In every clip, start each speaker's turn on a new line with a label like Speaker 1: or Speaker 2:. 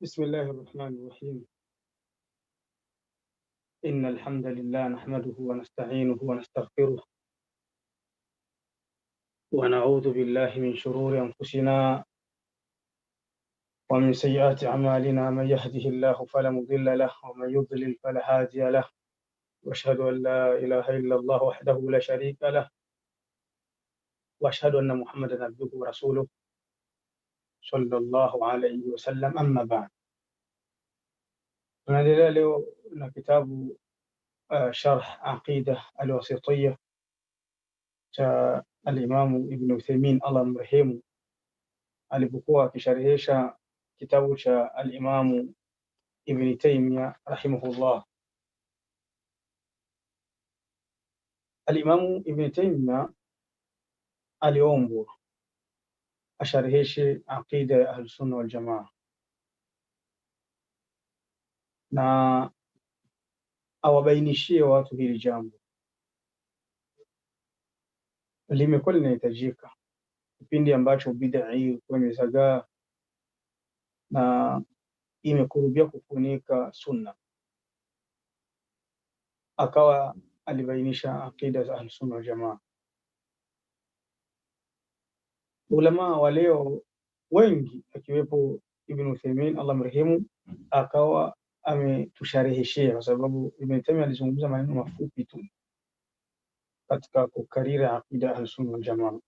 Speaker 1: بسم الله الرحمن الرحيم. إن الحمد لله نحمده ونستعينه ونستغفره ونعوذ بالله من شرور أنفسنا ومن سيئات أعمالنا. من يهده الله فلا مضل له ومن يضلل فلا هادي له، وأشهد أن لا إله إلا الله وحده لا شريك له، وأشهد أن محمدا عبده ورسوله صلى الله عليه وسلم. أما بعد، tunaendelea leo na kitabu Sharh Aqida Alwasitiyya cha Alimamu Ibn Uthaymin, Allah mrehemu, alipokuwa akisharehesha kitabu cha Alimamu Ibn Taymiyyah rahimahullah. Alimamu Ibn Taymiyyah aliombwa ashareheshe aqida ya Ahlusunna Waljamaa na awabainishie watu hili jambo. Limekuwa linahitajika kipindi ambacho bid'a hii ilikuwa imezagaa na imekurubia kufunika sunna, akawa alibainisha aqida za Ahlusunna Waljamaa. Ulama wa leo wengi akiwepo Ibn Uthaymeen Allah mrehemu akawa ametushareheshea, kwa sababu Ibn Taymiyyah alizungumza maneno mafupi tu katika kukariri aqida Ahlusunna Waljamaa,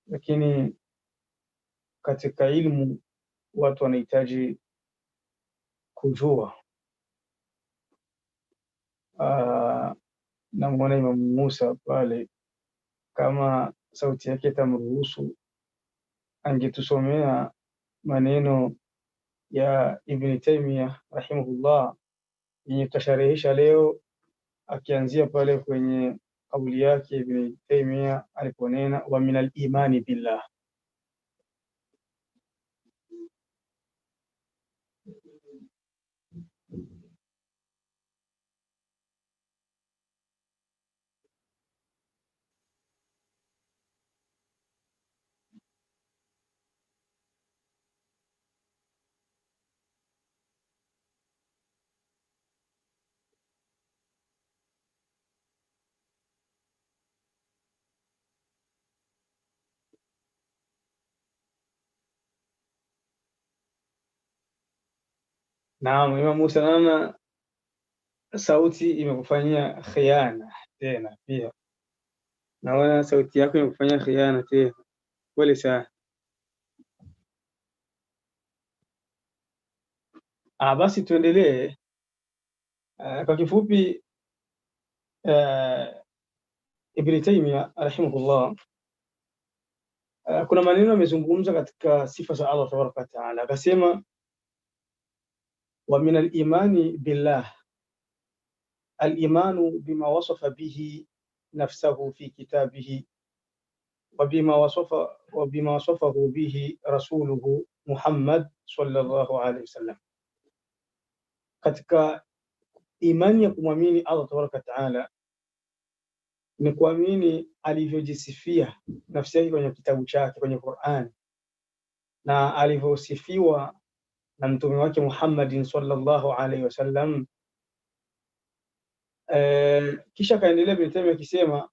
Speaker 1: lakini katika ilmu watu wanahitaji kujua. Namwona Imam Musa pale, kama sauti yake itamruhusu angetusomea maneno ya Ibn Taymiyyah rahimahullah yenye tutasharehesha leo, akianzia pale kwenye kauli yake Ibn Taymiyyah aliponena wa min al-imani billah. Naam, Imam Musa, naona sauti imekufanyia khiana tena, pia naona sauti yako imekufanyia khiana tena. Pole sana. Basi tuendelee. Kwa kifupi, Ibn Taymiyyah rahimahullah kuna maneno amezungumza katika sifa za Allah tabaraka wa taala, akasema wa min al-imani billah al-imanu bima wasafa bihi nafsahu fi kitabihi wa bima wasafahu bihi rasuluhu Muhammad sallallahu alaihi wasallam. Katika imani ya kumwamini Allah tabaraka wa taala ni kuamini alivyojisifia nafsi yake kwenye kitabu chake, kwenye Qur'an, na alivyosifiwa na mtume wake Muhammadin sallallahu alaihi wasallam. Kisha kaendelea Ibn Taymiyyah akisema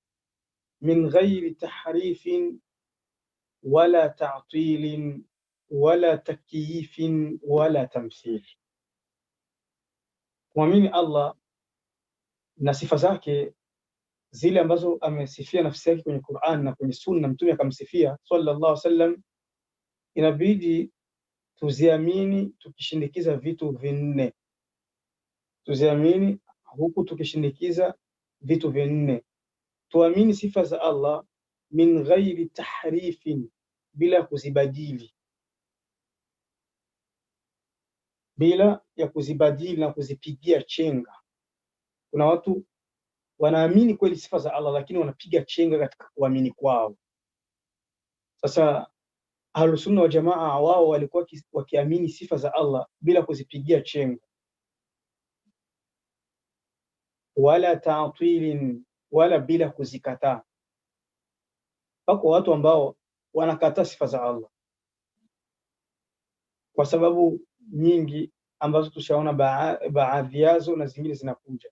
Speaker 1: min ghairi tahrifin wala ta'tilin wala takyifin wala tamthil. Kumwamini Allah na sifa zake zile ambazo amesifia nafsi yake kwenye Qur'an na kwenye Sunna, mtume akamsifia sallallahu alaihi wasallam, inabidi tuziamini tukishindikiza vitu vinne. Tuziamini huku tukishindikiza vitu vinne. Tuamini sifa za Allah min ghairi tahrifin, bila kuzibadili, bila ya kuzibadili na kuzipigia chenga. Kuna watu wanaamini kweli sifa za Allah, lakini wanapiga chenga katika kuamini kwao. Sasa Ahlusunna wa Jamaa wao walikuwa wakiamini sifa za Allah bila kuzipigia chenga, wala ta'tilin, wala bila kuzikataa. Wako watu ambao wanakataa sifa za Allah, kwa sababu nyingi ambazo tushaona baadhi yazo na zingine zinakuja.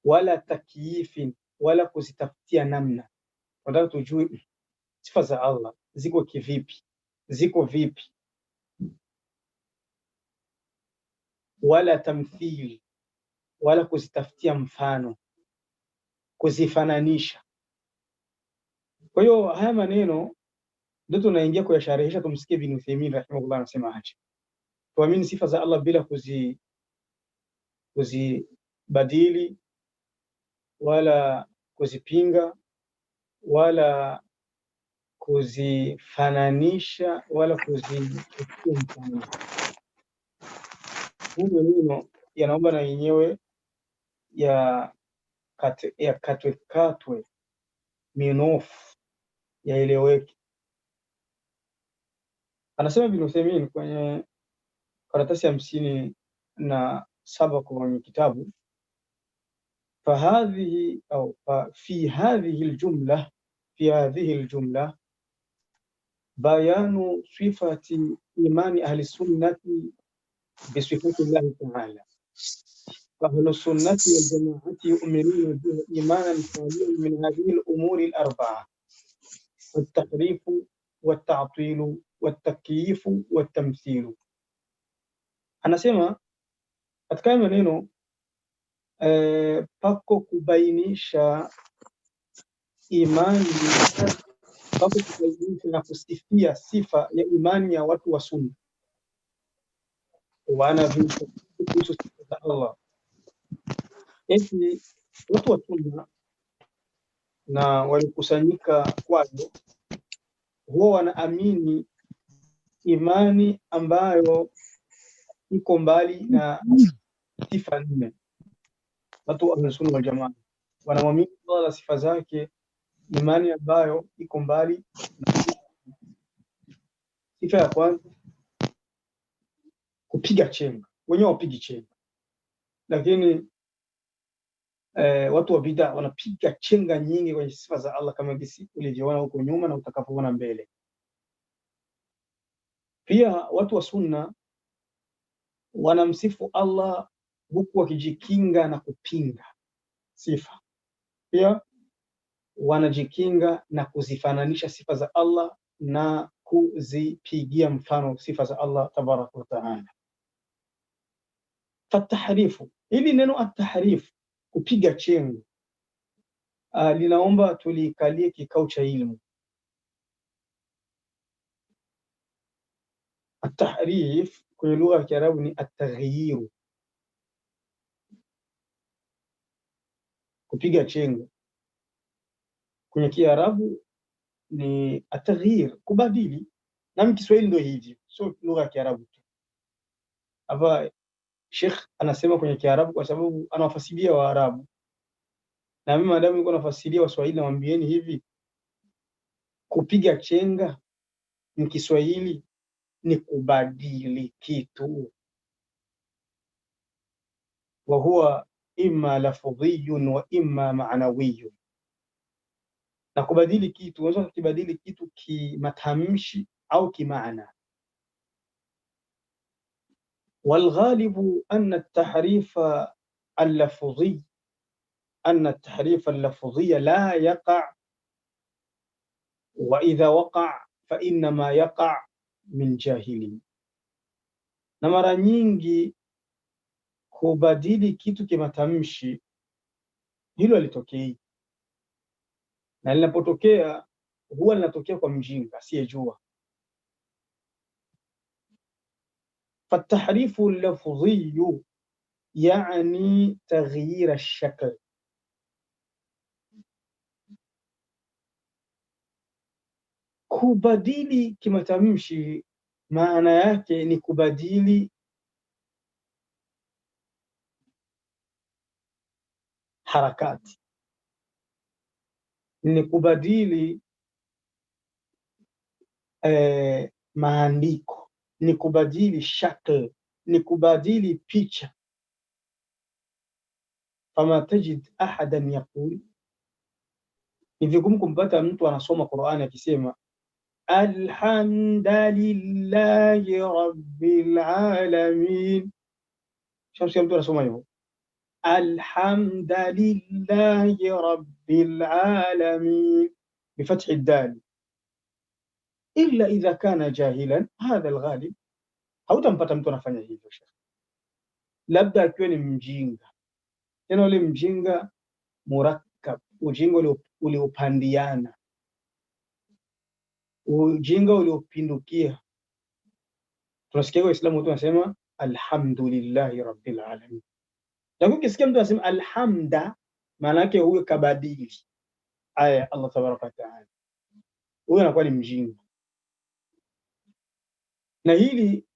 Speaker 1: Wala takyifin, wala kuzitafutia namna. Tunataka tujue sifa za Allah ziko kivipi, ziko vipi. Wala tamthili, wala kuzitafutia mfano, kuzifananisha. Kwa hiyo haya maneno ndio tunaingia kuyasharhisha. Tumsikie Ibn Uthaymeen rahimahullah anasema aje, tuamini sifa za Allah bila kuzibadili wala kuzipinga wala kuzifananisha wala kuzitia mfano. Huu maneno yanaomba na yenyewe katwe minofu yaeleweke. Anasema Ibn Uthaymeen kwenye karatasi 57 kwenye kitabu, فهذه أو في هذه الجملة بيان صفة إيمان أهل السنة بصفات الله تعالى. فأهل السنة والجماعة يؤمنون به إيمانا خاليا من هذه الأمور الأربعة: التحريف والتعطيل والتكييف والتمثيل. Anasema katika maneno pako kubainisha imani, pako kubainisha na kusifia sifa ya imani ya watu wa Sunna. Wana kuhusu sifa za Allah. Eti watu wa Sunna na walikusanyika kwayo huwa wanaamini imani ambayo iko mbali na sifa nne. Watu wa Sunna wal Jamaa wanamwamini Allah na sifa zake, imani ambayo iko mbali na sifa ya kwanza kupiga chenga. Wenyewe wapigi chenga, lakini watu wa bid'a wanapiga chenga nyingi kwenye sifa za Allah, kama gisi ulivyoona huko nyuma na utakapoona mbele. Pia watu wa Sunna wanamsifu Allah huku wakijikinga na kupinga sifa. Pia wanajikinga na kuzifananisha sifa za Allah na kuzipigia mfano sifa za Allah tabaraka wa taala. Fatahrifu, hili neno atahrif, kupiga chenga, linaomba tulikalie kikao cha ilmu. Atahrif kwenye lugha ya Kiarabu ni ataghyiru, kupiga chenga. Kwenye Kiarabu ni ataghyir, kubadili. Na Kiswahili ndio hivyo, sio lugha ya Kiarabu tu. Hapa Sheikh anasema kwenye Kiarabu kwa sababu anawafasiria Waarabu, na mimi madamu niko nafasiria Waswahili, nawaambieni hivi, kupiga chenga ni Kiswahili ni kubadili kitu. Wa huwa imma lafdhiyun wa imma ma'nawiyyun. Na kubadili kitu, unaweza kukibadili kitu kimatamshi au kimaana. والغالب أن التحريف اللفظي لا يقع، وإذا وقع فإنما يقع من جاهل. Na mara nyingi kubadili kitu kimatamshi hilo litokei, na linapotokea huwa linatokea kwa mjinga asiyejua. فالتحريف اللفظي يعني تغيير الشكل. Kubadili kimatamshi maana yake ni kubadili harakati, ni kubadili maandiko, ni kubadili shakl, ni kubadili picha. Fama tajid ahadan yaqul, ni vigumu kumpata mtu anasoma Qur'ani akisema alhamdulillahi rabbil alamin. Shamsikia mtu anasoma hivyo, alhamdulillahi rabbil alamin bifathi الدال. Illa idha kana jahilan, hadha alghalib. Hautampata mtu anafanya hivyo shekhi, labda akiwa ni mjinga, tena ule mjinga murakkab, ujinga uliopandiana, ujinga uliopindukia. Tunasikia Waislamu wote wanasema alhamdulillahi rabbil alamin, lakini ukisikia mtu anasema alhamda, maana yake huyo kabadili aya Allah tabaraka wa taala, huyo anakuwa ni mjinga. Na hili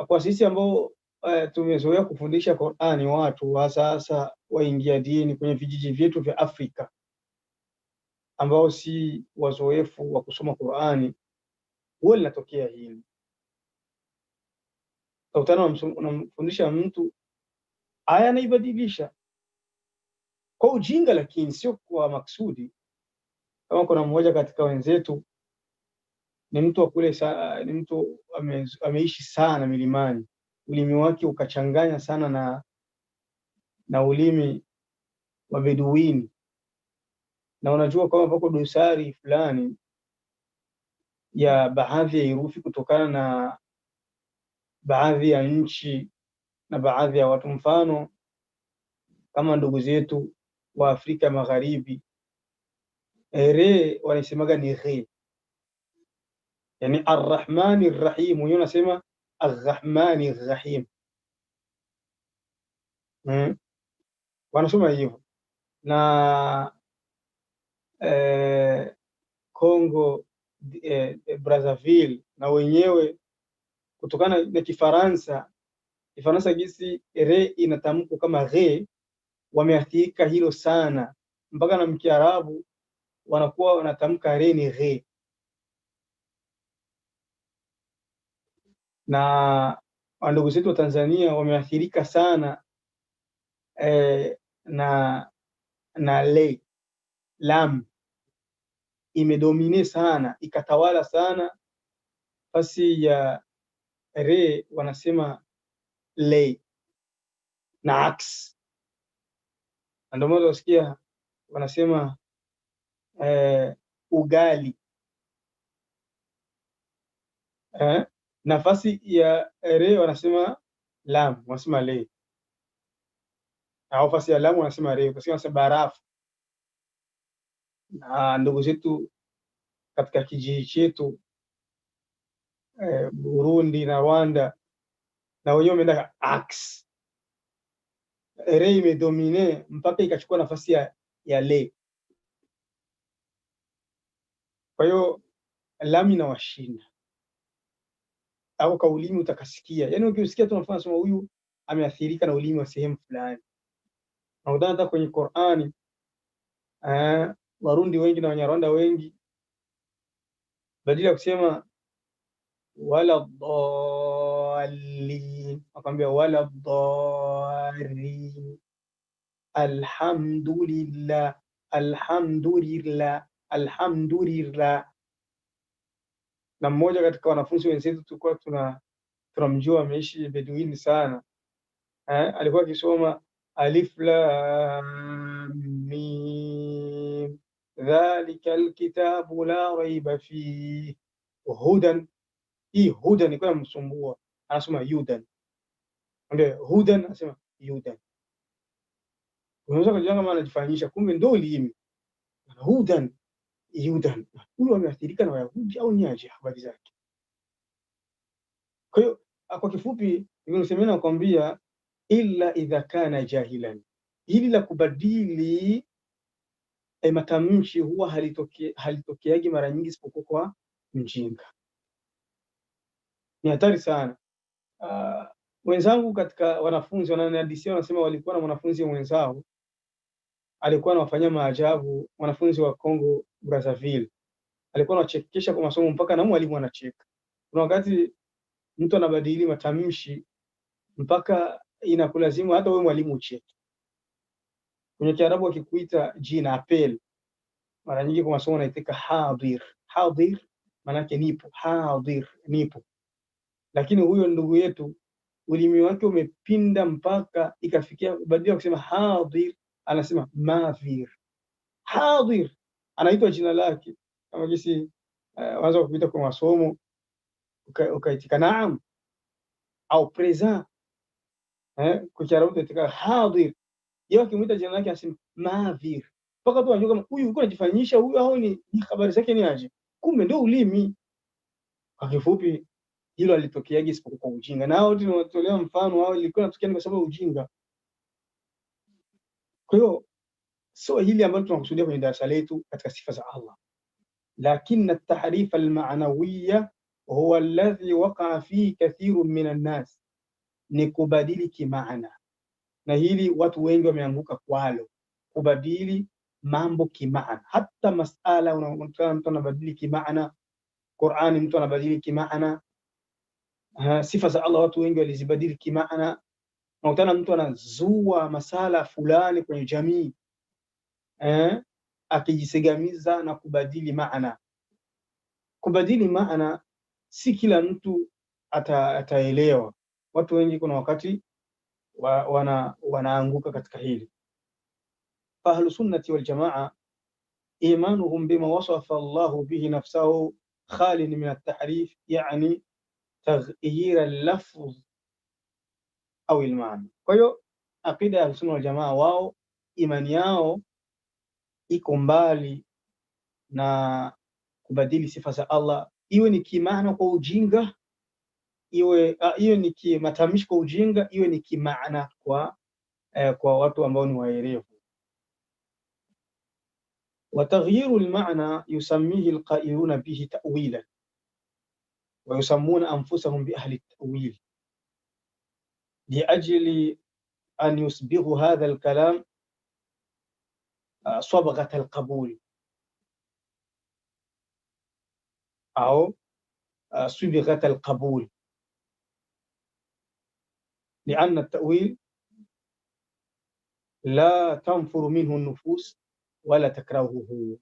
Speaker 1: kwa sisi ambao tumezoea kufundisha Qur'ani watu wa sasa waingia dini kwenye vijiji vyetu vya Afrika ambao si wazoefu wa kusoma Qur'ani, huwa linatokea hili. Utakutana unamfundisha mtu aya anaibadilisha kwa ujinga, lakini sio kwa maksudi. Kama kuna mmoja katika wenzetu ni mtu wa kule, ni mtu ameishi sana milimani, ulimi wake ukachanganya sana na ulimi wa Beduini, na unajua kama pako dosari fulani ya baadhi ya herufi kutokana na baadhi ya nchi na baadhi ya watu. Mfano kama ndugu zetu wa Afrika Magharibi, re wanasemaga ni ghe, yani arrahmani rrahim, wenyewe wanasema arrahmani rrahim, wanasoma hivyo. Na Congo Brazzaville na wenyewe kutokana na Kifaransa gisi re inatamkwa kama ghe, wameathirika hilo sana, mpaka na Mkiarabu wanakuwa wanatamka re ni ghe. Na ndugu zetu wa Tanzania wameathirika sana na lam imedomine sana, ikatawala sana, basi ya re wanasema le na aks. Ndio maana wasikia wanasema ugali, nafasi ya re wanasema lam, wanasema le, au nafasi ya lam wanasema re, wanasema barafu. Na ndugu zetu katika kijiji chetu Burundi na Rwanda, na wenyewe wameenda aks, re imedomine mpaka ikachukua nafasi ya le. Kwa hiyo lam inawashinda, au kwa ulimi utakasikia, yani ukisikia tu unafanya sema huyu ameathirika na ulimi wa sehemu fulani. Na hata kwenye Qur'ani Warundi wengi na Wanyarwanda wengi, badala ya kusema wala dhalin, akamwambia wala dhalin, alhamdulillah, alhamdulillah, alhamdulillah. Na mmoja katika wanafunzi wenzetu tulikuwa tunamjua, ameishi Beduini sana, alikuwa akisoma alif lam mim dhalika alkitabu la raiba fihi hudan. Hii hudan ilikuwa inamsumbua, anasema yudan, ndio hudan, anasema yudan. Unaweza kujua kama anajifanyisha, kumbe ndio ulimi hudan yudan. Huyu ameathirika na Wayahudi au ni aje habari zake? Kwa hiyo kwa kifupi nimesemea nakwambia, illa idha kana jahilan, hili la kubadili matamshi huwa halitokeagi mara nyingi isipokuwa kwa mjinga. Ni hatari sana. Wenzangu katika wanafunzi wananihadithia, wanasema walikuwa na mwanafunzi mwenzao alikuwa anawafanyia maajabu, mwanafunzi wa Congo Brazzaville, alikuwa anachekesha kwa masomo mpaka na mwalimu anacheka. Kuna wakati mtu anabadili matamshi mpaka inakulazimu hata wewe mwalimu ucheke. Kwenye Kiarabu akikuita jina apel, mara nyingi kwa masomo anaitika hadir. Hadir manake nipo, hadir, nipo. Lakini huyo ndugu yetu ulimi wake umepinda mpaka ikafikia badala kusema hadir, anasema madhir. Hadir anaitwa jina lake, kama jinsi waanza kuita kwa masomo ukaitika naam au present, kwa Kiarabu tunaitika hadir. Yeye akimuita jina lake anasema madhir, mpaka tu anajua kama huyu yuko anajifanyisha huyu au ni habari zake ni aje, kumbe ndio ulimi. Kwa kifupi hilo alitokeaje isipokuwa kwa ujinga, na hao tunatolea mfano hao ilikuwa inatokea kwa sababu ya ujinga. Kwa hiyo sio hili ambalo tunakusudia kwenye darasa letu katika sifa za Allah, lakini at-tahrif al-ma'nawiyya huwa alladhi waqa'a fihi kathirun min an-nas, ni kubadili kimaana, na hili watu wengi wameanguka kwalo, kubadili mambo kimaana. Hata masala unakuta mtu anabadili kimaana, Qur'ani mtu anabadili kimaana, sifa za Allah watu wengi walizibadili kimaana. Unakuta mtu anazua masala fulani kwenye jamii akijisegamiza na kubadili maana. Kubadili maana si kila mtu ataelewa. Watu wengi kuna wakati wanaanguka katika hili. Ahlu sunnati wal jamaa imanuhum bima wasafa Allahu bihi nafsahu khalin min at-tahrif, yani taghyir al-lafz au al-maana. Kwa hiyo aqida ya sunna wal jamaa, wao imani yao iko mbali na kubadili sifa za Allah, iwe ni kimaana kwa ujinga, iwe ni kimatamishi kwa ujinga, iwe ni kimaana kwa watu ambao ni waerevu. Wa taghyiru al-ma'na yusammihi al-qa'iluna bihi ta'wilan wa yusammuna anfusahum bi ahli at-ta'wil liajli an yusbighu hadha al-kalam صبغة القبول أو صبغة القبول، لأن التأويل لا تنفر منه النفوس ولا تكرهه.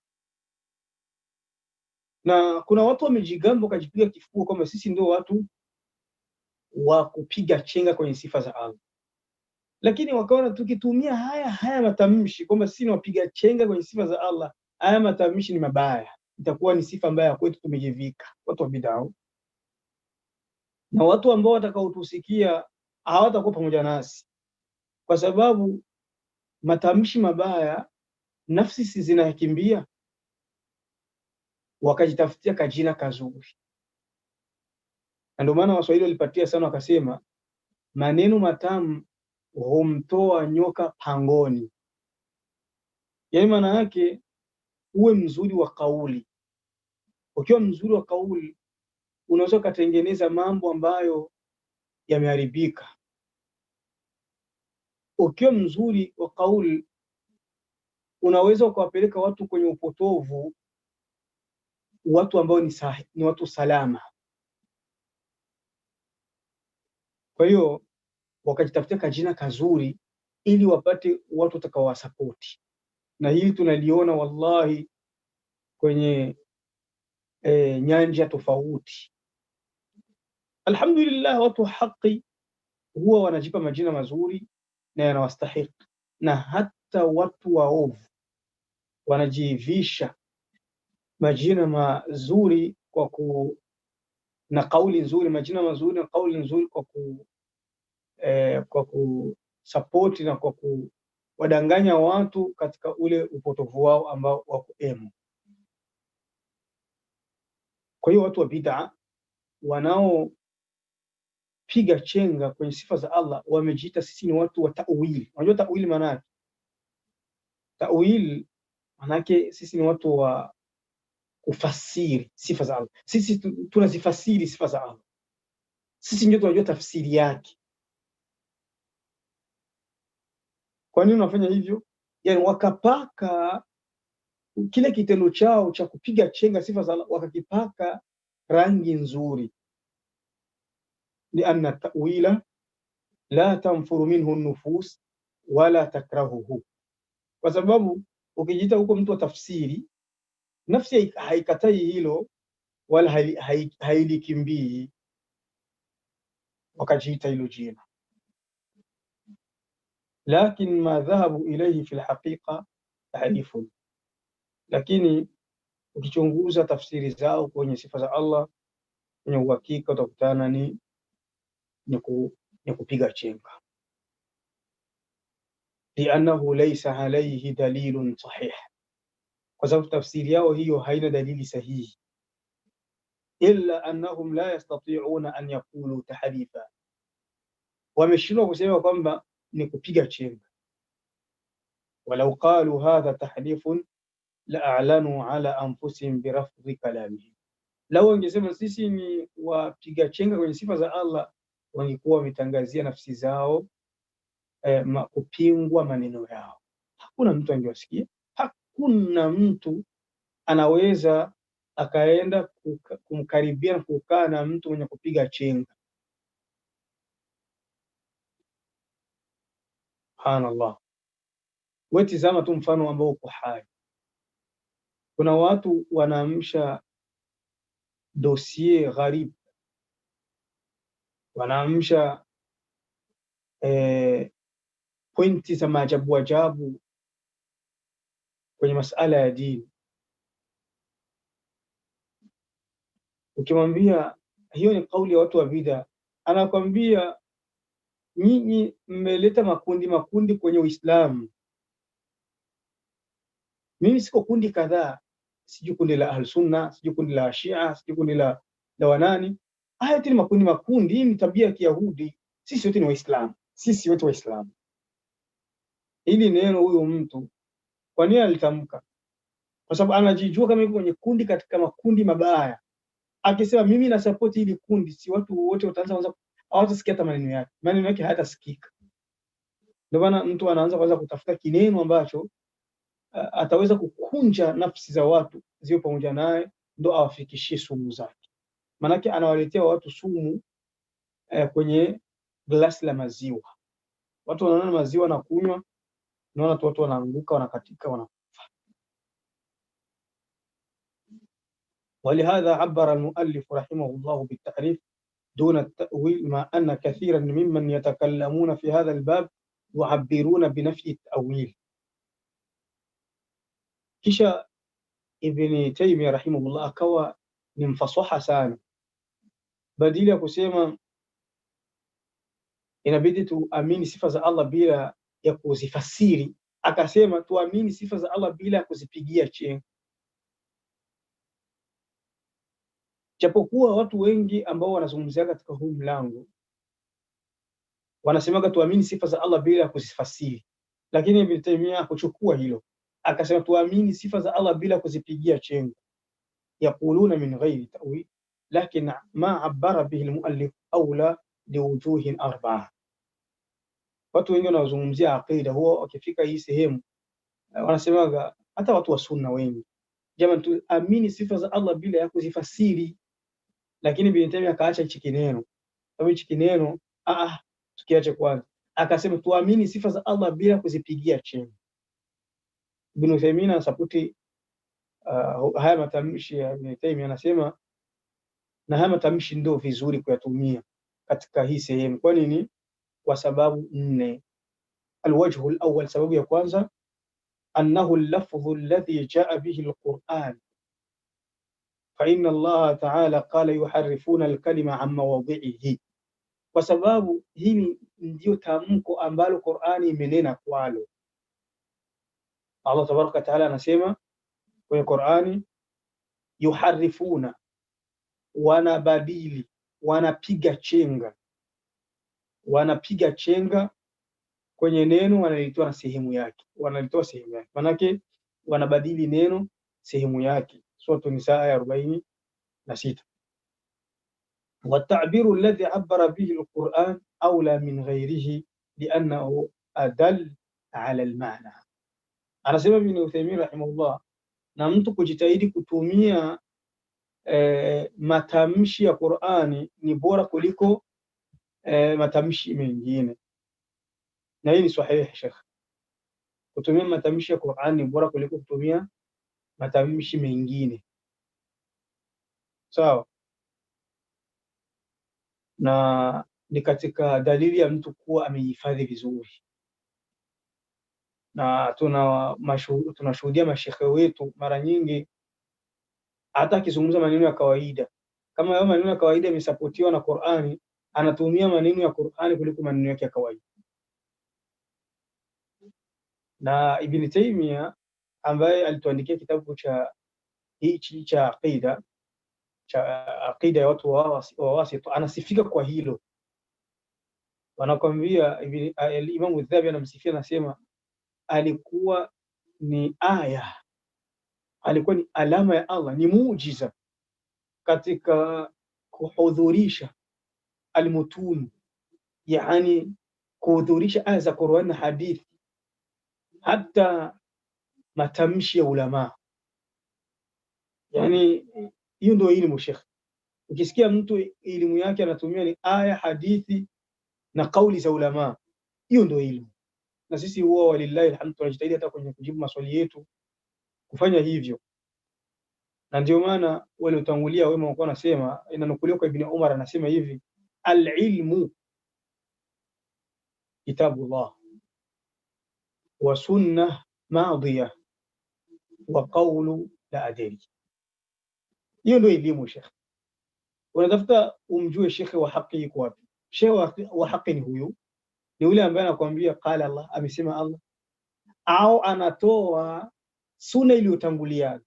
Speaker 1: Na kuna watu wamejigamba wakajipiga kifua kwamba sisi ndio watu wa kupiga chenga kwenye sifa za Allah, lakini wakaona tukitumia haya matamshi kwamba sisi ni wapiga chenga kwenye sifa za Allah, haya matamshi ni mabaya, itakuwa ni sifa mbaya kwetu, tumejivika. Watu wa bid'a na watu ambao watakaotusikia hawatakuwa pamoja nasi, kwa sababu matamshi mabaya nafsi si zinakimbia, wakajitafutia kajina kazuri. Ndio maana Waswahili walipatia sana, wakasema maneno matamu humtoa nyoka pangoni. Yaani maana yake uwe mzuri wa kauli. Ukiwa mzuri wa kauli unaweza kutengeneza mambo ambayo yameharibika. Ukiwa mzuri wa kauli unaweza kuwapeleka watu kwenye upotovu, watu ambao ni watu salama. Kwa hiyo wakajitafutia kajina kazuri ili wapate watu watakaowasapoti, na hili tunaliona wallahi kwenye nyanja tofauti. Alhamdulillah, watu wa haki huwa wanajipa majina mazuri na yanawastahiki, na hata watu waovu wanajivisha majina mazuri na kauli nzuri, majina mazuri na kauli nzuri kwa kusapoti na kwa kuwadanganya watu katika ule upotovu wao ambao wako emo. Kwa hiyo watu wa bid'a wanaopiga chenga kwenye sifa za Allah wamejiita sisi ni watu wa ta'wil. Unajua ta'wil maana yake? Ta'wil maana yake sisi ni watu wa kufasiri sifa za Allah. Sisi tunazifasiri sifa za Allah, sisi ndio tunajua tafsiri yake. Kwa nini unafanya hivyo? Yani wakapaka kile kitendo chao cha kupiga chenga sifa za Allah, wakakipaka rangi nzuri. Lianna ta'wila la tanfuru minhu nufus wala takrahuhu, kwa sababu ukijiita huko mtu wa tafsiri, nafsi haikatai hilo wala hailikimbii wakajiita hilo jina. Lakin ma dhahabu ilayhi fi alhaqiqa tahrifun, lakini ukichunguza tafsiri zao kwenye sifa za Allah kwenye uhakika utakutana ni kupiga chenga. Liannahu laysa alayhi dalilun sahih, kwa sababu tafsiri yao hiyo haina dalili sahihi. Illa annahum la yastati'una an yaqulu tahrifa, wameshindwa kusema kwamba ni kupiga chenga. Walau qalu hadha tahrifun la'alanu ala anfusihim birafdhi kalamihim, lau wangesema sisi ni wapiga chenga kwenye sifa za Allah, wangekuwa wametangazia nafsi zao kupingwa maneno yao. Hakuna mtu angewasikia, hakuna mtu anaweza akaenda kumkaribia na kukaa na mtu mwenye kupiga chenga. Subhanallah. Wewe tizama tu mfano ambao uko hai. Kuna watu wanaamsha dossier gharib, wanaamsha pointi za maajabu ajabu kwenye masala ya dini. Ukimwambia hiyo ni kauli ya watu wa bid'a, anakwambia nyinyi mmeleta makundi kwenye Uislamu. Mimi siko kundi kadhaa, sijui kundi la Ahlsunna, sijui kundi la Shia, sijui kundi la wanani. Haya yote ni makundi. Hii ni tabia ya Kiyahudi. Sisi wote ni Waislamu, sisi wote Waislamu. Hili neno huyo mtu kwa nini alitamka? Kwa sababu anajijua kama yuko kwenye kundi katika makundi mabaya. Akisema mimi na support hili kundi, si watu wote wataanza hawatasikia hata maneno yake hayatasikika. Ndio maana mtu anaanza kwanza kutafuta kineno ambacho ataweza kukunja nafsi za watu ziwe pamoja naye, ndo awafikishie sumu zake. Manake anawaletea watu sumu kwenye glasi la maziwa. Watu wanaona maziwa na kunywa, naona watu wanaanguka, wanakatika, wanakufa. ولهذا عبر المؤلف رحمه الله بالتعريف دون التأويل، مع أن كثيرا ممن يتكلمون في هذا الباب يعبرون بنفي التأويل. Kisha Ibn Taymiyyah rahimahullah akawa ni mfasaha sana, badili ya kusema inabidi tuamini sifa za Allah bila ya kuzifasiri, akasema tuamini sifa za Allah bila ya kuzipigia chenga. Japokuwa watu wengi ambao wanazungumzia katika huu mlango wanasemaga tuamini sifa za Allah bila ya kuzifasiri, lakini Ibn Taymiyyah kuchukua hilo akasema tuamini sifa za Allah bila kuzipigia chenga. Yaquluna min ghairi ta'wil, lakin ma abara bihi almuallif awla liwujuhin arba'a. Watu wengi wanazungumzia aqida, huwa wakifika hii sehemu wanasemaga, hata watu wa sunna wengi, jamani tuamini sifa za Allah bila ya kuzifasiri. Lakini Ibn Taymiyyah akaacha hichi kineno. Sababu hichi kineno tukiache kwanza, akasema tuamini sifa za Allah bila kuzipigia chenga. Ibn Taymiyyah anasapoti haya matamshi ya Ibn Taymiyyah, anasema na haya matamshi ndio vizuri kuyatumia katika hii sehemu. Kwa nini? Kwa sababu 4. Alwajhu alawwal, sababu ya kwanza, annahu al-lafdhu alladhi jaa bihi al-Qur'an, fa inna Allah ta'ala qala yuharrifuna al-kalima an mawadhi'ihi, kwa sababu hili ndio tamko ambalo Qur'ani imenena kwalo. Allah tabaraka ta'ala anasema kwenye Qur'ani, yuharrifuna, wanabadili, wanapiga chenga kwenye neno, wanalitoa sehemu yake, manake wanabadili neno sehemu yake. Sura An-Nisa aya 46. والتعبير الذي عبر به القرآن أولى من غيره لأنه أدل على المعنى. Anasema Ibn Taymiyyah rahimahullah, na mtu kujitahidi kutumia matamshi ya Qur'ani ni bora kuliko matamshi mengine. Na hii ni sahihi Sheikh, kutumia matamshi ya Qur'ani ni bora kuliko kutumia matamshi mengine. sawa, na ni katika dalili ya mtu kuwa amehifadhi vizuri, na tunashuhudia mashekhe wetu mara nyingi, hata akizungumza maneno ya kawaida, kama hayo maneno ya kawaida yamesapotiwa na Qur'ani, anatumia maneno ya Qur'ani kuliko maneno yake ya kawaida. Na Ibn Taymiyyah ambaye alituandikia kitabu cha hichi cha aqida ya watu wa Wasita, anasifika kwa hilo. Wanakwambia Imam Adh-Dhahabi anamsifia, anasema alikuwa ni aya, alikuwa ni alama ya Allah, ni muujiza katika kuhudhurisha almutun, yani kuhudhurisha aya za Qur'an na hadithi, hata matamshi ya ulama. Yani hiyo ndio elimu shekhi. Ukisikia mtu elimu yake anatumia ni aya, hadithi na kauli za ulama, hiyo ndio elimu. Na sisi huwa walillahi alhamdu tunajitahidi hata kwenye kujibu maswali yetu kufanya hivyo, na ndio maana wale utangulia wema walikuwa wanasema, inanukuliwa kwa Ibn Umar anasema hivi, al-ilmu kitabullah wa sunnah madhiya wa qawlu la adri. Hiyo ndio elimu shekhi. Unatafuta umjue shekhi wa haki yuko wapi? Shekhi wa haki ni huyu, ni yule ambaye anakuambia qala Allah, amesema Allah, au anatoa sunna iliyotangulia.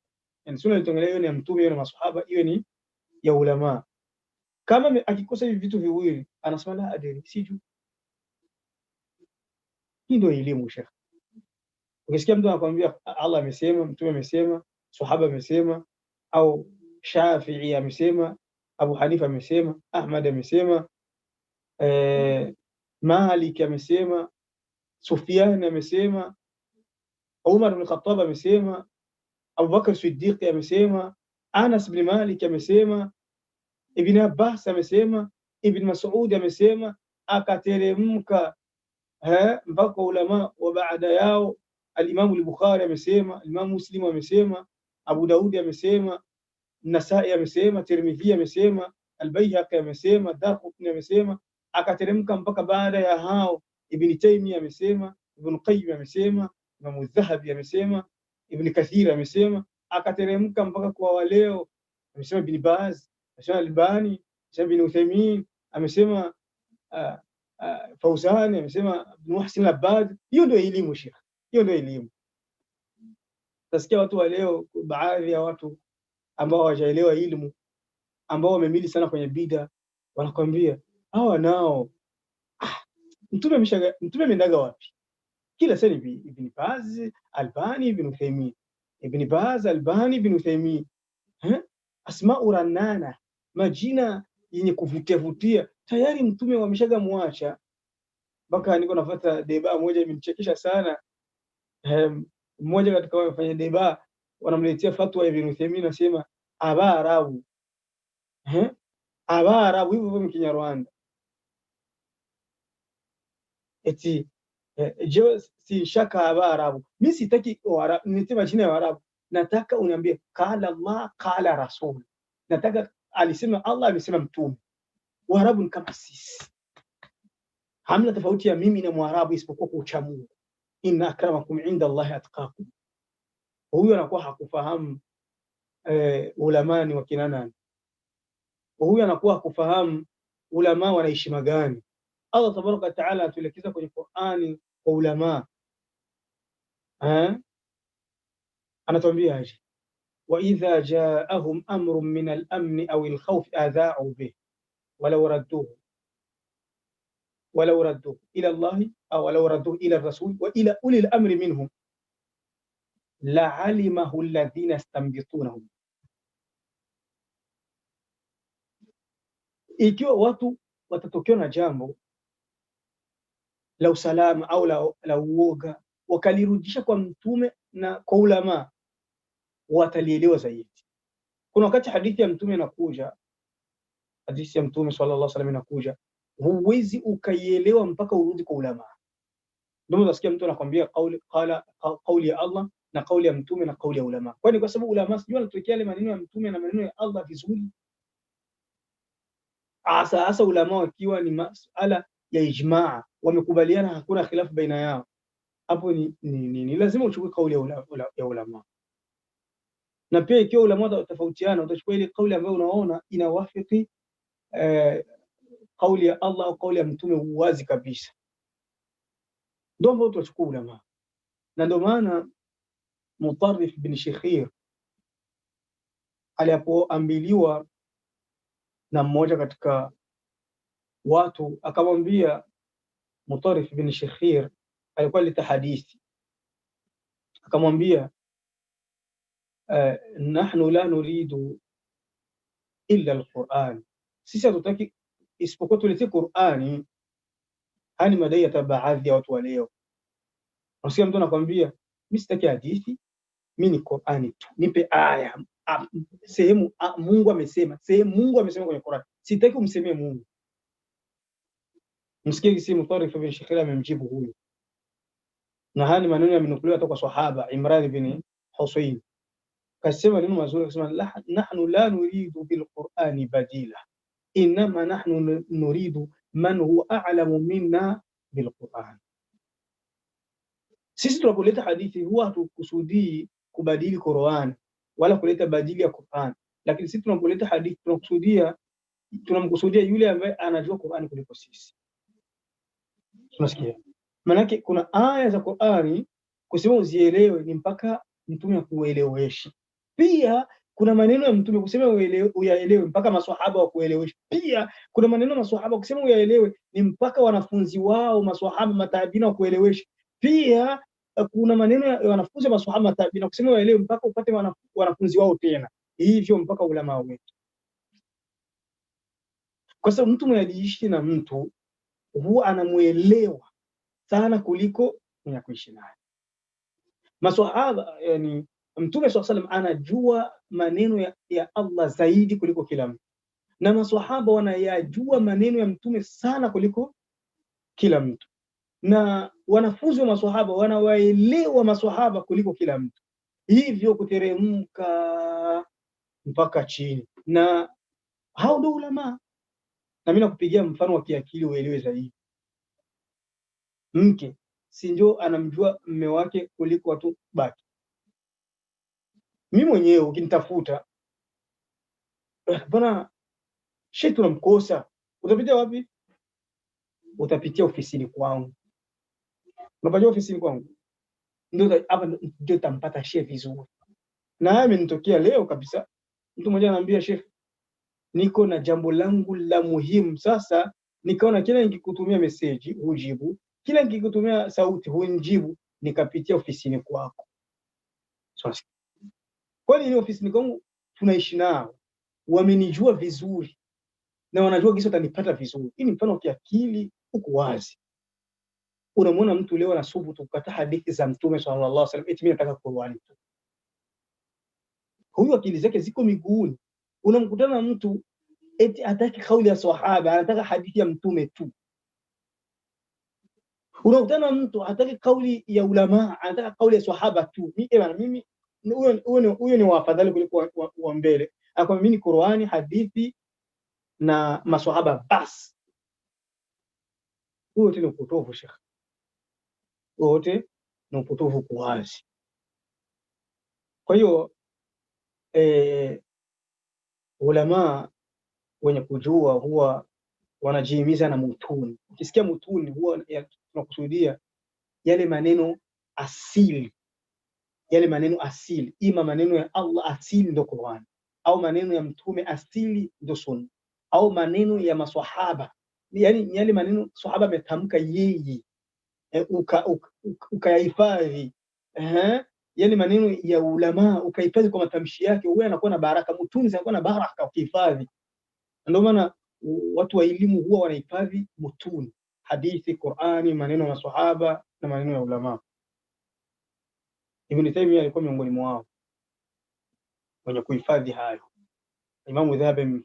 Speaker 1: Yani sunna iliyotangulia hiyo ni ya mtume, hiyo ni maswahaba, hiyo ni ya ulama. Kama akikosa hivi vitu viwili anasema la adri, sijui. Hii ndio elimu shekhi. Ukisikia mtu anakuambia Allah amesema, mtume amesema, sahaba amesema, au Shafi'i amesema, Abu Hanifa amesema, Ahmad amesema, Malik amesema, Sufyan amesema, Umar ibn Khattab amesema, Abu Bakr Siddiq amesema, Anas ibn Malik amesema, Ibn Abbas amesema, Ibn Mas'ud amesema, akateremka mpaka ulama wa baada yao. Al-Imam al-Bukhari amesema, Imam Muslim amesema, Abu Daud amesema, Nasai amesema, Tirmidhi amesema, Al-Baihaqi amesema, Darqutni amesema, akateremka mpaka baada ya hao Ibn Taymiyyah amesema, Ibn Qayyim amesema, Imam Adh-Dhahabi amesema, Ibn Kathir amesema, akateremka mpaka kwa waleo amesema Ibn Baz, amesema Albani, amesema Ibn Uthaymeen, amesema Fawzan, amesema Ibn Muhsin al-Abbad. Hiyo ndio elimu shekhi, hiyo ndio elimu. Tasikia watu wa leo, baadhi ya watu ambao hawajaelewa elimu, ambao wamemili sana kwenye bid'a, wanakwambia hawa nao mtume amendaga wapi? Kila sasa Ibn Baz, Albani, Ibn Uthaymeen, Ibn Baz, Albani, Ibn Uthaymeen, asma'u ranana, majina yenye kuvutia vutia, tayari mtume wameshaga muacha. Mpaka niko nafuata deba moja imenichekesha sana. Mmoja katika wafanya deba wanamletea fatwa ya Ibn Uthaymeen, nasema abarabu abarabu hivyo hivyo Kinyarwanda, eti je, si shaka abarabu. Mimi sitaki nitie majina ya Waarabu, nataka uniambie qala Allah qala rasul, nataka alisema Allah amesema mtume. Waarabu ni kama sisi, hamna tofauti ya mimi na Mwarabu isipokuwa kwa ucha Mungu. Inna akramakum inda Allahi atqakum. Huyu anakuwa hakufahamu ulamani wa kina nani, huyu anakuwa hakufahamu ulama wanaishi magani. Allah tabaraka wa taala atuelekeza kwenye Qur'ani kwa ulama, anatuambia aje, wa idha jaahum amrun min al-amn aw al-khawf adha'u bih walau radduhu ila Allah aw walau radduhu ila ar-rasul wa ila uli al-amri minhum la'alimahu alladhina yastanbitunahu. Ikiwa watu watatokewa na jambo la usalama au la uoga, wakalirudisha kwa mtume na kwa ulama, watalielewa zaidi. Kuna wakati hadithi ya mtume inakuja, hadithi ya mtume sallallahu alaihi wasallam inakuja, huwezi ukaielewa mpaka urudi kwa ulama. Ndio unasikia mtu anakuambia kauli ya Allah na kauli ya mtume na kauli ya ulama. Kwani kwa sababu ulama sijui anatuwekea ile maneno ya mtume na maneno ya Allah vizuri, hasa ulama wakiwa ni masala ya ijmaa, wamekubaliana, hakuna khilafu baina yao, hapo ni lazima uchukue kauli ya ulama. Na pia ikiwa ulama tofautiana, utachukua ile kauli ambayo unaona inawafiki kauli ya Allah au kauli ya mtume uwazi kabisa, ndio ambao utachukua ulama. Na ndio maana Mutarrif bin Shikhir alipoambiliwa na mmoja katika watu, akamwambia Mutarrif bin Shikhir, alikuwa aleta hadithi, akamwambia nahnu la nuridu illa alquran, sisi hatutaki isipokuwa tulete Qur'ani. Hani madai ya baadhi ya watu wa leo, unasikia mtu anakuambia mimi sitaki hadithi, mimi ni Qur'ani tu, nipe aya sehemu Mungu amesema, sehemu Mungu amesema kwenye Qur'an, sitaki umsemee Mungu. Msikie kisi Mutarrif bin Shikhir amemjibu huyu, na hani maneno yamenukuliwa kutoka kwa sahaba Imran bin Husayn, kasema neno mazuri, akasema nahnu la nuridu bil Qur'ani badila, inma nahnu nuridu man huwa a'lamu minna bil Qur'an. Sisi tunapoleta hadithi huwa hatukusudii kubadili Qur'an wala kuleta badili ya Qur'an, lakini sisi tunapoleta hadithi tunamkusudia yule ambaye anajua Qur'an kuliko sisi. Tunasikia manake kuna aya za Qur'ani kusema uzielewe ni mpaka mtume akueleweshe. Pia kuna maneno ya mtume kusema uyaelewe mpaka maswahaba wakueleweshe. Pia kuna maneno ya maswahaba kusema uyaelewe ni mpaka wanafunzi wao maswahaba matabiina wakueleweshe. Pia kuna maneno ya wanafunzi maswahaba matabiina kusema uyaelewe mpaka upate wanafunzi wao tena, hivyo mpaka ulama wetu. Kwa sababu mtu mwenye na mtu huwa anamuelewa sana kuliko mwenye kuishi naye. Maswahaba, yani Mtume swalla salam anajua maneno ya Allah zaidi kuliko kila mtu, na maswahaba wanayajua maneno ya Mtume sana kuliko kila mtu, na wanafunzi wa maswahaba wanawaelewa maswahaba kuliko kila mtu, hivyo kuteremka mpaka chini, na hao ndio ulama. Na mimi nakupigia mfano wa kiakili uelewe zaidi. Mke si ndio anamjua mume wake kuliko watu baki? Mimi mwenyewe ukinitafuta bwana shehe tunamkosa, utapitia wapi? Utapitia ofisini kwangu. Unapajua ofisini kwangu ndio hapa ndio tampata shehe vizuri. Na haya imenitokea leo kabisa. Mtu mmoja ananiambia, shehe, niko na jambo langu la muhimu. Sasa nikaona kila nikikutumia message hujibu, kila nikikutumia sauti hunijibu, nikapitia ofisini kwako. Sasa kwani ni ofisini kwangu tunaishi nao, wamenijua vizuri na wanajua kisa utanipata vizuri. Hii ni mfano wa kiakili uko wazi. Unamwona mtu leo anasubutu kukataa hadithi za Mtume sallallahu alaihi wasallam, eti mimi nataka Qur'ani tu. Huyu akili zake ziko miguuni. Unamkutana na mtu eti hataki kauli ya sahaba, anataka hadithi ya Mtume tu. Unakutana na mtu hataki kauli ya ulama, anataka kauli ya sahaba tu. Mimi huyo ni wafadhali kuliko wa mbele. Akwambia mimi ni Qur'ani, hadithi na maswahaba bas. Huyo tena upotovu Sheikh. Wote ni upotovu kwa wazi. Kwa hiyo ulama wenye kujua huwa wanajihimiza na mutuni. Ukisikia mutuni huwa tunakusudia yale maneno asili, yale maneno asili, ima maneno ya Allah asili ndio Qur'an, au maneno ya mtume asili ndio sunna, au maneno ya maswahaba, yani yale maneno sahaba ametamka yeye ukayahifadhi. Yale maneno ya ulama ukahifadhi kwa matamshi yake, wewe anakuwa na baraka. Mutuni anakuwa na baraka ukihifadhi. Ndio maana watu wa elimu huwa wanahifadhi mutuni, hadithi, Qur'ani, maneno ya maswahaba na maneno ya ulama. Ibn Taymiyyah alikuwa miongoni mwao wenye kuhifadhi hayo. Imam Dhahabi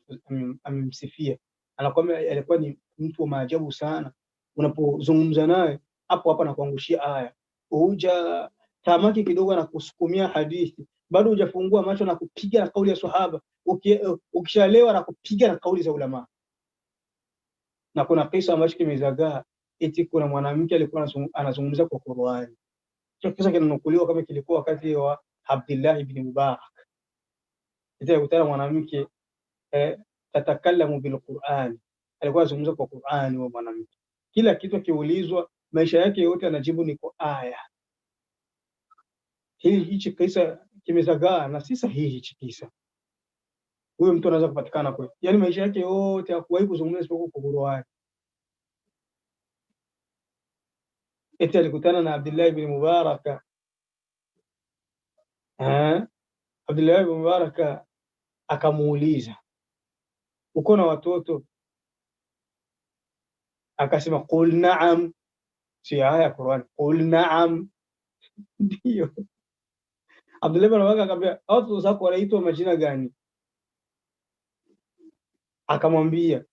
Speaker 1: amemsifia, anakuambia alikuwa ni mtu wa maajabu sana. Unapozungumza naye hapo hapo anakuangushia aya, huja tamaki kidogo na kusukumia hadithi, bado hujafungua macho na kupiga na kauli ya sahaba. Ukishalewa na kupiga na kauli za ulama. Na kuna kisa ambacho kimezagaa, eti kuna mwanamke alikuwa anazungumza kwa Qur'ani. Hicho kisa kinanukuliwa kama kilikuwa wakati wa Abdullah ibn Mubarak. Eti alikutana mwanamke tatakallamu bil Qur'an, alikuwa anazungumza kwa Qur'ani wa mwanamke. Kila kitu akiulizwa, maisha yake yote anajibu ni kwa aya. Hichi kisa kimezagaa na si sahihi hichi kisa. Huyo mtu anaweza kupatikana kweli? Yaani maisha yake yote hakuwahi kuzungumza isipokuwa kwa Qur'ani. Eti alikutana na Abdullah ibn Mubarak. Abdullah ibn Mubarak akamuuliza, uko na watoto? Akasema qul na'am. Si aya ya Qur'an, qul na'am. Ndio. Abdullah ibn Mubarak akamwambia, watoto zako wanaitwa majina gani? Akamwambia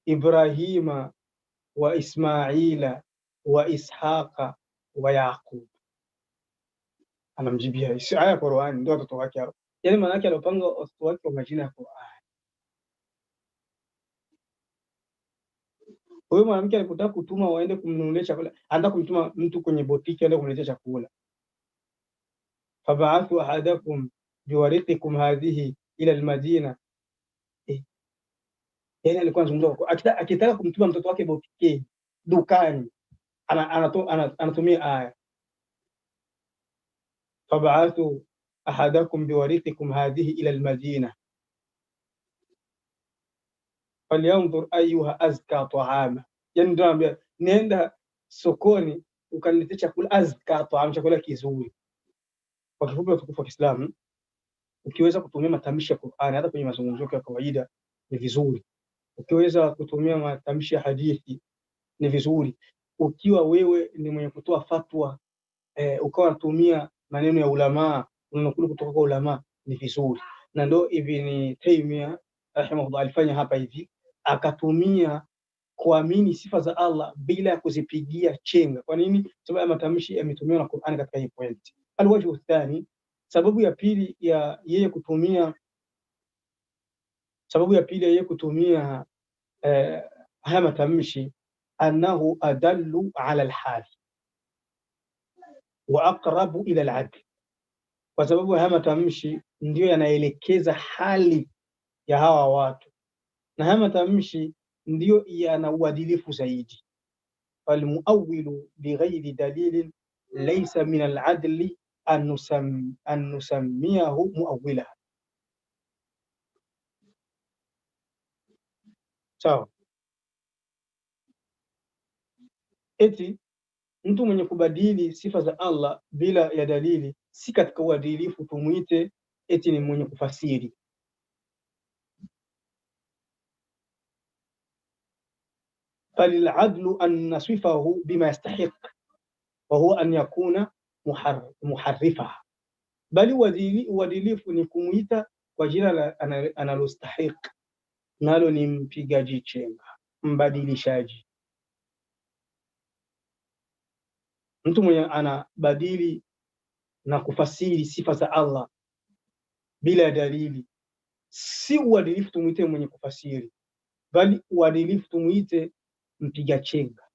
Speaker 1: Ibrahima wa Ismaila wa Ishaqa wa Yaqub. Anamjibia si aya ya Qur'an, ndio watoto wake hao. Yaani maana yake alipanga watoto wake kwa majina ya Qur'an. Huyo mwanamke alipotaka kutuma waende kumnunulia chakula, anataka kumtuma mtu kwenye botiki aende kumletea chakula. Fab'athu ahadakum biwarithikum hadhihi ila almadina. Yaani alikuwa anazungumza akitaka kumtuma mtoto wake botiki dukani, anatumia aya fab'athu ahadakum biwarithikum hadhihi ila almadina falyanzur ayyuha azka ta'ama. Yani ndio anambia nenda sokoni ukaniletea chakula azka ta'ama, chakula kizuri. Kwa kifupi, watukufu wa Kiislamu, ukiweza kutumia matamshi ya Qur'ani hata kwenye mazungumzo ya kawaida ni vizuri. Ukiweza kutumia matamshi ya hadithi ni vizuri. Ukiwa wewe ni mwenye kutoa fatwa ukawa unatumia maneno ya ulama, unanukulu kutoka kwa ulama, ni vizuri. Na ndio Ibn Taymiyyah rahimahullah alifanya hapa hivi, akatumia kuamini sifa za Allah bila ya kuzipigia chenga. Kwa nini? Sababu matamshi yametumiwa na Qur'ani katika hii point. Alwajhu thani, sababu ya pili ya yeye kutumia haya matamshi, annahu adallu ala alhali wa aqrabu ila al-adl, kwa sababu haya matamshi ndio yanaelekeza hali ya hawa watu, na haya matamshi ndio yana uadilifu zaidi. Falmuawilu bighairi dalilin laysa min al-adli an nusammiyahu muawila. Sawa. Eti mtu mwenye kubadili sifa za Allah bila ya dalili si katika uadilifu, tumuite eti ni mwenye kufasiri. Falil-adlu an nasifahu bima yastahiq wa huwa an yakuna muharrifa, bali uadilifu ni kumuita kwa jina analostahik, nalo ni mpigaji chenga, mbadilishaji. Mtu mwenye anabadili na kufasiri sifa za Allah bila dalili, si uadilifu tumuite mwenye kufasiri, bali uadilifu tumuite mpiga chenga.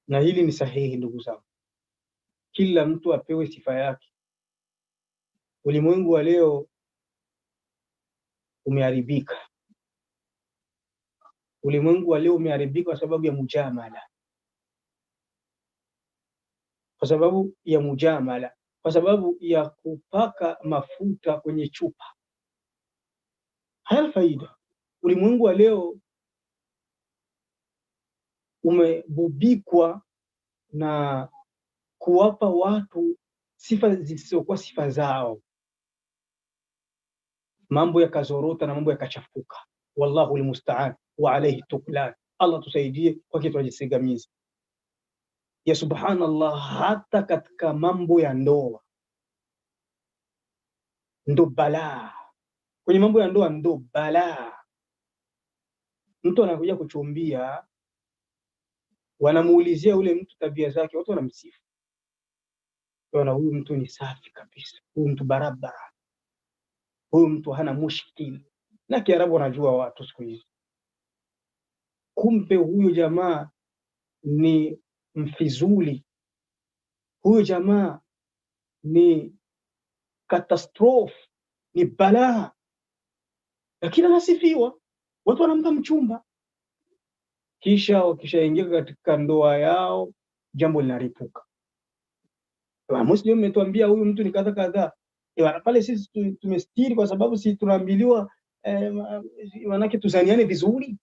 Speaker 1: Na hili ni sahihi, ndugu zangu. Kila mtu apewe sifa yake. Ulimwengu wa leo umeharibika. Ulimwengu wa leo umeharibika kwa sababu ya mujamala. Kwa sababu ya kupaka mafuta kwenye chupa. Haya faida. Ulimwengu wa leo umebubikwa na kuwapa watu sifa zisizokuwa sifa zao. Mambo yakazorota na mambo yakachafuka. Wallahu almusta'an wa alayhi tuklan. Allah tusaidie kwa kitu ajisigamizi. Ya subhanallah, hata katika mambo ya ndoa ndo balaa. Kwenye mambo ya ndoa ndo balaa. Mtu anakuja kuchumbia, wanamuulizia ule mtu tabia zake, watu wanamsifu. Wana huyu mtu ni safi kabisa, huyu mtu barabara. huyu mtu hana mushkil. Na Kiarabu wanajua watu siku hizi. Kumbe huyo jamaa ni mfizuli, huyo jamaa ni katastrofe, ni balaa, lakini anasifiwa, watu wanampa mchumba. Kisha wakishaingia katika ndoa yao, jambo linaripuka. Muslim umetuambia huyu mtu ni kadha kadha, pale sisi tumestiri kwa sababu si tunaambiliwa manake tuzaniane vizuri.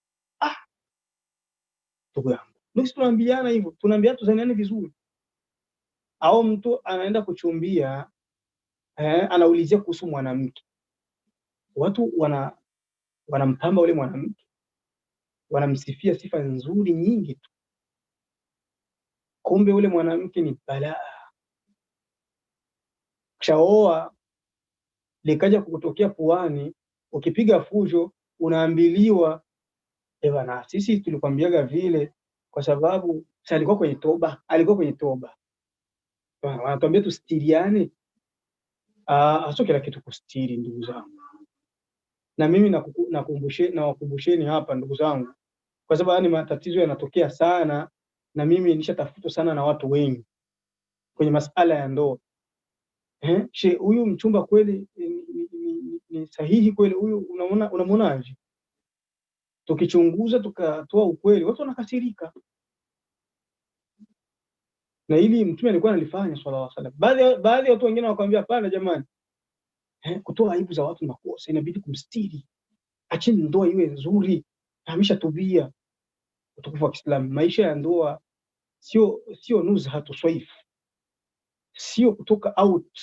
Speaker 1: Ndugu yangu, ndio tunaambiana hivyo, tunaambia tuzaniane vizuri. Au mtu anaenda kuchumbia, anaulizia kuhusu mwanamke, watu wanampamba ule mwanamke, wanamsifia sifa nzuri nyingi tu, kumbe ule mwanamke ni balaa. Kishaoa likaja kutokea puani, ukipiga fujo unaambiliwa bwana, sisi tulikwambiaga vile kwa sababu alikuwa kwenye toba, wanatuambia tustiriane. Sio kila kitu kustiri, ndugu zangu. Na mimi nawakumbusheni hapa ndugu zangu, kwa sababu ni matatizo yanatokea sana, na mimi nishatafutwa sana na watu wengi kwenye masala ya ndoa. Huyu mchumba kweli ni sahihi kweli? Huyu unamuonaje? Tukichunguza tukatoa ukweli, watu wanakasirika. Na ili Mtume alikuwa analifanya sallallahu alaihi wasallam. Baadhi ya watu wengine wakaambia hapana jamani, kutoa aibu za watu makosa, inabidi kumstiri, acheni ndoa iwe nzuri, ameshatubia. Utukufu wa Kiislamu, maisha ya ndoa sio nuzhatu swaif, sio kutoka out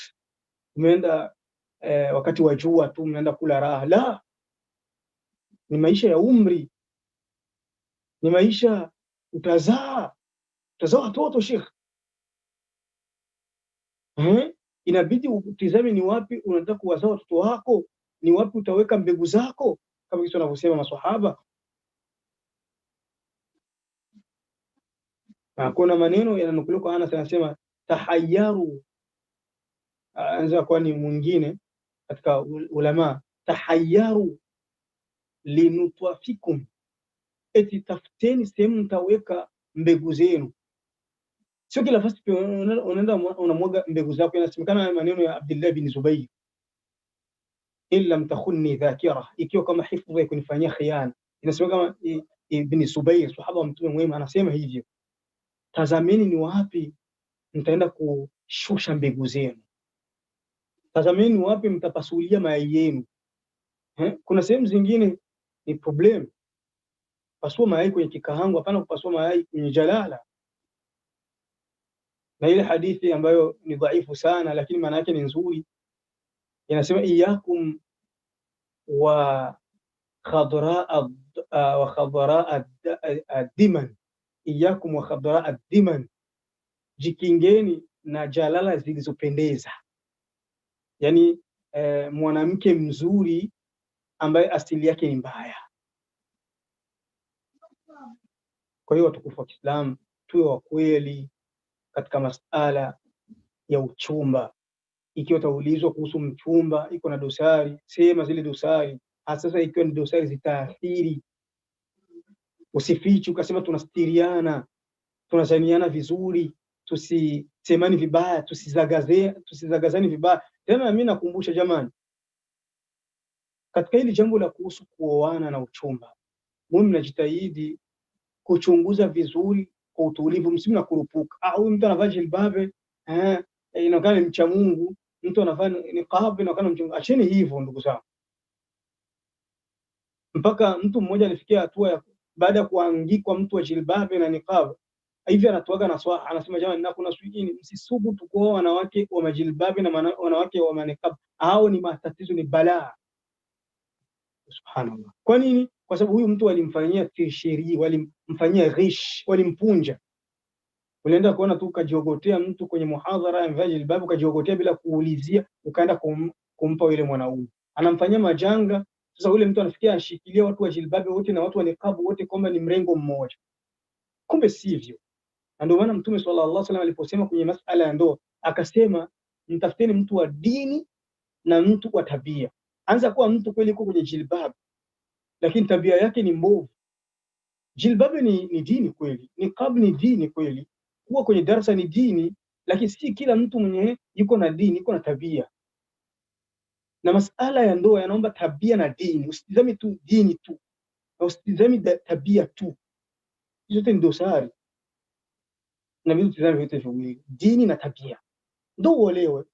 Speaker 1: umeenda wakati wa jua tu umeenda kula raha. La, ni maisha ya umri, ni maisha utazaa watoto Sheikh. Inabidi utizame ni wapi unataka kuwazaa watoto wako, ni wapi utaweka mbegu zako, kama hizo wanavyosema maswahaba. Kuna maneno yananukuliwa kwa Anas, anasema tahayyaru, anza kwa ni mwingine katika ulama, tahayyaru linutwafikum, eti tafuteni sehemu mtaweka mbegu zenu. Sio kila fasi unaenda unamwaga mbegu zako. Inasemekana maneno ya Abdullah bin Zubayr, illa mtakhunni dhakira, ikiwa kama hifdhi kunifanyia khiana. Inasemekana ibn Zubayr, sahaba wa Mtume mwema, anasema hivyo, tazameni ni wapi mtaenda kushusha mbegu zenu, tazameni ni wapi mtapasulia mayai yenu. Kuna sehemu zingine ni problem, pasua mayai kwenye kikahango, hapana kupasua mayai kwenye jalala. Na ile hadithi ambayo ni dhaifu sana, lakini maana yake ni nzuri, inasema iyakum wa khadra ad-diman, iyakum wa khadra ad-diman, jikingeni na jalala zilizopendeza. Yani mwanamke mzuri ambaye asili yake ni mbaya. Kwa hiyo watukufu wa Kiislamu, tuwe wa kweli katika masala ya uchumba. Ikiwa utaulizwa kuhusu mchumba iko na dosari, sema zile dosari. Sasa ikiwa ni dosari zitaathiri, usifiche ukasema tunastiriana, tunazaniana vizuri, tusisemani vibaya, tusizagazani vibaya. Tena mimi nakumbusha jamani, katika hili jambo la kuhusu kuoana na uchumba, mimi mnajitahidi kuchunguza vizuri kwa utulivu, msimu na kurupuka. Huyu mtu anavaa jilbabe, inaonekana ni mcha Mungu, mtu anavaa niqab, inaonekana mcha. Acheni hivyo ndugu zangu. Mpaka mtu mmoja alifikia hatua ya baada ya kuangikwa mtu wa jilbabe na niqab hivi, anatoaga na swaa, anasema jamani, na kuna swingine, msisubu tukoa wanawake wa majilbabe na wanawake wa maniqab, hao ni matatizo, ni balaa. Subhanallah. Kwa nini? Kwa sababu huyu mtu walimfanyia tishiri, walimfanyia ghish, walimpunja. Ulienda kuona tu ukajiogotea mtu kwenye muhadhara amevaa jilbabu, ukajiogotea bila kuulizia, ukaenda kumpa yule mwanaume, anamfanyia majanga. Sasa yule mtu anafikia ashikilia watu wa jilbabu wote na watu wa niqab wote kwamba ni mrengo mmoja, kumbe sivyo. Na ndio maana Mtume sallallahu alaihi wasallam aliposema kwenye masala ya ndoa akasema, mtafuteni mtu wa dini na mtu wa tabia. anza kuwa mtu kweli yuko kwenye jilbab, lakini tabia yake ni mbovu. Jilbab ni dini kweli, niqab ni dini kweli, kuwa kwenye darasa ni dini, lakini si kila mtu mwenye yuko na dini yuko na tabia. Na masala ya ndoa yanaomba tabia na dini. Usitizame tu dini tu na usitizame tabia tu, zote ni dosari. Na mimi tutizame vyote viwili, dini na tabia, ndio uolewe.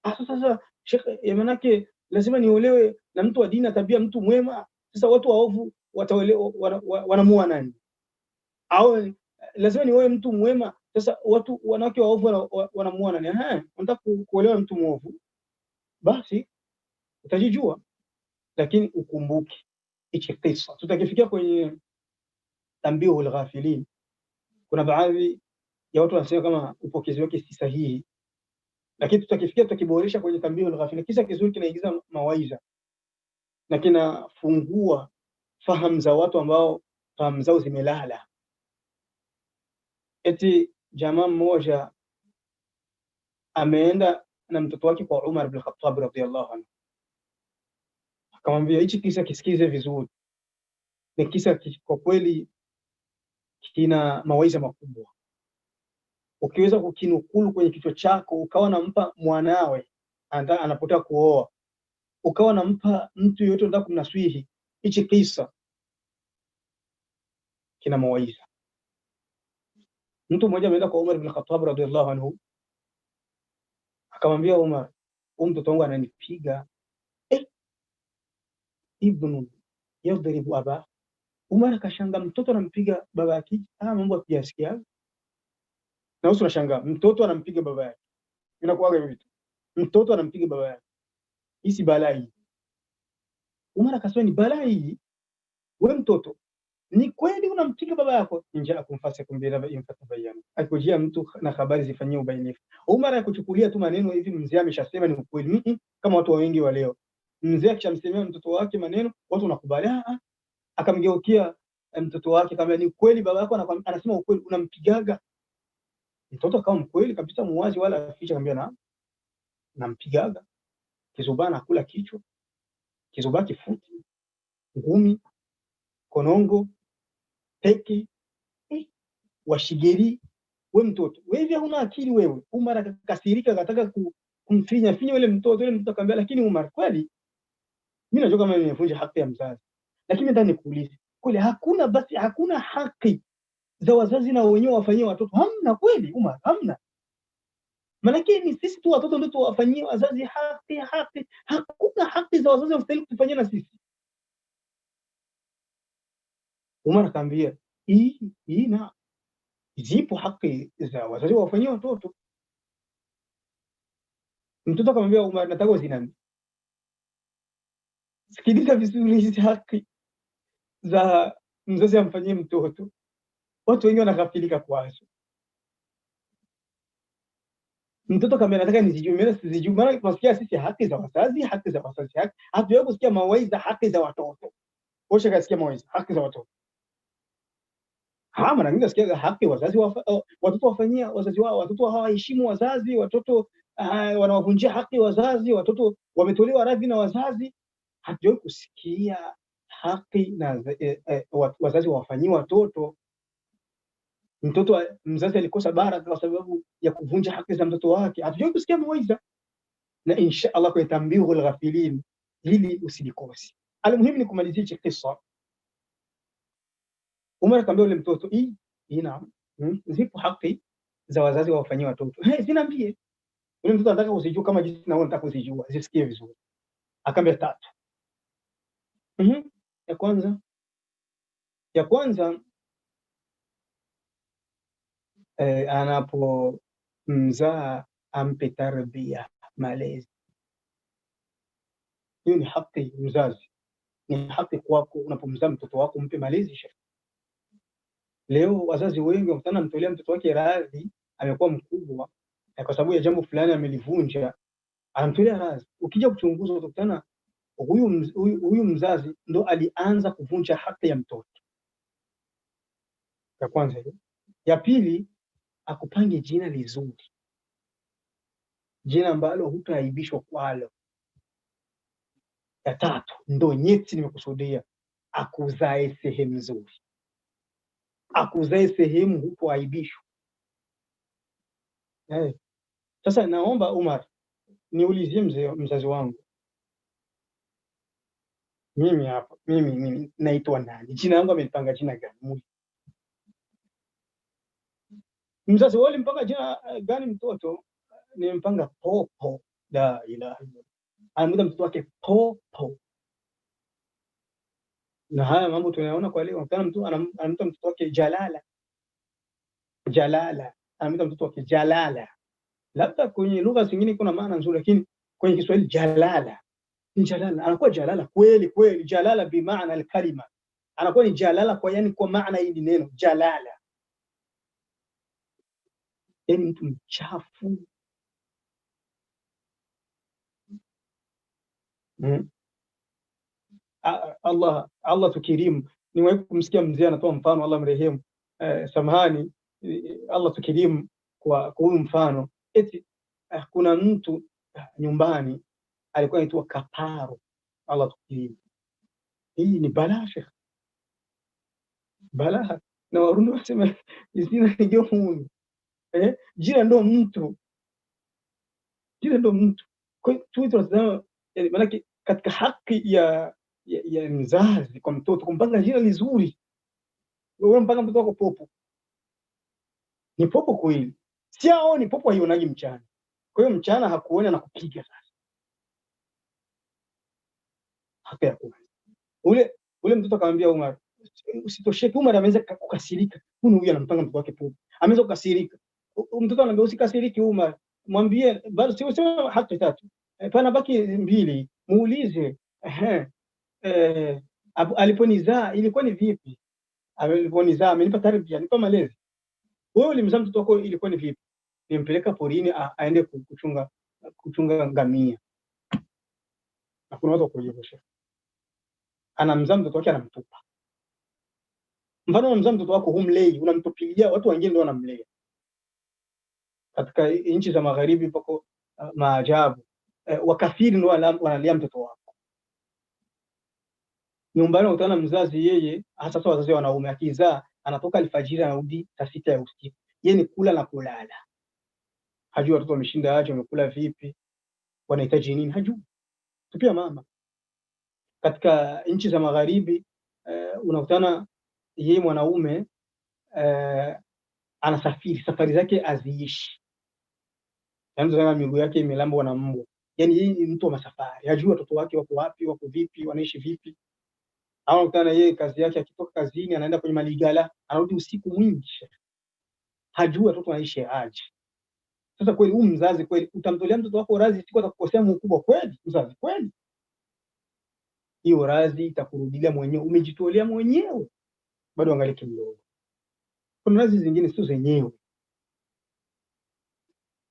Speaker 1: Sasa shekhe, manake lazima niolewe na mtu wa dini na tabia, mtu mwema? Sasa watu waovu wataolewa, wanamuoa nani? Au lazima nioe mtu mwema? Sasa watu wanawake waovu wanamuoa nani? Unataka kuolewa mtu mwovu, basi utajijua. Lakini ukumbuke hichi kisa, tutakifikia kwenye Tanbihul Ghafilin. Kuna baadhi ya watu wanasema kama upokezi wake si sahihi, lakini tutakifikia, tutakiboresha kwenye Tanbihul Ghafilin. Kisa kizuri, kinaigiza mawaidha na kinafungua fahamu za watu ambao fahamu zao zimelala. Eti jamaa mmoja ameenda na mtoto wake kwa Umar ibn Khattab radhiyallahu anhu, akamwambia hichi kisa kisikize vizuri, ni kisa kwa kweli kina mawaidha makubwa. Ukiweza kukinukulu kwenye kichwa chako, ukawa nampa mwanawe anapotaka kuoa, ukawa nampa mtu yote unataka kumnaswihi, hichi kisa kina mawaidha. Mtu mmoja ameenda kwa Umar ibn Khattab radhiyallahu anhu, akamwambia Umar, mtoto wangu ananipiga. Ibnu yadribu aba. Umar akashanga, mtoto anampiga baba yake? Mambo ya kujasikia. Na uso unashangaa, mtoto anampiga baba yake. Inakuwa hivyo vitu, mtoto anampiga baba yake, hii balaa hii. Umar akasema, ni balaa hii? Wewe mtoto, ni kweli unampiga baba yako? Inja akumfasa kumbira imfata bayana, akujia mtu na habari zifanyie ubainifu. Umar akuchukulia tu maneno hivi, mzee ameshasema ni ukweli. Kama watu wengi wa leo, mzee akishamsemea mtoto wake maneno, watu wanakubali. Akamgeukia mtoto wake akamwambia, ni kweli baba yako anasema ukweli, unampigaga? Mtoto akawa mkweli kabisa, muwazi wala aficha, akamwambia nampigaga. Kizubaa nakula kichwa, kizubaa kifuti, ngumi, konongo, peki, washigeri. We mtoto, wewe huna akili wewe. Umar akakasirika, akataka kumfinya yule mtoto. Yule mtoto akamwambia, lakini Umar, kweli mimi najua kama nimevunja haki ya mzazi, lakini ndani nikuulize, kweli hakuna haki za wazazi na wenyewe wafanyie watoto? Hamna kweli Umar? Hamna. Maanake ni sisi tu watoto ndio tuwafanyie wazazi haki. Hakuna haki za wazazi wastahili kutufanyia na sisi. Umar akamwambia, na zipo haki za wazazi wafanyie watoto. Mtoto akamwambia Umar, nataka uzinami. Sikiliza vizuri, hizi haki za mzazi amfanyie mtoto, watu wengi wanaghafilika kwazo. Mtoto kama nataka nizijue, mimi sizijui. Maana tunasikia sisi haki za wazazi, hatujawahi kusikia mawaidha haki za watoto. Osha kasikia mawaidha haki za watoto. Mara nyingi nasikia haki wazazi watoto wafanyia wazazi wao, watoto hawaheshimu wazazi, watoto wanawavunjia haki wazazi, watoto wametolewa radhi na wazazi. Hatujawahi kusikia haki na wazazi wafanyie watoto. Mzazi alikosa baraka kwa sababu ya kuvunja haki za mtoto wake. Hatujawahi kusikia mawaidha. Na insha Allah kwa Tanbihul Ghafilin hili usilikose. Almuhimu ni kumalizia hichi kisa. Umar akamwambia yule mtoto, naam, zipo haki za wazazi wafanyie watoto. Zinaambie. Yule mtoto anataka usijue kama jinsi na wewe unataka usijue, zisikie vizuri. Akamwambia 3. Ya kwanza anapomzaa ampe tarbia, malezi. Hiyo ni haki mzazi, ni haki kwako. Unapomzaa mtoto wako mpe malezi. Leo wazazi wengi wakutana mtolea mtoto wake radhi, amekuwa mkubwa kwa sababu ya jambo fulani amelivunja, anamtolea radhi. Ukija kuchunguza utakutana huyu mzazi ndo alianza kuvunja haki ya mtoto. Ya kwanza hiyo. Ya pili, akupange jina lizuri, jina ambalo hutaaibishwa kwalo. Ya tatu ndo nyeti nimekusudia, akuzae sehemu nzuri. Akuzae sehemu hupo aibishwa. Sasa naomba Umar niulizie mzazi wangu, mimi hapa, mimi naitwa nani? Jina langu amenipanga jina gani? Mzazi wao alimpanga jina gani mtoto? Nimpanga Popo. La ilaha illallah. Anamuita mtoto wake Popo. Na haya mambo tunayaona kwa leo. Kana mtu anamuita mtoto wake Jalala. Jalala. Anamuita mtoto wake Jalala. Labda kwenye lugha zingine kuna maana nzuri, lakini kwenye Kiswahili Jalala. Ni Jalala. Anakuwa Jalala kweli kweli. Jalala bi maana al-kalima. Anakuwa ni Jalala kwa yani kwa maana hili neno Jalala. Yani mtu mchafu. Allah tukirimu. Niwahi kumsikia mzee anatoa mfano, Allah mrehemu, samahani, Allah tukirimu kwa huyu mfano. Eti kuna mtu nyumbani alikuwa anaitwa Kaparo. Allah tukirimu. Hii ni balaa shekhi, balaa. Na Warundi wasema jina ndio huyu, jina ndo mtu, jina ndo mtu. Kwa hiyo tunasema maana katika haki ya mzazi kwa mtoto kumpanga jina lizuri. Wewe mpaka mtoto wako Popo, ni Popo kweli, siao ni Popo, haionagi mchana. Kwa hiyo mchana hakuona na kupiga. Sasa hata ya ule mtoto akamwambia Umar, usitosheke. Umar ameweza kukasirika, huyu anampanga mtoto wake Popo, ameweza kukasirika. Mtoto anamwambia usikasiriki Umar, mwambie bado sio haki tatu, pana baki mbili, muulize aliponizaa ilikuwa ni vipi? Aliponizaa amenipa tarbia, nipa malezi. Wewe ulimzaa mtoto wako ilikuwa ni vipi? Nimpeleka porini aende kuchunga ngamia. Na kuna watu wakuelewesha, anamzaa mtoto wake anamtupa. Mfano unamzaa mtoto wako humlei, unamtupilia, watu wengine ndio wanamlea. Katika nchi za magharibi pako maajabu, wakafiri ndio wanalea mtoto wako. Nyumbani utaona mzazi yeye, hasa wazazi wanaume, akizaa anatoka alfajiri anarudi saa 6 ya usiku. Yeye ni kula na kulala. Hajui watoto wameshinda aje, wamekula vipi, wanahitaji nini, hajui. Tupia mama. Katika nchi za magharibi unakutana yeye mwanaume anasafiri, safari zake aziishi. Yaani zama miguu yake imelambwa na mbwa. Yaani yeye ni mtu wa masafari. Hajui watoto wake wako wapi, wako vipi, wanaishi vipi. Au unakutana yeye kazi yake, akitoka kazini anaenda kwenye maligala, anarudi usiku mwingi. Hajui watoto wanaishi aje. Sasa kweli huyu mzazi kweli utamtolea mtoto wako radhi siku atakukosea mkubwa kweli? Mzazi kweli? Hiyo radhi itakurudilia mwenyewe, umejitolea mwenyewe. Bado angaliki mdogo. Kuna radhi zingine sio zenyewe.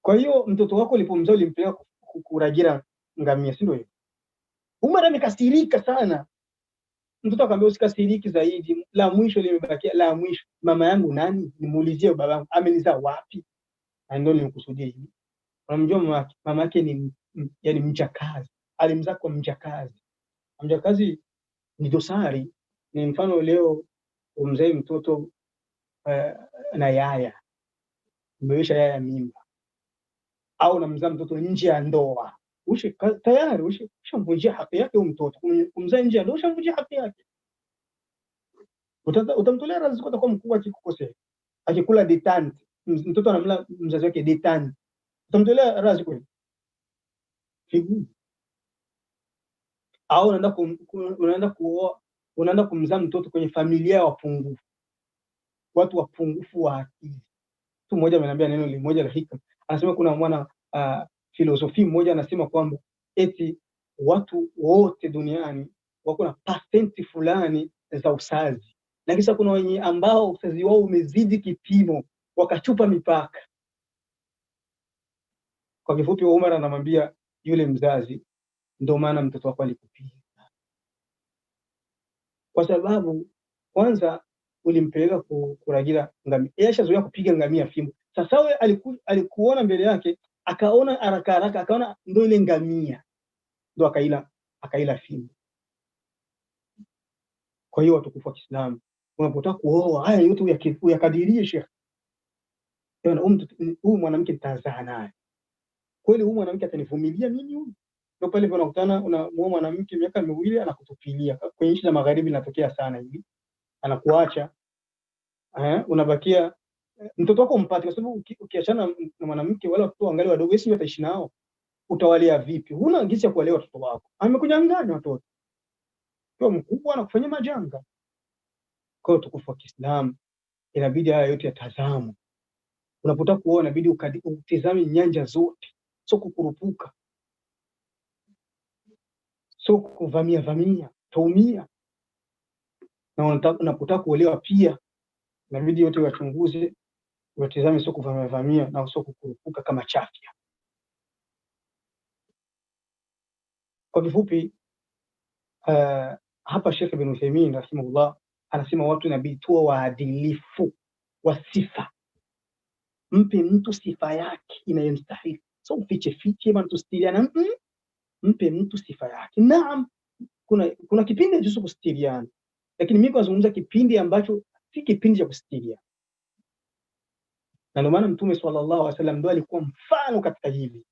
Speaker 1: Kwa hiyo mtoto wako ulipomzaa ulimpeleka kuragira ngamia, si ndio hivyo? Umar amekasirika sana. Mtoto akamwambia usikasiriki zaidi. La mwisho limebakia, la mwisho. Mama yangu nani? Nimuulizie babangu amenizaa wapi? Na ndio nimekusudia hivi. Unamjua mama yake ni yani mjakazi. Alimzaa kwa mjakazi. Mjakazi ni dosari. Ni mfano leo umzae mtoto na yaya. Umewesha yaya mimba. Au unamzaa mtoto nje ya ndoa. Tayari ushamvunjia haki yake huyo mtoto. Kumzaa nje ya ndoa ushamvunjia haki yake. Utamtolea radhi kwa atakuwa mkubwa akikukosea. Akikula detanti, mtoto anamla mzazi wake detanti. Utamtolea radhi kweli? Figumu. Au unaenda kumzaa mtoto kwenye familia ya wapungufu. Watu wapungufu wa akili. Mtu mmoja ameniambia neno limoja la hikma. Anasema kuna mwana filosofi mmoja anasema kwamba eti watu wote duniani wako na pasenti fulani za usazi. Na kisha kuna wenye ambao usazi wao umezidi kipimo, wakachupa mipaka. Kwa kifupi Umar anamwambia yule mzazi, ndio maana mtoto wako alikupiga. Kwa sababu kwanza ulimpeleka kuragira ngamia. Yeye ashazoea kupiga ngamia fimbo. Sasa wewe alikuona mbele yake, akaona haraka haraka, akaona ndio ile ngamia. Ndio akaila akaila fimbo. Kwa hiyo watukufu wa Kiislamu, unapotaka kuoa haya yote uyakadirie Sheikh. Huyu mwanamke nitazaa naye kweli, huyu mwanamke atanivumilia mimi huyu? Ndio pale unakutana unamuoa mwanamke miaka miwili anakutupilia. Kwenye nchi za magharibi inatokea sana hivi, anakuacha unabakia mtoto wako mpate, kwa sababu ukiachana na mwanamke wala watoto wangali wadogo, wewe utaishi nao, utawalea vipi? Huna jinsi ya kuwalea watoto wako, amekunyang'anya watoto kwa mkubwa na kufanya majanga. Kwa hiyo tukufu wa Kiislamu, inabidi haya yote yatazamwe. Unapotaka kuona inabidi utizame nyanja zote, sio kukurupuka, sio kuvamia, taumia. Na unapotaka kuolewa pia inabidi yote wachunguze, watizame, sio kuvamia na sio kukurupuka kama chafya. Kwa kifupi, hapa Sheikh Ibn Uthaymeen rahimahullah anasema watu inabidi tuwe waadilifu wa sifa. Mpe mtu sifa yake inayomstahili, sio ufiche bana tustiriana. Mpe mtu sifa yake. Naam, kuna kipindi cha kustiriana, lakini mimi nazungumza kipindi ambacho si kipindi cha kustiriana. Na ndio maana Mtume sallallahu alaihi wasallam ndo alikuwa mfano katika hili.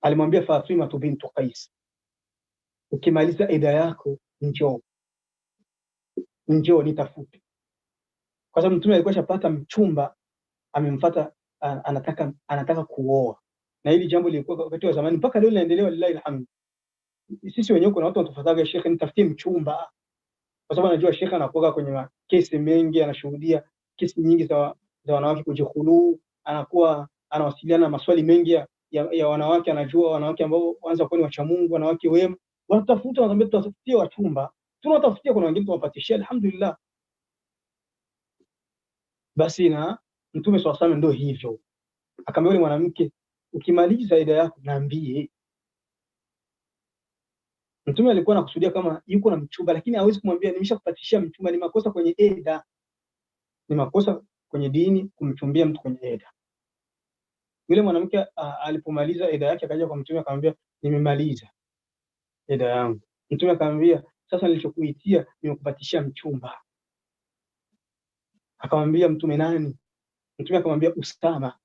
Speaker 1: Alimwambia Fatima bintu Qais, ukimaliza ida yako njoo nitafute. Kwa sababu Mtume alikuwa shapata mchumba, amemfuata, anataka kuoa. Na hili jambo lilikuwa wakati wa zamani, mpaka leo linaendelea, lillahi alhamd. Sisi wenyewe kuna watu wanatufuataga, Sheikh nitafutie mchumba, kwa sababu anajua Sheikh anakuwa kwenye kesi mengi, anashuhudia kesi nyingi za wanawake kujikhulu, anakuwa anawasiliana na maswali mengi ya wanawake, anajua wanawake ambao waanza kuwa ni wacha Mungu, wanawake wema, wanatafuta, wanaambia tutafutie wachumba, tunatafutia, kuna wengine tunawapatishia, alhamdulillah. Basi na Mtume swalla Allahu ndio hivyo, akamwambia yule mwanamke, ukimaliza ida yako niambie. Mtume alikuwa anakusudia kama yuko na mchumba, lakini hawezi kumwambia nimeshakupatishia mchumba. Ni makosa kwenye eda, ni makosa kwenye dini kumchumbia mtu kwenye eda. Yule mwanamke alipomaliza eda yake akaja kwa Mtume akamwambia, nimemaliza eda yangu. Mtume akamwambia, sasa nilichokuitia nimekupatishia mchumba. Akamwambia Mtume, nani? Mtume akamwambia, Usama.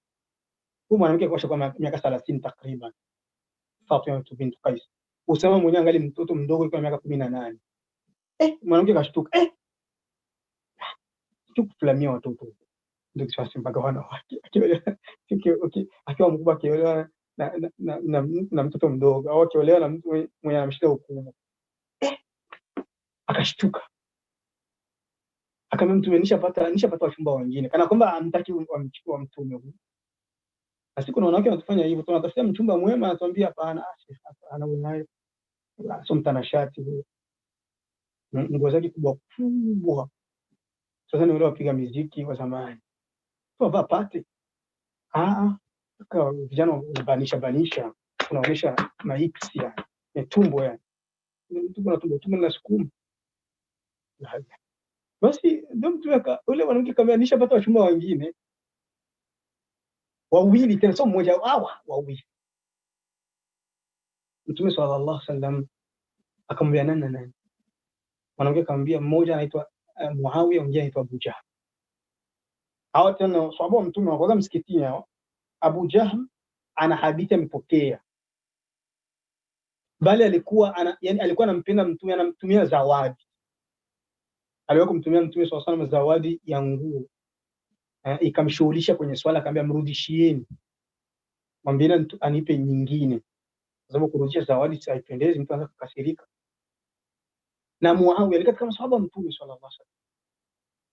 Speaker 1: Huyu mwanamke kwa miaka 30 takriban, Fatima bintu Qais. Usama mwenyewe angali mtoto mdogo kwa miaka 18. Mwanamke kashtuka, kufulamia watoto ndio kisasi mpaka wanawake akiwa mkubwa akiolewa na mtoto mdogo, au akiolewa na mtu mwenye anamshika ukubwa. Akashtuka, akamwambia Mtume, nishapata wachumba wengine, kana kwamba amtaki wamchukua Mtume huyu. Na siku na wanawake wanatufanya hivyo, tunatafutia mchumba mwema, anatuambia hapana, ana unaye sio mtanashati huyo, nguo zake kubwa kubwa. Sasa ni wale wapiga muziki wa zamani tu pate kwa vijana banisha unaonyesha maiksi ya tumbo, yani tumbo na sukuma. Basi ndio Mtume yule mwanamke kama nishapata wachumba wengine wawili, tena sio mmoja, wawili. Mtume sallallahu alaihi wasallam akamwambia, nani? Mwanamke akamwambia, mmoja anaitwa Muawiya, mwingine anaitwa Abu Jahl. Hao tena sababu Mtume wakaanza msikitini hao. Abu Jahl ana hadithi amepokea, bali alikuwa anampenda Mtume, anamtumia zawadi. Aliwahi kumtumia Mtume sallallahu alaihi wasallam zawadi ya nguo, ikamshughulisha kwenye swala, akamwambia mrudishieni, mwambie anipe nyingine, kwa sababu kurudisha zawadi haipendezi, mtu anaanza kukasirika. Na Muawiya alikuwa kama sahaba Mtume sallallahu alaihi wasallam,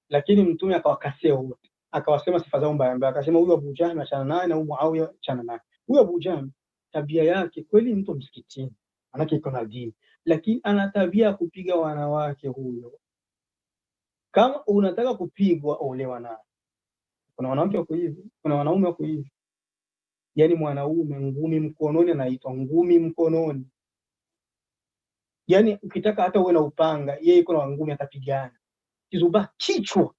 Speaker 1: lakini Mtume akawakasea wote, akawasema sifa zao mbaya mbaya, akasema huyu Abu Jahl achana naye, na huyu Muawiya achana naye. Huyu Abu Jahl tabia yake kweli mtu msikitini, anake iko na dini, lakini ana tabia ya kupiga wanawake. Huyo kama unataka kupigwa, olewa naye. Kuna wanawake wako hivi, kuna wanaume wako hivi, yani mwanaume ngumi mkononi, anaitwa ngumi mkononi. Yani ukitaka hata uwe na upanga, yeye iko na ngumi, atapigana kizuba kichwa.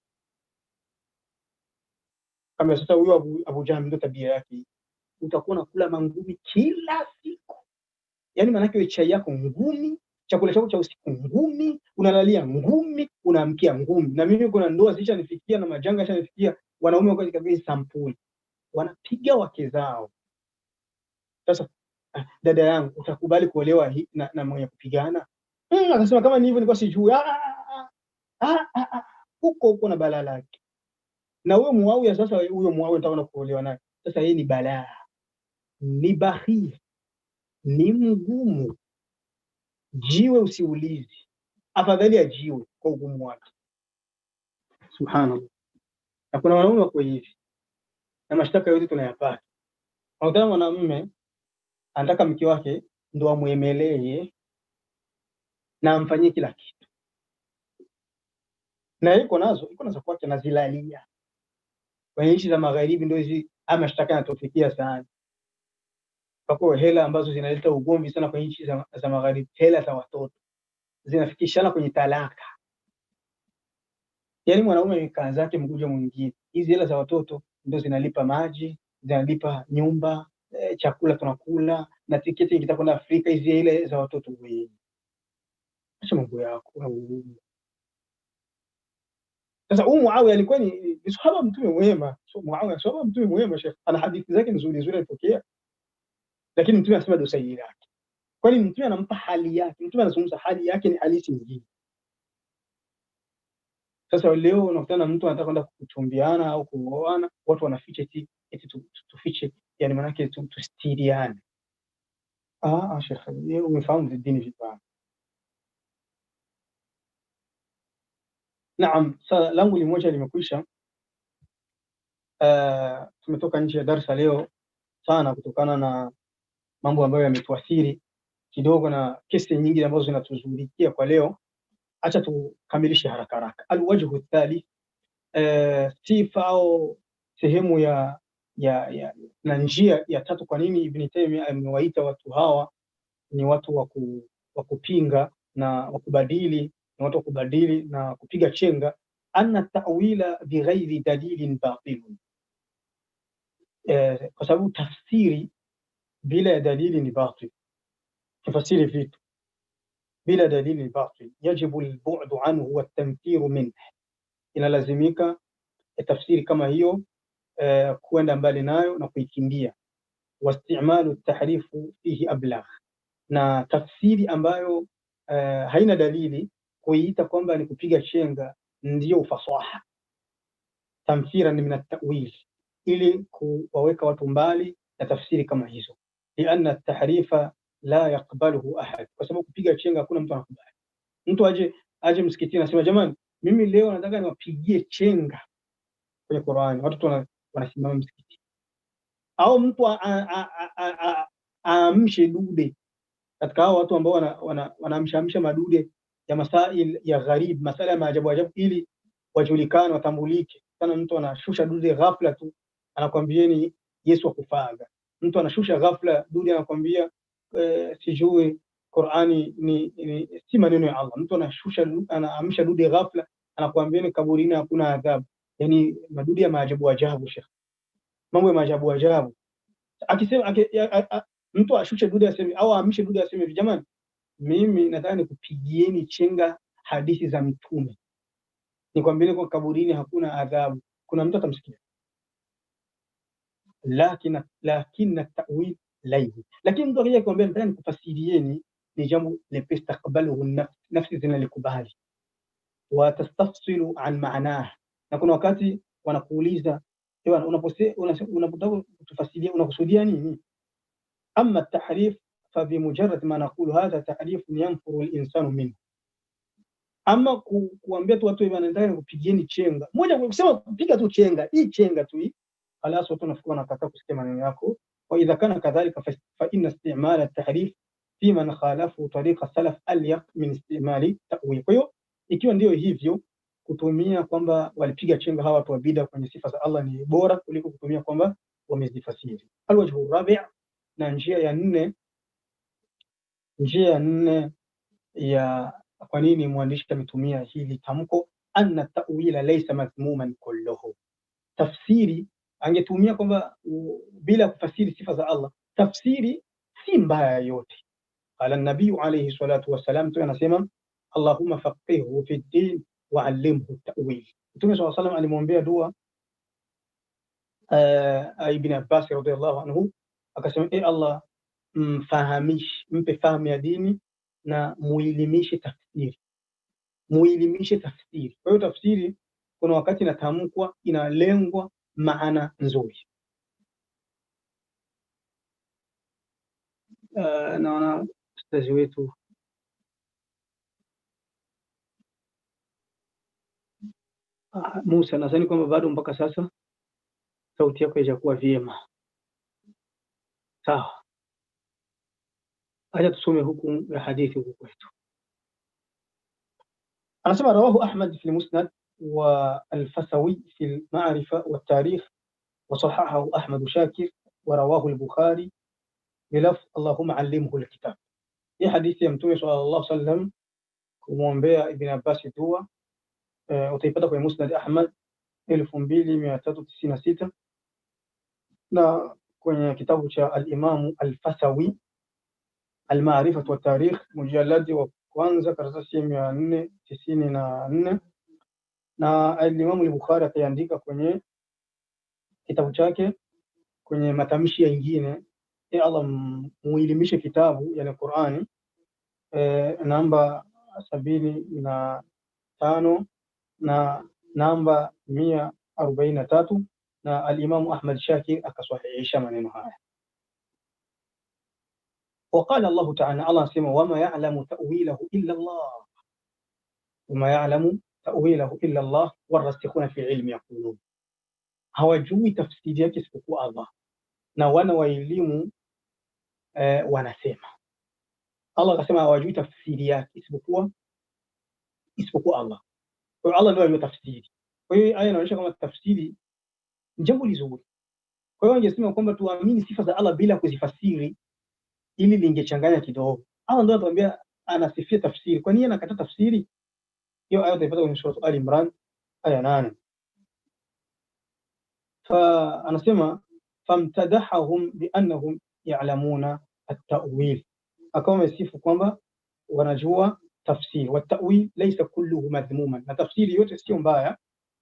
Speaker 1: Kama sasa huyo Abu Jahl ndio tabia yake, utakuwa unakula mangumi kila siku, yani maanake wewe chai yako ngumi, chakula chako cha usiku ngumi, unalalia ngumi, unaamkia ngumi. Na mimi kuna ndoa zilishanifikia na majanga yashanifikia, wanaume wako katika sampuli wanapiga wake zao. Sasa dada yangu, utakubali kuolewa na mwenye kupigana? Akasema kama ni hivyo nilikuwa sijui. Huko na balaa lake. Na huyo Muawiya sasa, huyo Muawiya nataka kuolewa naye sasa, yeye ni balaa, ni bahili, ni mgumu, jiwe usiulizi, afadhali ajiwe kwa ugumu wake. Subhanallah. Na kuna wanaume wako hivi na mashtaka yote tunayapata. Unakuta mwanamume anataka mke wake ndo amwemelee na amfanyie kila kitu, na iko nazo kwake nazilalia. Kwenye nchi za magharibi ndio hizi mashtaka yanatofikia sana, kwa hela ambazo zinaleta ugomvi sana kwenye nchi za magharibi. Hela za watoto zinafikishana kwenye talaka. Yaani mwanaume amekaa zake mkuja mwingine, hizi hela za watoto ndio zinalipa maji, zinalipa nyumba, chakula tunakula na tiketi nikitaka kwenda Afrika. Hizi hela za watoto wewe, acha mambo yako. Sasa Muawiya alikuwa ni sahaba mtume mwema. Muawiya sahaba mtume mwema, Sheikh, ana hadithi zake nzuri alipokea, lakini mtume anasema ndo sahihi yake. Kwani mtume anampa hali yake, mtume anazungumza hali yake ni halisi nyingine. Sasa leo unakutana mtu anataka kwenda kuchumbiana au kuoana, watu wanaficha eti tufiche, yani maana yake tustiriane. Sheikh, umefahamu dini vibaya. Naam, sasa langu limoja limekwisha. Tumetoka nje ya darasa leo sana kutokana na mambo ambayo yametuathiri kidogo na kesi nyingi ambazo zinatuzungukia kwa leo. Acha tukamilishe haraka. Alwajhu thalith, sifa au sehemu na njia ya tatu, kwa nini Ibn Taymiyyah amewaita watu hawa ni watu wa kupinga na wakubadili, na watu wa kubadili na kupiga chenga. Anna ta'wila bighairi dalilin batilun, kwa sababu tafsiri bila ya dalili ni batil. Tafsiri vitu bila dalili ni batil. Yajibu al-bu'du anhu wa at-tamthiru minhu, inalazimika tafsiri kama hiyo kuenda mbali nayo na kuikimbia. Wastimalu at-tahrifu fihi ablagh, na tafsiri ambayo haina dalili kuiita kwamba ni kupiga chenga ndio ufasaha. Tamthiran min at-ta'wil, ili kuwaweka watu mbali na tafsiri kama hizo. Lianna at-tahrifa la yaqbaluhu ahad, kwa sababu kupiga chenga hakuna mtu anakubali. Mtu aje msikitini anasema jamani, mimi leo nataka niwapigie chenga kwenye Qur'ani, watu wanasimama msikitini. Au mtu aamshe dude katika hao watu ambao wanaamsha madude ya masail ya gharib, masala ya maajabu ili wajulikane, watambulike. Sana mtu anashusha dude ghafla tu anakwambieni Yesu akufaga. Mtu anashusha ghafla dude anakwambia sijui Qur'ani ni si maneno ya Allah. Mtu anaamsha dude ghafla anakwambieni kaburini hakuna adhabu. Yani madude ya maajabu, Sheikh, mambo ya maajabu. Akisema mtu ashushe dude aseme au aamshe dude aseme jamani, mimi nataka nikupigieni chenga hadithi za mitume, nikwambieni kwa kaburini hakuna adhabu. Kuna mtu atamsikia? Lakini at-ta'wil layhi. Lakini mtu akija kuambia nataka nikufasirieni, ni jambo lepesi, taqbaluhu nafsi zinalikubali, wa tastafsilu an ma'nahu. Na kuna wakati wanakuuliza unapotaka kutufasiria unakusudia nini? Amma at-tahrif fa bimujarrad ma naqulu hadha tahrif yanfuru al-insanu minhu. Ama kuambia tu watu wanataka nikupigieni chenga moja, kusema kupiga tu chenga, hii chenga tu hii, خلاص watu wanafikiri wanakataa kusikia maneno yako. Wa idha kana kadhalika fa inna isti'mal at-tahrif fi man khalafu tariqa salaf alyaq min istimali ta'wil. Kwa hiyo ikiwa ndio hivyo, kutumia kwamba walipiga chenga hawa watu wa bid'a kwenye sifa za Allah ni bora kuliko kutumia kwamba wamezifasiri. Alwajhu rabi', na njia ya nne ya kwa nini mwandishi ametumia hili tamko, anna ta'wila laysa madhmuman kulluhu. Tafsiri angetumia kwamba bila kufasiri sifa za Allah, tafsiri si mbaya yote, Qala an-nabiy alayhi salatu wassalam, tu anasema Allahumma faqihhu fi din wa allimhu ta'wil. Mtume sallallahu alayhi wasallam alimwombea dua Ibn Abbas radhiallahu anhu, akasema Allah, mpe fahamu ya dini na muilimishe tafsiri, muilimishe tafsiri. Kwa hiyo tafsiri kuna wakati inatamkwa inalengwa maana nzuri. Naona ustazi wetu Musa, nadhani kwamba bado mpaka sasa sauti yako haijakuwa vyema. Sawa, acha tusome hukumu ya hadithi huku kwetu. Anasema rawahu Ahmad fi al-Musnad wa al-Fasawi fi al-Ma'rifa wa al-Tarikh wa sahahahu Ahmad Shakir wa rawahu al-Bukhari bilafz Allahumma allimhu al-kitab. Hii hadithi ya Mtume sallallahu alaihi wasallam kumwombea Ibn Abbas dua utaipata kwenye Musnad Ahmad 2396 na kwenye kitabu cha al-Imam al-Fasawi al-Ma'rifa wa Tarikh mujalladi wa kwanza karatasi 494 na al-Imam al-Bukhari akaandika kwenye kitabu chake kwenye matamshi yengine Allah muilimishe kitabu yani Qur'ani namba 75 na namba 143 na al-Imam Ahmad Shakir akasahihisha maneno haya. وقال الله تعالى الله سمى وما يعلم تأويله إلا الله وما يعلم تأويله إلا الله والراسخون في العلم يقولون hawajui tafsiri yake isipokuwa Allah na wana wa elimu wanasema. Allah akasema hawajui tafsiri yake isipokuwa Allah. Kwa hiyo Allah ndio anajua tafsiri. Kwa hiyo aya inaonyesha kama tafsiri ni jambo lizuri. Kwa hiyo angesema kwamba tuamini sifa za Allah bila kuzifasiri ili lingechanganya kidogo. Allah ndio anatuambia anasifia tafsiri. Kwa nini anakataa tafsiri? Hiyo aya utaipata kwenye sura Ali Imran aya 8. Anasema famtadahahum biannahum ya'lamuna at-ta'wil. Akawa amesifu kwamba wanajua tafsiri. Wa ta'wil laysa kulluhu madhmuman. Na tafsiri yote sio mbaya.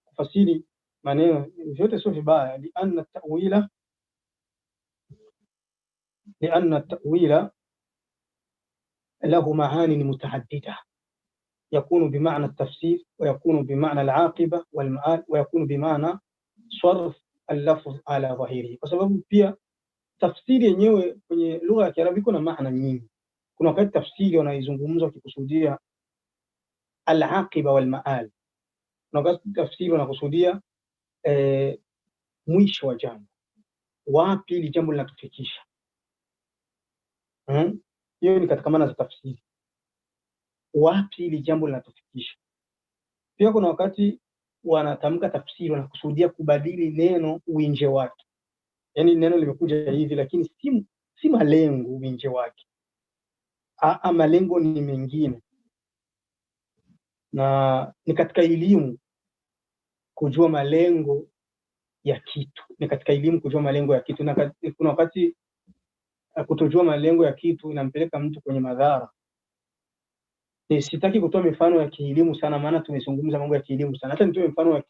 Speaker 1: Kufasiri maneno yote sio vibaya. لأن التأويل له معاني متعددة يكون بمعنى التفسير ويكون بمعنى العاقبة والمآل ويكون بمعنى صرف اللفظ على ظاهره. Kwa sababu pia tafsiri yenyewe kwenye lugha ya Kiarabu iko na maana nyingi. Kuna wakati tafsiri wanaizungumza wakikusudia al-aqiba wal ma'al. Kuna wakati tafsiri wanakusudia mwisho wa jambo. Wapi ili jambo linatufikisha. Hiyo ni katika maana za tafsiri. Wapi ili jambo linatufikisha. Pia kuna wakati wanatamka tafsiri wanakusudia kubadili neno uwinje wake. Yaani neno limekuja hivi lakini si malengo uwinje wake. Malengo ni mengine. Na ni katika elimu kujua malengo ya kitu. Ni katika elimu kujua malengo ya kitu. Na kuna wakati kutojua malengo ya kitu inampeleka mtu kwenye madhara. Sitaki kutoa mifano ya kielimu sana maana tumezungumza mambo ya kielimu sana. Hata nitoe mfano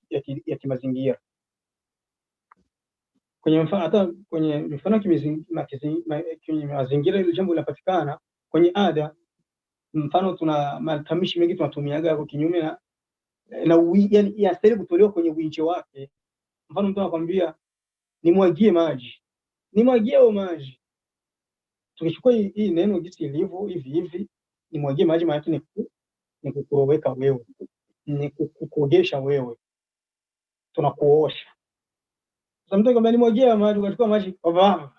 Speaker 1: ya kimazingira. Hata kwenye mifano ya mazingira ile jambo linapatikana kwenye ada. Mfano tuna matamishi mengi tunatumiaga hapo kinyume na yani yastahili kutolewa kwenye winje wake. Mfano mtu anakuambia nimwagie maji. Nimwagie au maji. Tukichukua hii neno jinsi ilivyo hivi nimwagie maji maana ni kukuroweka wewe. Ni kukuogesha wewe. Tunakuosha. Sasa mtu akwambia nimwagie maji ukachukua maji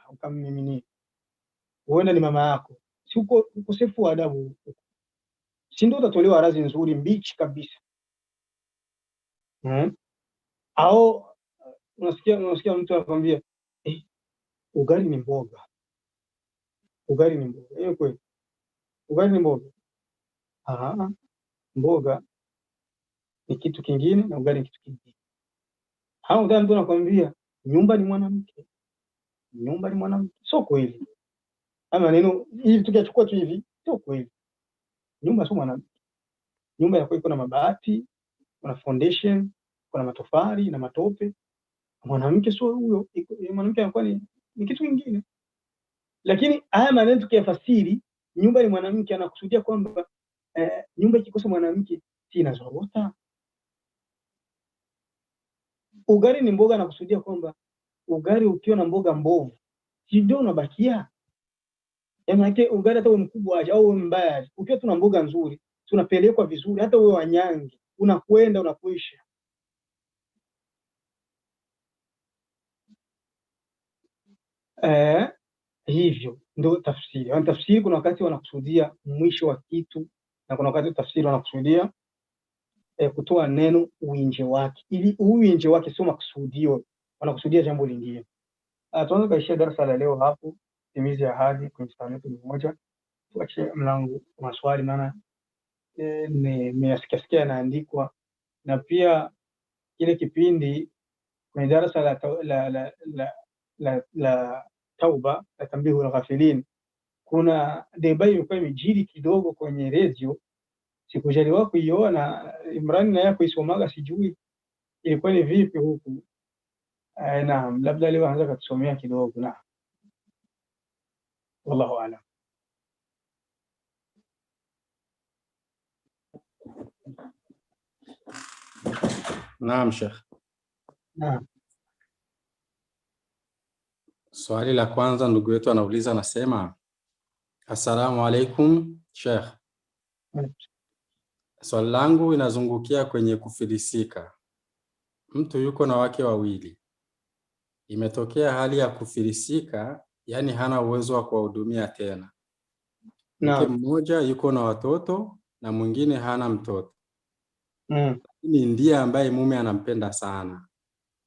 Speaker 1: ukammiminia. Huenda ni mama yako. Si ukosefu wa adabu. Si ndio utatolewa radhi nzuri mbichi kabisa. Au unasikia mtu anakuambia ugali ni mboga. Ugali ni mboga. Hiyo kweli. Ugali ni mboga. Mboga ni kitu kingine na ugali ni kitu kingine. Hao ndio mtu anakuambia nyumba ni mwanamke. Nyumba ni mwanamke. Sio kweli. Ama neno hivi tukiachukua tu hivi Sio kweli. Nyumba sio mwanamke. Nyumba yako iko na mabati, kuna foundation, kuna matofali na matope. Mwanamke sio huyo, mwanamke anakuwa ni kitu kingine. Lakini haya maneno tukiyafasiri, nyumba ni mwanamke, anakusudia kwamba nyumba ikikosa mwanamke si inazorota. Ugali ni mboga, anakusudia kwamba ugali ukiwa na mboga mbovu si ndio unabakia. Yaani ugali hata uwe mkubwa aje au mbaya aje, ukiwa tuna mboga nzuri, tunapelekwa vizuri, hata uwe wanyange, unakwenda unakuisha. Hivyo ndio tafsiri. Yaani tafsiri kuna wakati wanakusudia mwisho wa kitu na kuna wakati tafsiri wanakusudia kutoa neno uinje wake, ili uinje wake sio makusudio, wanakusudia jambo lingine. Tuanze kaishia darasa la leo hapo, timizi ahadi kwenye saa yetu moja. Tuache mlango wa maswali, maana nimesikia yanaandikwa, na pia kile kipindi kwenye darasa la tauba la tambihu al-ghafilin, kuna deba ilikuwa imejiri kidogo kwenye radio, sikujaliwa kuiona. Imran na yako isomaga, sijui ilikuwa ni vipi huku. Naam, labda leo anaweza kutusomea kidogo. Na wallahu a'lam.
Speaker 2: Naam Sheikh.
Speaker 1: Naam.
Speaker 2: Swali la kwanza ndugu wetu anauliza, anasema Assalamu alaikum Sheikh. Swali langu inazungukia kwenye kufilisika. Mtu yuko na wake wawili, imetokea hali ya kufilisika, yani hana uwezo wa kuwahudumia tena. Mke mmoja yuko na watoto na mwingine hana mtoto. Lakini ndiye ambaye mume anampenda sana.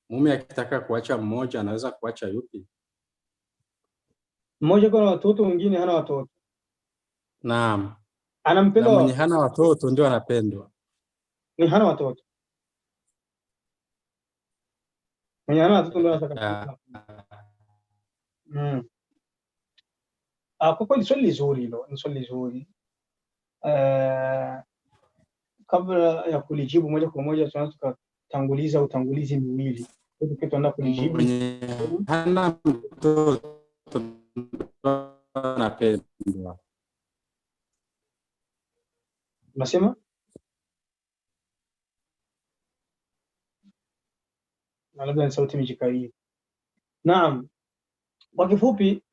Speaker 2: Mume akitaka kuacha mmoja anaweza kuacha yupi?
Speaker 1: Mmoja kwa watoto, mwingine hana watoto.
Speaker 2: Naam.
Speaker 1: Anampenda
Speaker 2: na mwenye hana watoto ndio anapendwa.
Speaker 1: Ni hana watoto. Mwenye hana watoto ndio anataka. Kwa kweli swali zuri hilo, ni swali zuri. Kabla ya kulijibu moja kwa moja, tunataka kutanguliza utangulizi miwili. Tunaenda kulijibu.
Speaker 2: Hana mtoto anapendwa.
Speaker 1: Unasema? Na labda ni sauti mijikaii. Naam. Kwa kifupi,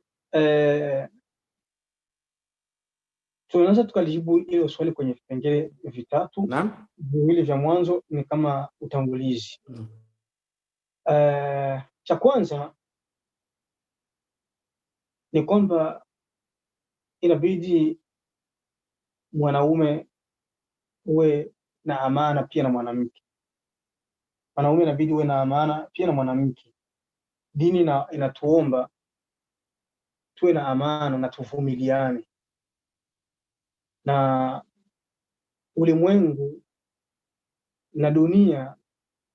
Speaker 1: tunaweza tukalijibu hilo swali kwenye vipengele vitatu.
Speaker 2: Naam.
Speaker 1: Viwili vya mwanzo ni kama utangulizi. Cha kwanza ni kwamba inabidi mwanaume uwe na amana pia na mwanamke. Mwanaume inabidi uwe na amana pia na mwanamke. Dini inatuomba tuwe na amana na tuvumiliane. Na ulimwengu na dunia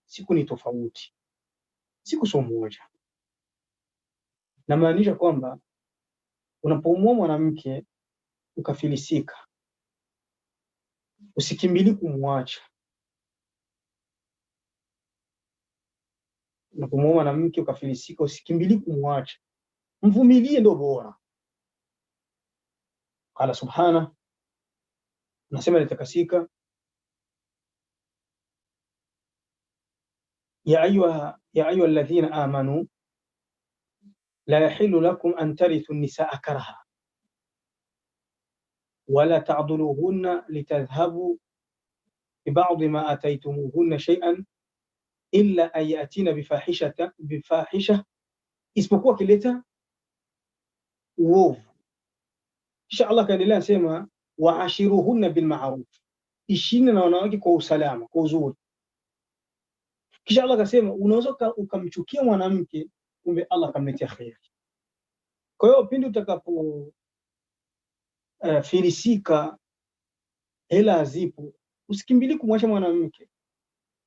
Speaker 1: siku ni tofauti, siku sio moja. Namaanisha kwamba unapomwoa mwanamke ukafilisika, usikimbili kumwacha. Unapomwoa mwanamke ukafilisika, usikimbili kumwacha, mvumilie, ndio bora. Qala subhana, nasema litakasika, ya ayuha alladhina amanu la yahillu lakum an tarithu an-nisaa karha wala ta'dhuluhunna litadhhabu biba'd ma ataytumuhunna shay'an illa an yatina bifahisha, isipokuwa kileta uovu. Kisha Allah kaendelea sema waashiruhunna bilma'ruf, ishini na wanawake kwa usalama, kwa uzuri. Kisha Allah akasema unaweza ukamchukia mwanamke, kumbe Allah akamletea khair. Kwa hiyo pindi utakapo filisika, hela zipo, usikimbili kumwacha mwanamke.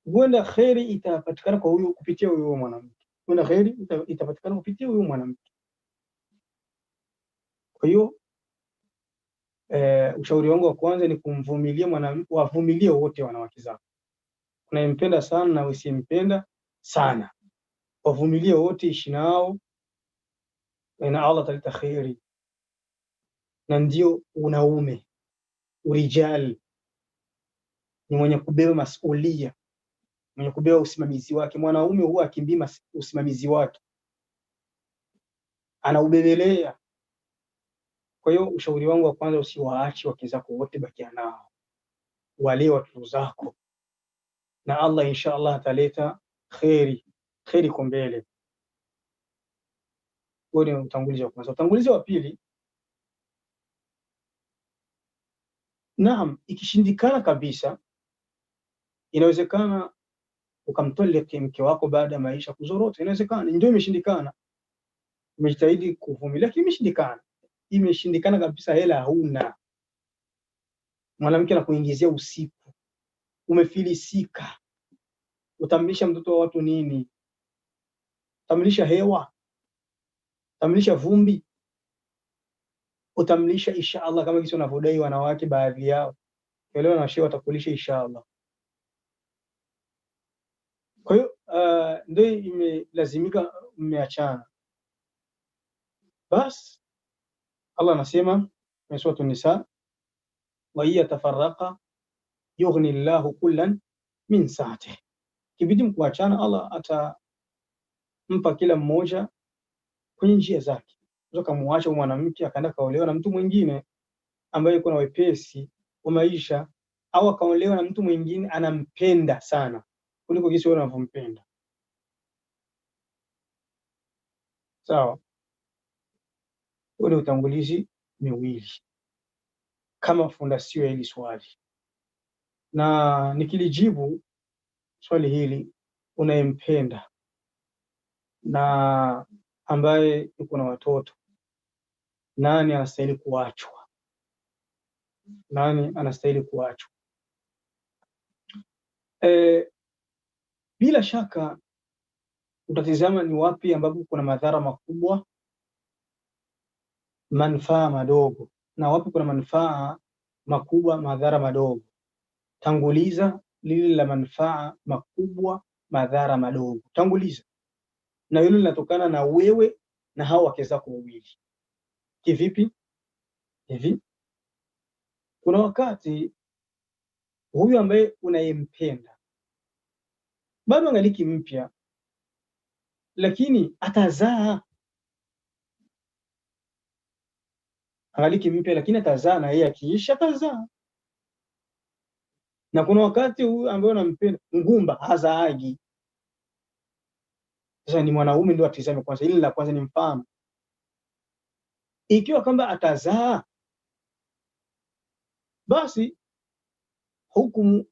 Speaker 1: Huenda khairi itapatikana kwa huyo kupitia huyo mwanamke. Huenda khairi itapatikana kupitia huyo mwanamke. Kwa hiyo ushauri wangu wa kwanza ni kumvumilia mwanamke, wavumilie wote wanawake zako, unayempenda sana na usiyempenda sana, wavumilie wote, ishi nao na Allah ataleta kheri. Na ndio unaume, urijal ni mwenye kubeba masulia, mwenye kubeba usimamizi wake. Mwanaume huwa akimbii usimamizi wake, anaubebelea. Kwa hiyo ushauri wangu wa kwanza, usiwaache wake zako wote, bakia nao, walee watoto zako, na Allah insha Allah ataleta kheri kwa mbele. Huo ni utangulizi wa kwanza. Utangulizi wa pili, naam, ikishindikana kabisa, inawezekana ukamtolea mke wako baada ya maisha kuzorota. Inawezekana ndio imeshindikana, umejitahidi kuvumilia lakini imeshindikana kabisa, hela hauna, mwanamke anakuingizia usiku, umefilisika, utamlisha mtoto wa watu nini? Utamlisha hewa? Utamlisha vumbi? Utamlisha insha Allah kama kisi wanavyodai wanawake baadhi yao, leo na shehe watakulisha insha Allah. Kwa hiyo ndio imelazimika mmeachana. Bas Allah anasema kwenye sura An-Nisa, wa hiya tafarraqa yughni Allahu kullan min sa'atihi. Kibidi mkuachana, Allah atampa kila mmoja kwenye njia zake. Unaweza kumwacha mwanamke akaenda kaolewa na mtu mwingine ambaye yuko na wepesi wa maisha, au akaolewa na mtu mwingine anampenda sana kuliko kisi wewe unavyompenda. Sawa? Ule utangulizi miwili kama fundasio ya hili swali, na nikilijibu swali hili, unayempenda na ambaye yuko na watoto, nani anastahili kuachwa? Nani anastahili kuachwa? Bila shaka utatizama ni wapi ambapo kuna madhara makubwa, manufaa madogo, na wapi kuna manufaa makubwa, madhara madogo. Tanguliza lile la manufaa makubwa, madhara madogo, tanguliza, na hilo linatokana na wewe na hao wake zako wawili. Kivipi? Hivi, kuna wakati huyu ambaye unayempenda bado angaliki mpya, lakini atazaa. Angaliki mpya lakini atazaa, na yeye akiisha atazaa. Na kuna wakati huyu ambaye unampenda ngumba hazaagi. Sasa ni mwanaume ndio atizame kwanza, ili la kwanza ni mfano. Ikiwa kwamba atazaa, basi hukumu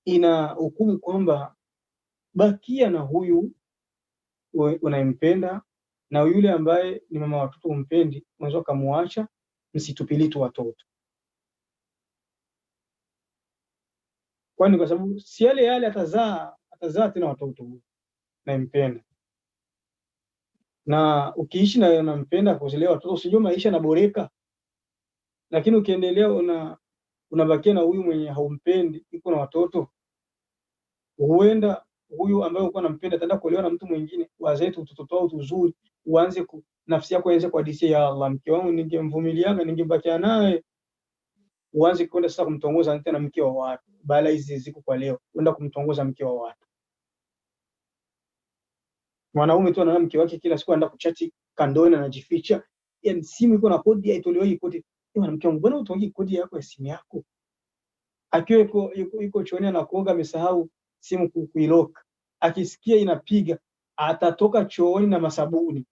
Speaker 1: ina hukumu kwamba bakia na huyu unayempenda, na yule ambaye ni mama watoto umpendi, unaweza kumuacha, msitupili tu watoto. Kwani kwa sababu si yale atazaa tena watoto unayempenda. Na ukiishi na unampenda kuzilea watoto, usijue maisha yanaboreka. Lakini ukiendelea unabakia na huyu mwenye haumpendi, yuko na watoto, huenda huyu ambaye uko unampenda ataenda kuolewa na mtu mwingine, wazetu utoto wao tuzuri, uanze nafsi yako ianze kuhadithia, ya Allah, mke wangu ningemvumiliaga, ningebakia naye. Uanze kwenda sasa kumtongoza tena mke wa watu. Bala hizi ziko kwa leo, kwenda kumtongoza mke wa watu. Mwanaume tu anaona mke wake kila siku anaenda kuchati kandoni, anajificha, yani simu iko na kodi, haitolewi kodi. Mke wangu, mbona utoki kodi yako ya simu yako? Akiwa yuko chooni anakuoga, amesahau simu kuilock, akisikia inapiga atatoka chooni na masabuni.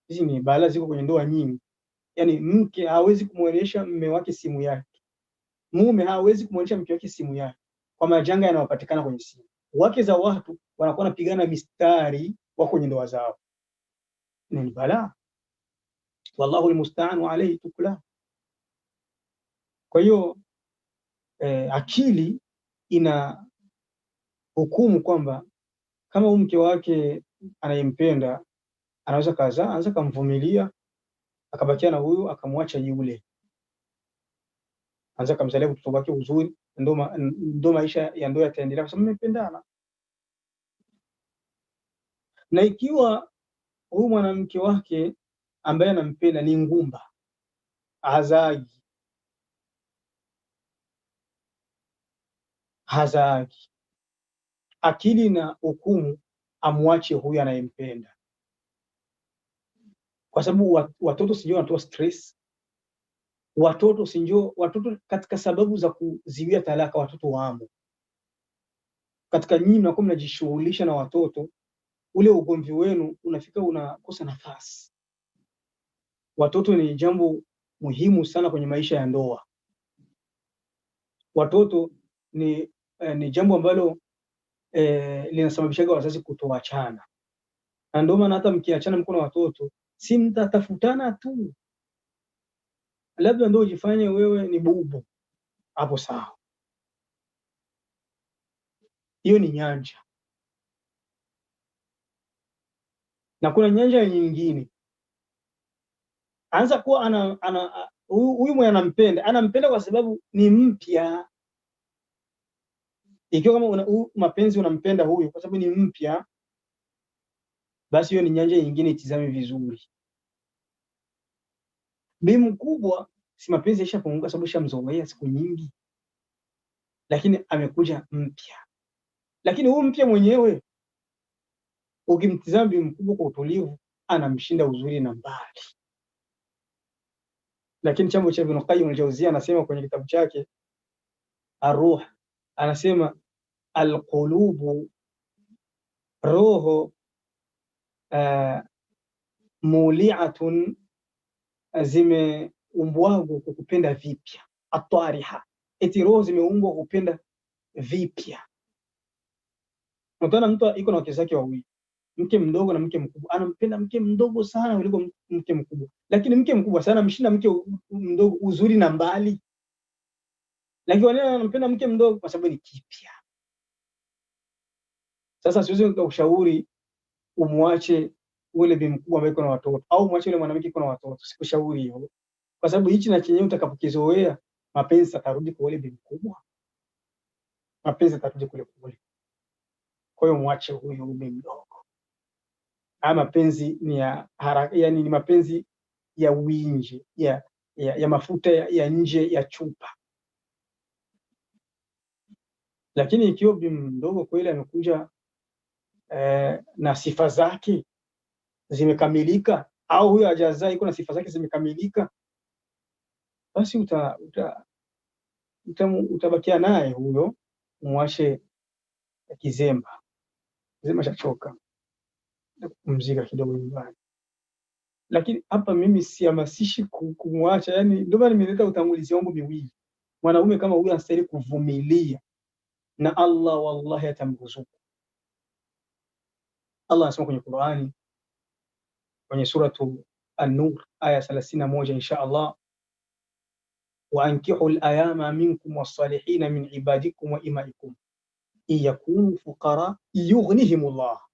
Speaker 1: Hizi ni balaa ziko kwenye ndoa nyingi. Yani mke hawezi kumuonyesha mume wake simu yake, mume hawezi kumuonyesha mke wake simu yake, kwa majanga yanayopatikana kwenye simu. Wake za watu wanakuwa napigana mistari wako kwenye ndoa zao. Ni balaa, wallahu almusta'an wa alayhi tukla. Kwa hiyo akili ina hukumu kwamba kama huyu mke wake anayempenda anaweza kumvumilia akabakia na huyu akamwacha yule, anza kumzalia mtoto wake uzuri, ndo maisha ya ndoa yataendelea kwa sababu mmependana. Na ikiwa huyu mwanamke wake ambaye anampenda ni ngumba, hazagi, akili na hukumu amwache huyu anayempenda, kwa sababu watoto sijui wanatoa stress. Watoto katika sababu za kuziwia talaka, watoto wamo katika. Nyinyi mnakuwa mnajishughulisha na watoto, ule ugomvi wenu unafika unakosa nafasi. Watoto ni jambo muhimu sana kwenye maisha ya ndoa. Watoto ni jambo ambalo linasababishaga wazazi kutoachana, na ndio maana hata mkiachana mko na watoto, si mtatafutana tu, labda ndio ujifanye wewe ni bubu hapo, sawa, hiyo ni nyanja. Na kuna nyanja nyingine, anza kuwa huyu mwenye anampenda kwa sababu ni mpya. Ikiwa kama mapenzi unampenda huyu kwa sababu ni mpya, basi hiyo ni nyanja nyingine, itizame vizuri. Bi mkubwa, si mapenzi yashapunguka sababu shamzoea siku nyingi, lakini amekuja mpya. Lakini huyu mpya mwenyewe ukimtizama bi mkubwa kwa utulivu, anamshinda uzuri na mbali. Lakini chambo cha Ibn Qayyim al-Jawziyya anasema kwenye kitabu chake Ar-Ruh, anasema alqulubu, roho muli'atun, zimeumbwa kupenda vipya. Atariha, eti roho zimeumbwa kupenda vipya. Mtana mtu iko na wake zake wawili, mke mdogo na mke mkubwa, anampenda mke mdogo sana kuliko mke mkubwa, lakini mke mkubwa sana mshinda mke mdogo uzuri na mbali. Lakini wale anampenda mke mdogo kwa sababu ni kipya. Sasa siwezi kukushauri umwache ule bi mkubwa ambaye kuna watoto, au mwache yule mwanamke kuna watoto. Sikushauri hiyo, kwa sababu hichi na chenyewe utakapokizoea, mapenzi yatarudi kwa ule bi mkubwa, mapenzi yatarudi kule kule. Kwa hiyo mwache huyu bi mdogo. Haya mapenzi ni ya haraka, yani ni mapenzi ya wingi, ya mafuta ya nje ya chupa. Lakini ikiwa bi mdogo kweli amekuja na sifa zake zimekamilika, au huyo hajazaa iko na sifa zake zimekamilika, basi utabakia naye huyo, umwashe kizemba chachoka na kupumzika kidogo nyumbani. Lakini hapa mimi sihamasishi kumwacha, yani ndio maana nimeleta utangulizi wangu miwili. Mwanaume kama huyu anastahili kuvumilia, na Allah wallahi atamruzuku. Allah anasema kwenye Qur'ani, kwenye suratu An-Nur aya 31, insha Allah, wa ankihu al-ayama minkum was-salihina min ibadikum wa imaikum in yakunu fuqara yughnihimullah.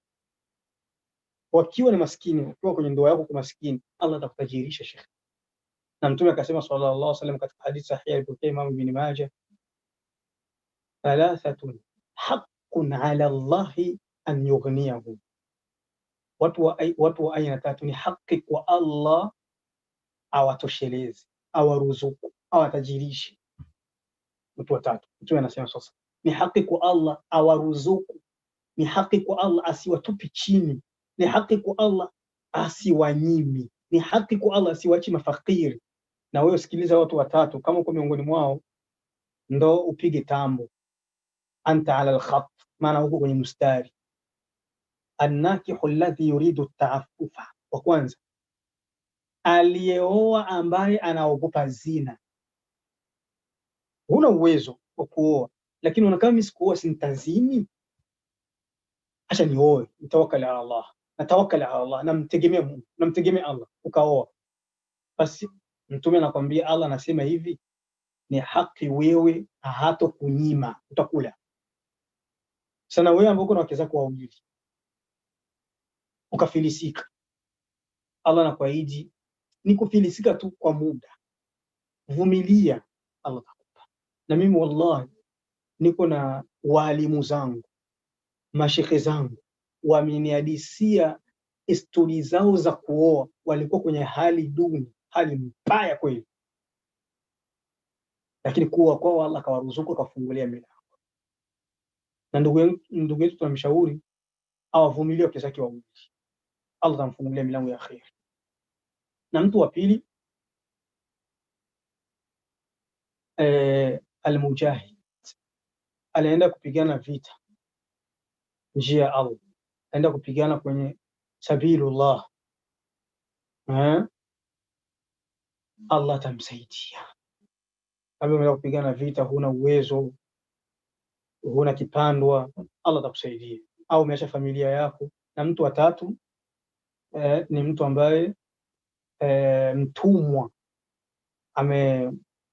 Speaker 1: Wakiwa ni maskini, ukiwa kwenye ndoa yako kwa maskini, Allah atakutajirisha shekhi. Na Mtume akasema sallallahu alaihi wasallam katika hadithi sahihi alipokea Imam Ibn Majah, thalathatun haqqun ala Allahi an yughniyahum, watu wa aina tatu ni haki kwa Allah awatosheleze, awaruzuku, awatajirishe. Watu watatu, Mtume anasema sasa ni haki kwa Allah awaruzuku, ni haki kwa Allah asiwatupi chini, ni haki kwa Allah asiwanyimi, ni haki kwa Allah asiwachi mafakiri. Na wewe sikiliza watu watatu, kama uko miongoni mwao ndo upige tambo, anta ala alkhat, maana huko kwenye mstari. Annakihu alladhi yuridu at-ta'affufa, wa kwanza aliyeoa ambaye anaogopa zina. Huna uwezo wa kuoa, lakini unakaa mimi sikuoa sintazini, acha nioe, nitawakkal ala Allah, natawakkal ala Allah, namtegemea Mungu, namtegemea Allah, ukaoa. Basi Mtume anakwambia, Allah anasema hivi, ni haki wewe hato kunyima, utakula. Sana wewe ambao uko na wake zako wawili ukafilisika, Allah anakuahidi ni kufilisika tu kwa muda, vumilia, Allah atakupa. Na mimi wallahi niko na walimu zangu, mashekhe zangu wamenihadisia stori zao za kuoa, walikuwa kwenye hali duni, hali mbaya kweli, lakini kuwa kwao Allah akawaruzuku akafungulia milango. Na ndugu yetu tunamshauri awavumilie wake zake wawili, Allah atamfungulia milango ya kheri. Na mtu wa pili almujahid, alienda kupigana vita njia ya Allah, aenda kupigana kwenye sabilullah, Allah atamsaidia. Kama umeenda kupigana vita, huna uwezo, huna kipandwa, Allah atakusaidia. Au umeacha familia yako. Na mtu wa tatu ni mtu ambaye mtumwa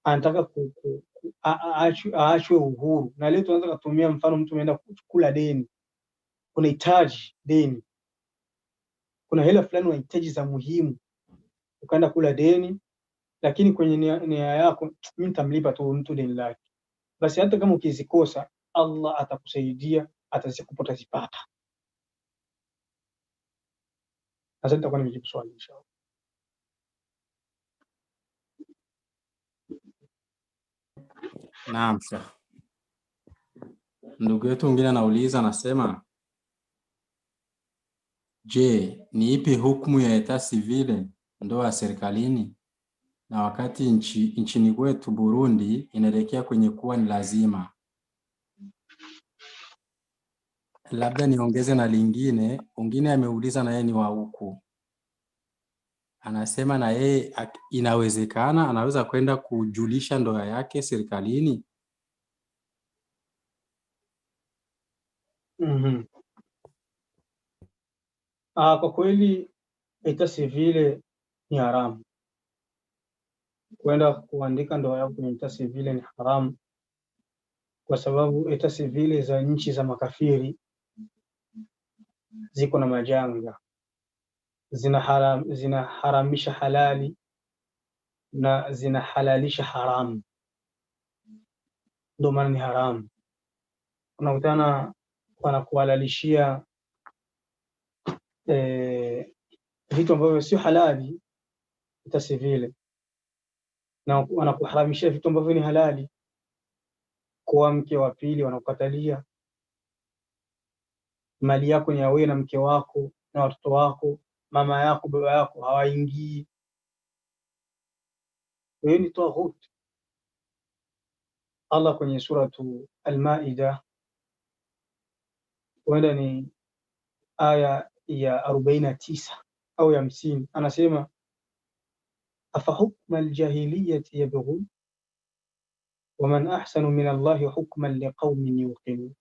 Speaker 1: anataka aachwe uhuru. Na leo tunaweza kutumia mfano, mtu ameenda kula deni, unahitaji deni, kuna hela fulani unahitaji za muhimu, ukaenda kula deni, lakini kwenye nia yako, mimi nitamlipa tu mtu deni lake, basi hata kama ukizikosa Allah atakusaidia, atazikupa, utazipata. Sasa nitakuwa nimejibu swali inshallah.
Speaker 2: Naam Sheikh. Ndugu yetu mwingine anauliza, anasema, je, ni ipi hukumu ya eta civile, ndoa ya serikalini, na wakati nchini kwetu Burundi inaelekea kwenye kuwa ni lazima? Labda niongeze na lingine, mwingine ameuliza na yeye ni wa huku, anasema na yeye inawezekana anaweza kwenda kujulisha ndoa yake serikalini.
Speaker 1: Kwa kweli eta civile ni haramu. Kwenda kuandika ndoa yako kwenye eta civile ni haramu, kwa sababu eta civile za nchi za makafiri ziko na majanga, zinaharamisha halali na zinahalalisha haramu, ndio maana ni haramu. Unakutana wanakuhalalishia vitu ambavyo sio halali eta civile, na wanakuharamishia vitu ambavyo ni halali. Kwa mke wa pili wanakukatalia, mali yako ni ya wewe na mke wako na watoto wako, mama yako baba yako hawaingii. Wewe ni taghut. Allah kwenye suratu Al-Maida, huenda ni aya ya 49 au ya 50, anasema afa hukma aljahiliyati yabghun waman ahsanu min Allahi hukman liqaumin yuqinun.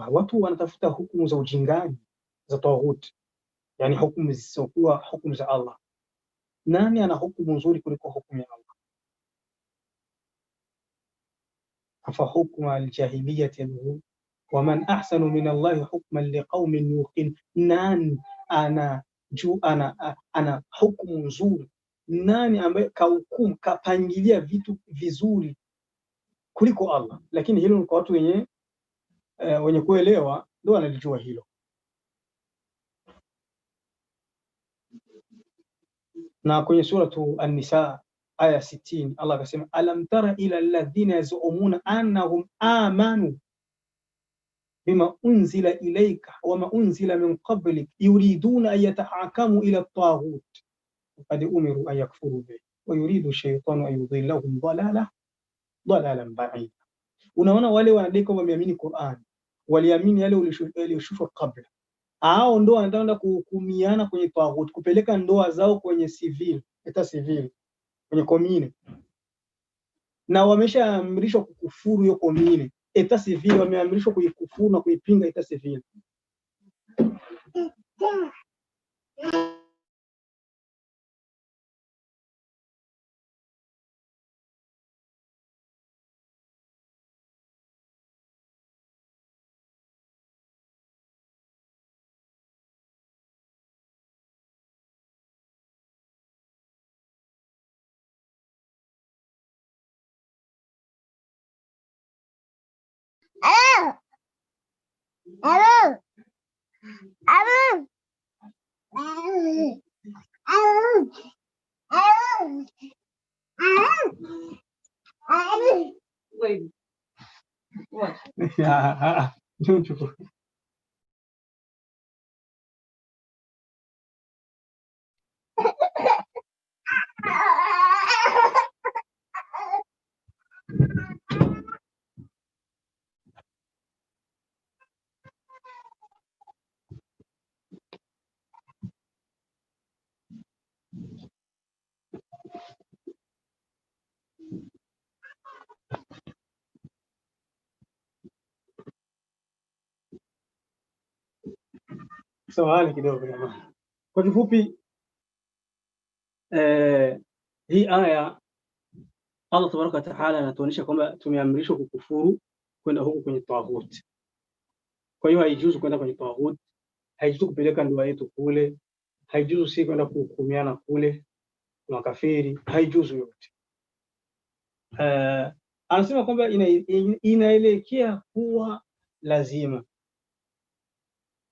Speaker 1: Watu wanatafuta hukumu za ujingani za taghut, yani hukumu zisizokuwa hukumu za Allah. Nani ana hukumu nzuri kuliko hukumu ya Allah? afa hukma aljahiliyati yabghun waman ahsanu min Allahi hukman liqaumin yuqinun. Nani ana hukumu nzuri? Nani ambaye kahukumu kapangilia vitu vizuri kuliko Allah? Lakini hilo ni kwa watu wenye kuelewa, ndio wanalijua hilo. Na kwenye suratu An-Nisa aya 60 Allah akasema alam tara ila alladhina yaz'umuna annahum amanu bima unzila ilayka wama unzila min qablik yuriduna an yatahakamu ila at-taghut qad umiru an yakfuru bihi wa yuridu shaytanu an yudhillahum dalalan ba'ida. Unaona wale wanadai kwamba wameamini Qur'an, waliamini yale yaliyoshushwa kabla, hao ndio wanaenda kuhukumiana kwenye taghut, kupeleka ndoa zao kwenye civil, eta civil, kwenye komine, na wameshaamrishwa kukufuru hiyo komine. Eta civil wameamrishwa kuikufuru na kuipinga eta civil.
Speaker 3: Wait, what?
Speaker 1: Samahani kidogo jamani. Kwa kifupi hii aya Allah tabaraka wa taala anatuonyesha kwamba tumeamrishwa kukufuru kwenda huku kwenye tawhid. Kwa hiyo haijuzu kwenda kwenye tawhid, haijuzu kupeleka ndoa yetu kule, haijuzu si kwenda kuhukumiana kule na makafiri, haijuzu yote. Anasema kwamba inaelekea kuwa lazima.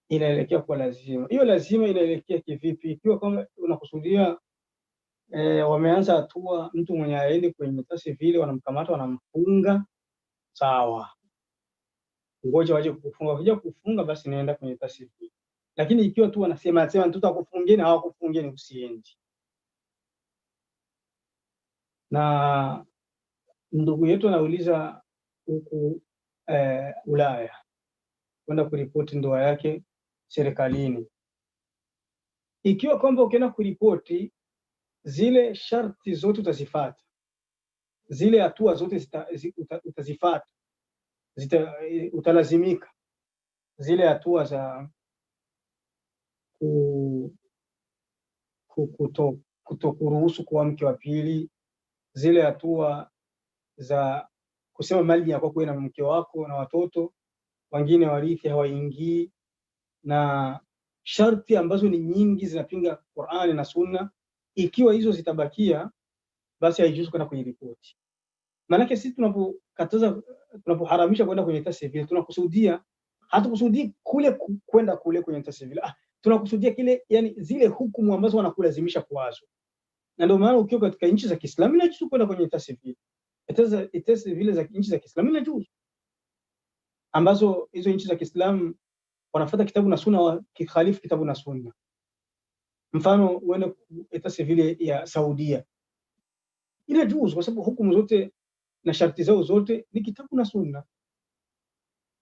Speaker 1: Inaelekea kuwa lazima. Hiyo lazima inaelekea kivipi? Ikiwa kama unakusudia wameanza hatua, mtu mwenye aende kwenye tasi vile, wanamkamata wanamfunga, sawa, ngoja waje kukufunga. Wakija kukufunga basi naenda kwenye tasi vile. Lakini ikiwa tu wanasema tutakufungeni, hawakufungeni, usiendi. Na ndugu yetu anauliza huku Ulaya kwenda kuripoti ndoa yake serikalini. Ikiwa kwamba ukienda kuripoti, zile sharti zote utazifuata, zile hatua zote utazifuata, utalazimika zile hatua za kutokuruhusu kuwa mke wa pili, zile hatua za kusema mali yako kuwe na mke wako na watoto wengine warithi hawaingii, na sharti ambazo ni nyingi zinapinga Qur'ani na Sunna. Ikiwa hizo zitabakia, basi haijuzu kwenda kwenye ripoti. Maanake sisi tunapoharamisha kwenda kwenye tasi vile, tunakusudia, hatukusudii kule kwenda kule kwenye tasi vile, tunakusudia kile, yani zile hukumu ambazo wanakulazimisha kwazo. Na ndio maana ukiwa katika nchi za Kiislamu inajuzu kwenda kwenye tasi vile. Tasi vile za nchi za Kiislamu inajuzu, ambazo hizo nchi za Kiislamu wanafuata kitabu na Sunna, wa kikhalifu kitabu na Sunna. Mfano uende tasi vile ya Saudia, inajuzu kwa sababu hukumu zote na sharti zao zote ni kitabu na Sunna.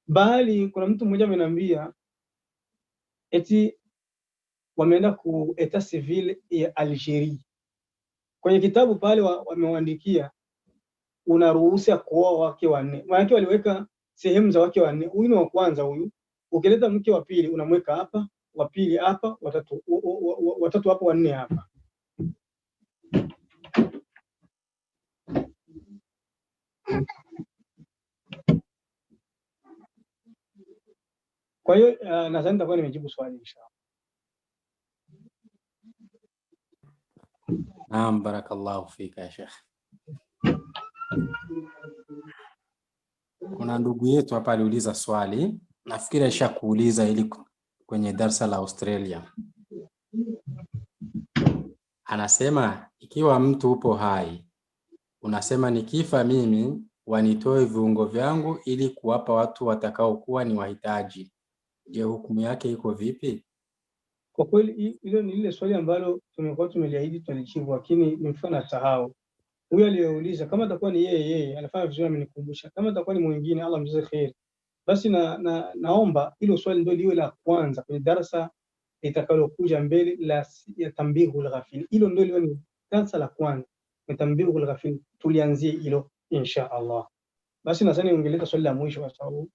Speaker 1: Bali kuna mtu mmoja ameniambia eti wameenda ku etat civil ya Algeria. Kwenye kitabu pale wamewaandikia unaruhusa kuoa wake wanne. Maana waliweka sehemu za wake wanne. Huyu ni wa kwanza huyu. Ukileta mke wa pili unamweka hapa, wa pili hapa, watatu hapa, wanne hapa. Kwa hiyo nadhani nitakuwa nimejibu swali inshallah.
Speaker 2: Naam, barakallahu fika ya Sheikh. Kuna ndugu yetu hapa aliuliza swali, nafikiri ashakuuliza ili kwenye darasa la Australia. Anasema ikiwa mtu upo hai, unasema nikifa mimi wanitoe viungo vyangu ili kuwapa watu watakao kuwa ni wahitaji. Je, hukumu yake iko vipi?
Speaker 1: Kwa kweli hilo ni lile swali ambalo tumekuwa tumeliahidi tutalijibu, lakini ni mfano sahau. Huyo aliyeuliza kama atakuwa ni yeye anafanya vizuri, amenikumbusha. Kama atakuwa ni mwingine, Allah mjaze khair. Basi naomba hilo swali ndio liwe la kwanza kwenye darasa litakalokuja mbele la Tanbihul Ghafil. Hilo ndio liwe ni darasa la kwanza ya Tanbihul Ghafil, tulianzie hilo insha Allah. Basi nadhani ungeleta swali la mwisho kwa sababu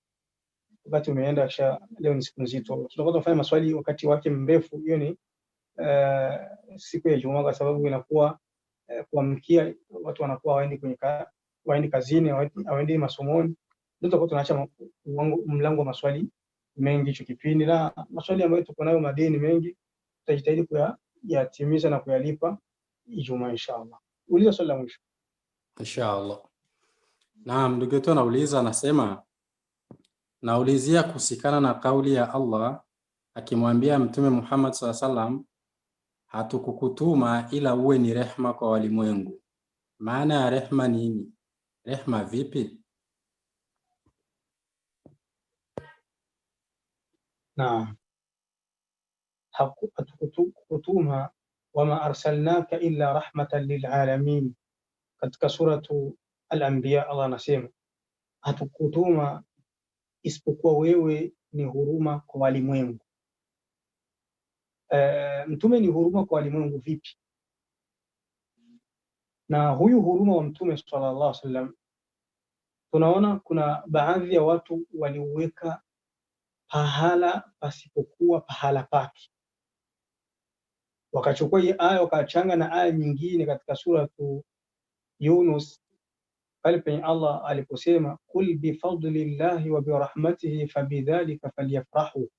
Speaker 1: wakati umeenda, leo ni siku nzito. Tutakuwa tunafanya maswali wakati wake mrefu. Hiyo ni siku ya Ijumaa, kwa sababu inakuwa kuamkia watu wanakuwa waendi kazini, waendi masomoni. Ndio tutakuwa tunaacha mlango wa maswali mengi hicho kipindi, na maswali ambayo tuko nayo madeni mengi tutajitahidi kuyatimiza na kuyalipa Ijumaa inshallah. Uliza swali la mwisho
Speaker 2: inshallah. Naam, ndugu yetu anauliza, anasema Naulizia kuhusikana na kauli ya Allah akimwambia Mtume Muhammad SAW, hatukukutuma ila uwe ni rehma kwa walimwengu. Maana ya rehma nini? Rehma vipi?
Speaker 1: Naam, hatukukutuma wama arsalnaka illa rahmatan lilalamin. Katika suratu Al-Anbiya Allah anasema hatukutuma isipokuwa wewe ni huruma kwa walimwengu. Mtume ni huruma kwa walimwengu vipi? Na huyu huruma wa Mtume sallallahu alaihi wasallam, tunaona kuna baadhi ya watu waliuweka pahala pasipokuwa pahala pake, wakachukua hii aya wakachanga na aya nyingine katika suratu Yunus pale penye Allah aliposema kul bifadlillahi wa birahmatihi fabidhalika falyafrahu,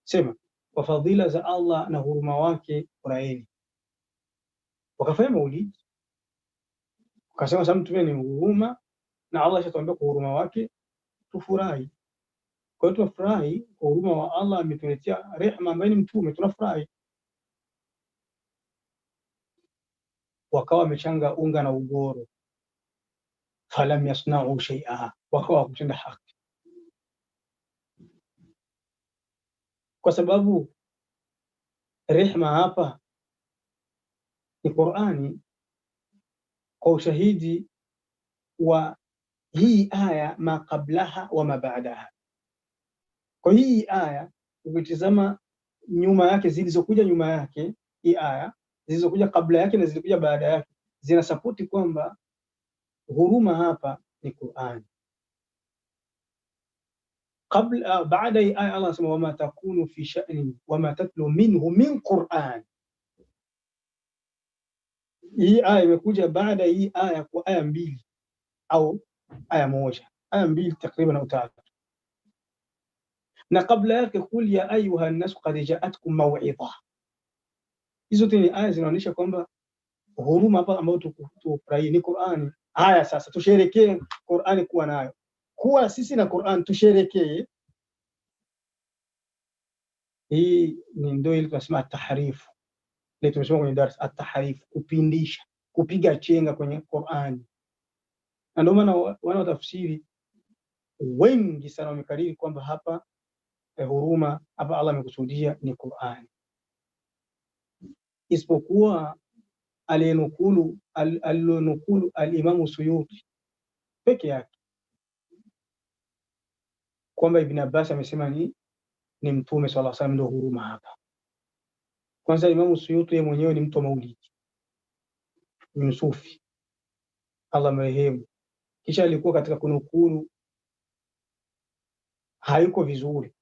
Speaker 1: sema kwa fadhila za Allah na huruma wake furahini. Wakafanya maulidi, wakasema sasa Mtume ni huruma na Allah shatuambia kwa huruma wake tufurahi. Kwa hiyo tunafurahi kwa huruma wa Allah, ametuletea rehema ambaye ni Mtume, tunafurahi. Wakawa wamechanga unga na ugoro, falam yasnau shay'a, wakawa wakutenda haki, kwa sababu rehema hapa ni Qur'ani kwa ushahidi wa hii aya ma qablaha wa ma ba'daha. Kwa hii aya ukitizama nyuma yake, zilizokuja nyuma yake, hii aya zilizokuja kabla yake na zilizokuja baada yake, zinasapoti kwamba huruma hapa ni Qur'ani. Baada hii aya Allah anasema wama takunu fi sha'nin wama tatlu minhu min Qur'an. Hii aya imekuja baada hii aya kwa aya mbili au aya moja, aya mbili takriban au tatu, na kabla yake kul ya ayuha an-nas qad ja'atkum maw'idha. Hizo ni aya zinaonyesha kwamba huruma hapa ambayo tufurahie ni Qur'ani. Haya, sasa tusherekee Qur'ani kuwa nayo, kuwa sisi na Qur'an tusherekee. Hii ni ndio ile tunasema taharifu, ile tumesema kwenye darasa, at-tahrif, kupindisha, kupiga chenga kwenye Qur'ani. Na ndio maana wana tafsiri wengi sana wamekariri kwamba hapa huruma hapa Allah amekusudia ni Qur'ani, isipokuwa alionukulu al-Imam Suyuti peke yake kwamba Ibn Abbas amesema ni Mtume sallallahu alaihi wasallam ndio huruma hapa. Kwanza Imam Suyuti yeye mwenyewe ni mtu wa maulidi, ni msufi, Allah mrehemu. Kisha alikuwa katika kunukulu hayuko vizuri,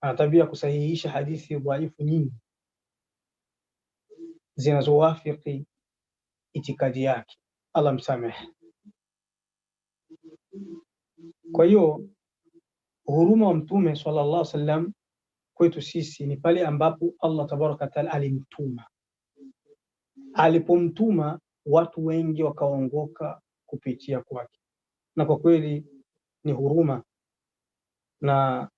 Speaker 1: ana tabia kusahihisha hadithi dhaifu nyingi zinazowafiki itikadi yake, Allah msamehe. Kwa hiyo huruma wa Mtume sallallahu alaihi wasallam kwetu sisi ni pale ambapo Allah tabaraka taala alimtuma. Alipomtuma watu wengi wakaongoka kupitia kwake, na kwa kweli ni huruma, na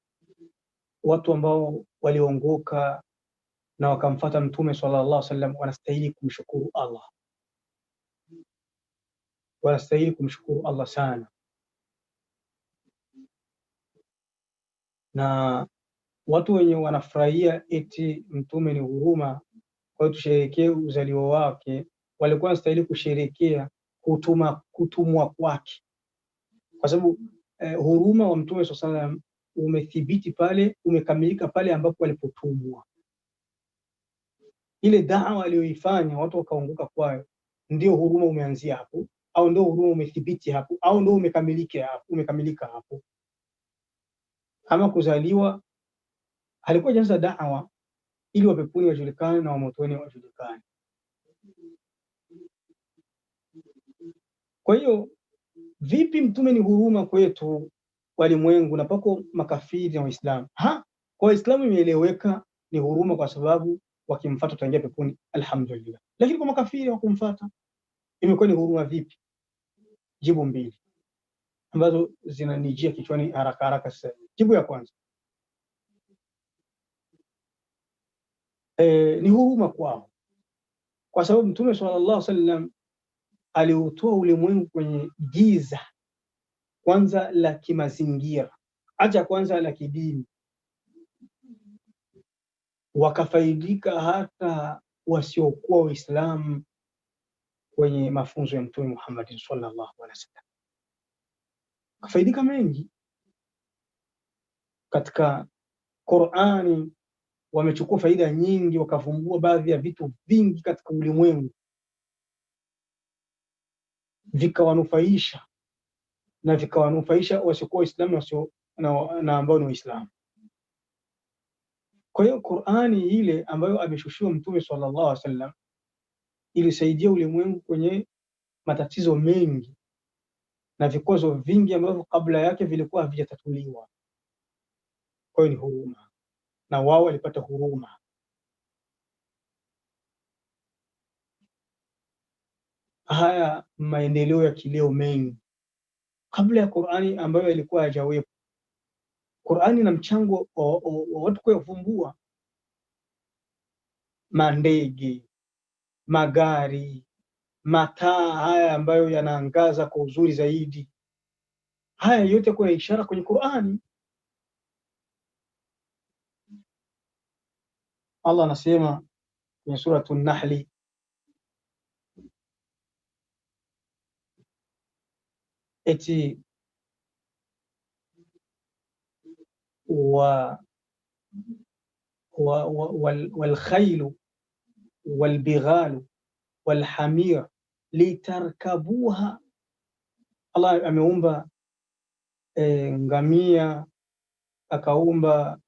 Speaker 1: watu ambao waliongoka na wakamfuata Mtume sallallahu alaihi wasallam wanastahili kumshukuru Allah, wanastahili kumshukuru Allah sana. Na watu wenye wanafurahia eti Mtume ni huruma, kwa hiyo tusherekee uzalio wake, walikuwa wanastahili kusherekea kutumwa kwake, kwa sababu huruma wa Mtume sallallahu alaihi wasallam umethibiti pale, umekamilika pale ambapo walipotumwa. Ile da'wa aliyoifanya watu wakaongoka kwayo, ndio huruma umeanzia hapo, au ndio huruma umethibiti hapo, au ndio umekamilika hapo. Ama kuzaliwa alikuwa janza da'wa ili wapeponi wajulikane na wamotoni wajulikane. Kwa hiyo vipi Mtume ni huruma kwetu walimwengu na pako makafiri na Waislamu? Kwa Waislamu imeeleweka ni huruma kwa sababu wakimfuata tutaingia peponi, alhamdulillah. Lakini kwa makafiri wakumfuata imekuwa ni huruma vipi? Jibu mbili. ambazo zinanijia kichwani haraka haraka sasa. Jibu ya kwanza, ni huruma kwao, kwa sababu Mtume sallallahu alaihi wasallam aliutoa ulimwengu kwenye giza, kwanza la kimazingira, acha kwanza la kidini, wakafaidika hata wasiokuwa Waislamu kwenye mafunzo ya Mtume Muhammad sallallahu alaihi wasallam, kafaidika mengi katika Qur'ani. Wamechukua faida nyingi, wakavumbua baadhi ya vitu vingi katika ulimwengu, vikawanufaisha na vikawanufaisha wasiokuwa Waislamu na ambao ni Waislamu. Kwa hiyo Qur'ani ile ambayo ameshushiwa Mtume sallallahu alaihi wasallam ilisaidia ulimwengu kwenye matatizo mengi na vikwazo vingi ambavyo kabla yake vilikuwa havijatatuliwa. Kwa hiyo ni huruma, na wao walipata huruma. Haya maendeleo ya kileo mengi kabla ya Qur'ani ambayo ilikuwa hajawepo. Qur'ani na mchango wa watu kuyavumbua mandege, magari, mataa haya ambayo yanaangaza kwa uzuri zaidi. Haya yote kuna ishara kwenye Qur'ani. Allah anasema kwenye suratu An-Nahl, eti والخيل والبغال والحمير litarkabuha. Allah ameumba ngamia, akaumba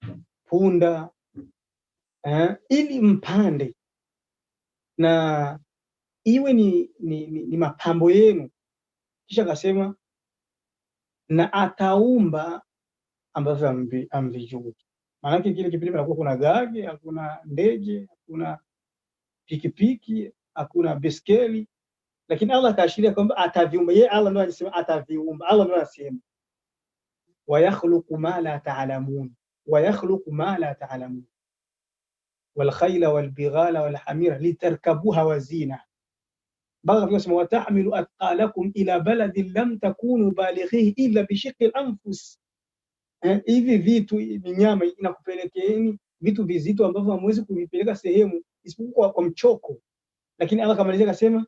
Speaker 1: punda ili mpande na iwe ni mapambo yenu. Kisha akasema na ataumba ambavyo amvijui. Maanake kile kipindi panakuwa kuna gari, hakuna ndege, hakuna pikipiki, hakuna beskeli, lakini Allah akaashiria kwamba ataviumba. Yeye Allah ndiye anasema ataviumba. Allah ndiye anasema wa yakhluqu ma la ta'lamun, wa yakhluqu ma la ta'lamun wal khayla wal bighala wal hamira litarkabuha wa zina. Baada tunasema wa tahmilu athqalakum ila baladin lam takunu balighihi illa bi shiqqi al-anfus. Hivi vitu minyama inakupelekeeni vitu vizito ambavyo hamwezi kuvipeleka sehemu isipokuwa kwa mchoko, lakini Allah kamalizia akasema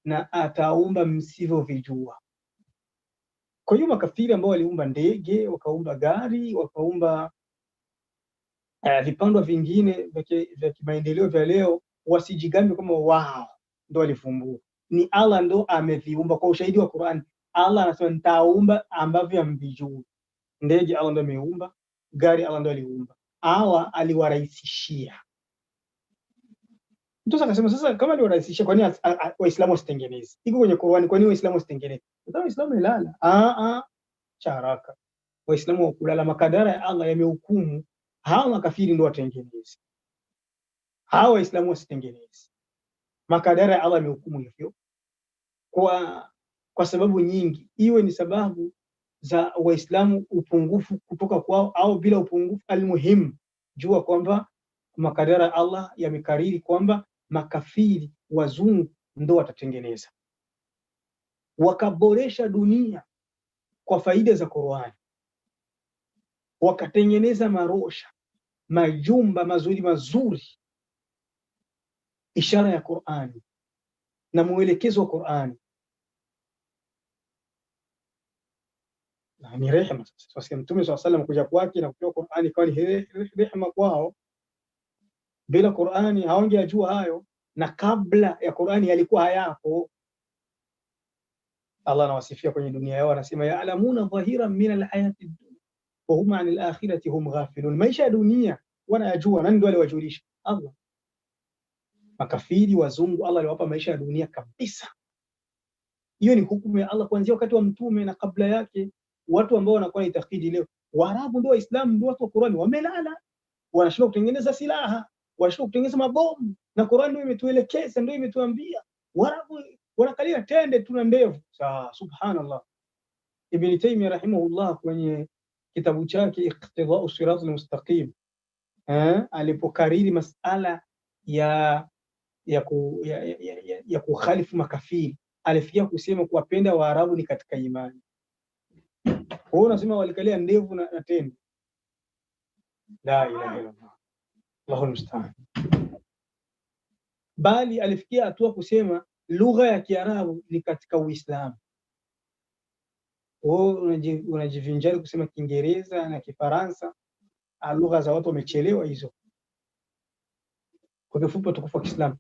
Speaker 1: na ataumba msivyovijua. Kwa hiyo makafiri ambao waliumba ndege, wakaumba gari, wakaumba vipandwa vingine vya kimaendeleo vya leo, wasijigambe kama wao ndio walivumbua. Ni Allah ndo ameviumba. Kwa ushahidi wa Qur'an, Allah anasema nitaumba ambavyo hamvijui. Ndege Allah ndo ameumba, gari Allah ndo aliumba. Allah aliwarahisishia. Mtu akasema sasa kama aliwarahisishia, kwa nini Waislamu wasitengeneze? Iko kwenye Qur'ani, kwa nini Waislamu wasitengeneze? Sasa Waislamu ilala. Charaka. Waislamu wakulala, makadara ya Allah yamehukumu hawa makafiri ndio watengeneze. Hawa Waislamu wasitengeneze. Makadara ya Allah yamehukumu hivyo. Kwa sababu nyingi, iwe ni sababu za Waislamu upungufu kutoka kwao au bila upungufu, almuhimu jua kwamba makadara Allah yamekariri kwamba makafiri wazungu ndo watatengeneza, wakaboresha dunia kwa faida za Qur'ani, wakatengeneza marosha, majumba mazuri, ishara ya Qur'ani na mwelekezo wa Qur'ani. Ni rehema. Sasa Mtume sallallahu alaihi wasallam kuja kwake na kutoa Qur'ani kwa ni rehema kwao. Bila Qur'ani hawangejua hayo, na kabla ya Qur'ani yalikuwa hayapo. Allah anawasifia kwenye dunia yao, anasema ya'lamuna dhahiran min al-hayati ad-dunya wa hum 'an al-akhirati hum ghafilun. Maisha ya dunia wanayajua, nani ndio aliwajulisha? Allah. Makafiri wazungu Allah aliwapa maisha ya dunia kabisa. Hiyo ni hukumu ya Allah kuanzia wakati wa Mtume na kabla yake. Watu ambao wanakuwa na itikadi leo, Waarabu ndio Waislamu ndio watu wa Qur'ani, wamelala, wanashindwa kutengeneza silaha, wanashindwa kutengeneza mabomu, na Qur'ani ndio imetuelekeza, ndio imetuambia. Waarabu wanakalia tende, tuna ndevu. Subhanallah. Ibn Taymiyyah rahimahullah kwenye kitabu chake Iqtidau Siratal Mustaqim alipokariri masala ya kukhalifu makafiri, alifikia kusema kuwapenda Waarabu ni katika imani. Kwa hiyo unasema walikalia ndevu na tende? La ilaha illallah, Allahul musta'an. Bali alifikia hatua kusema lugha ya Kiarabu ni katika Uislamu. Unajivinjari kusema Kiingereza na Kifaransa, lugha za watu wamechelewa hizo. Kwa kifupi, tukufu wa Kiislamu,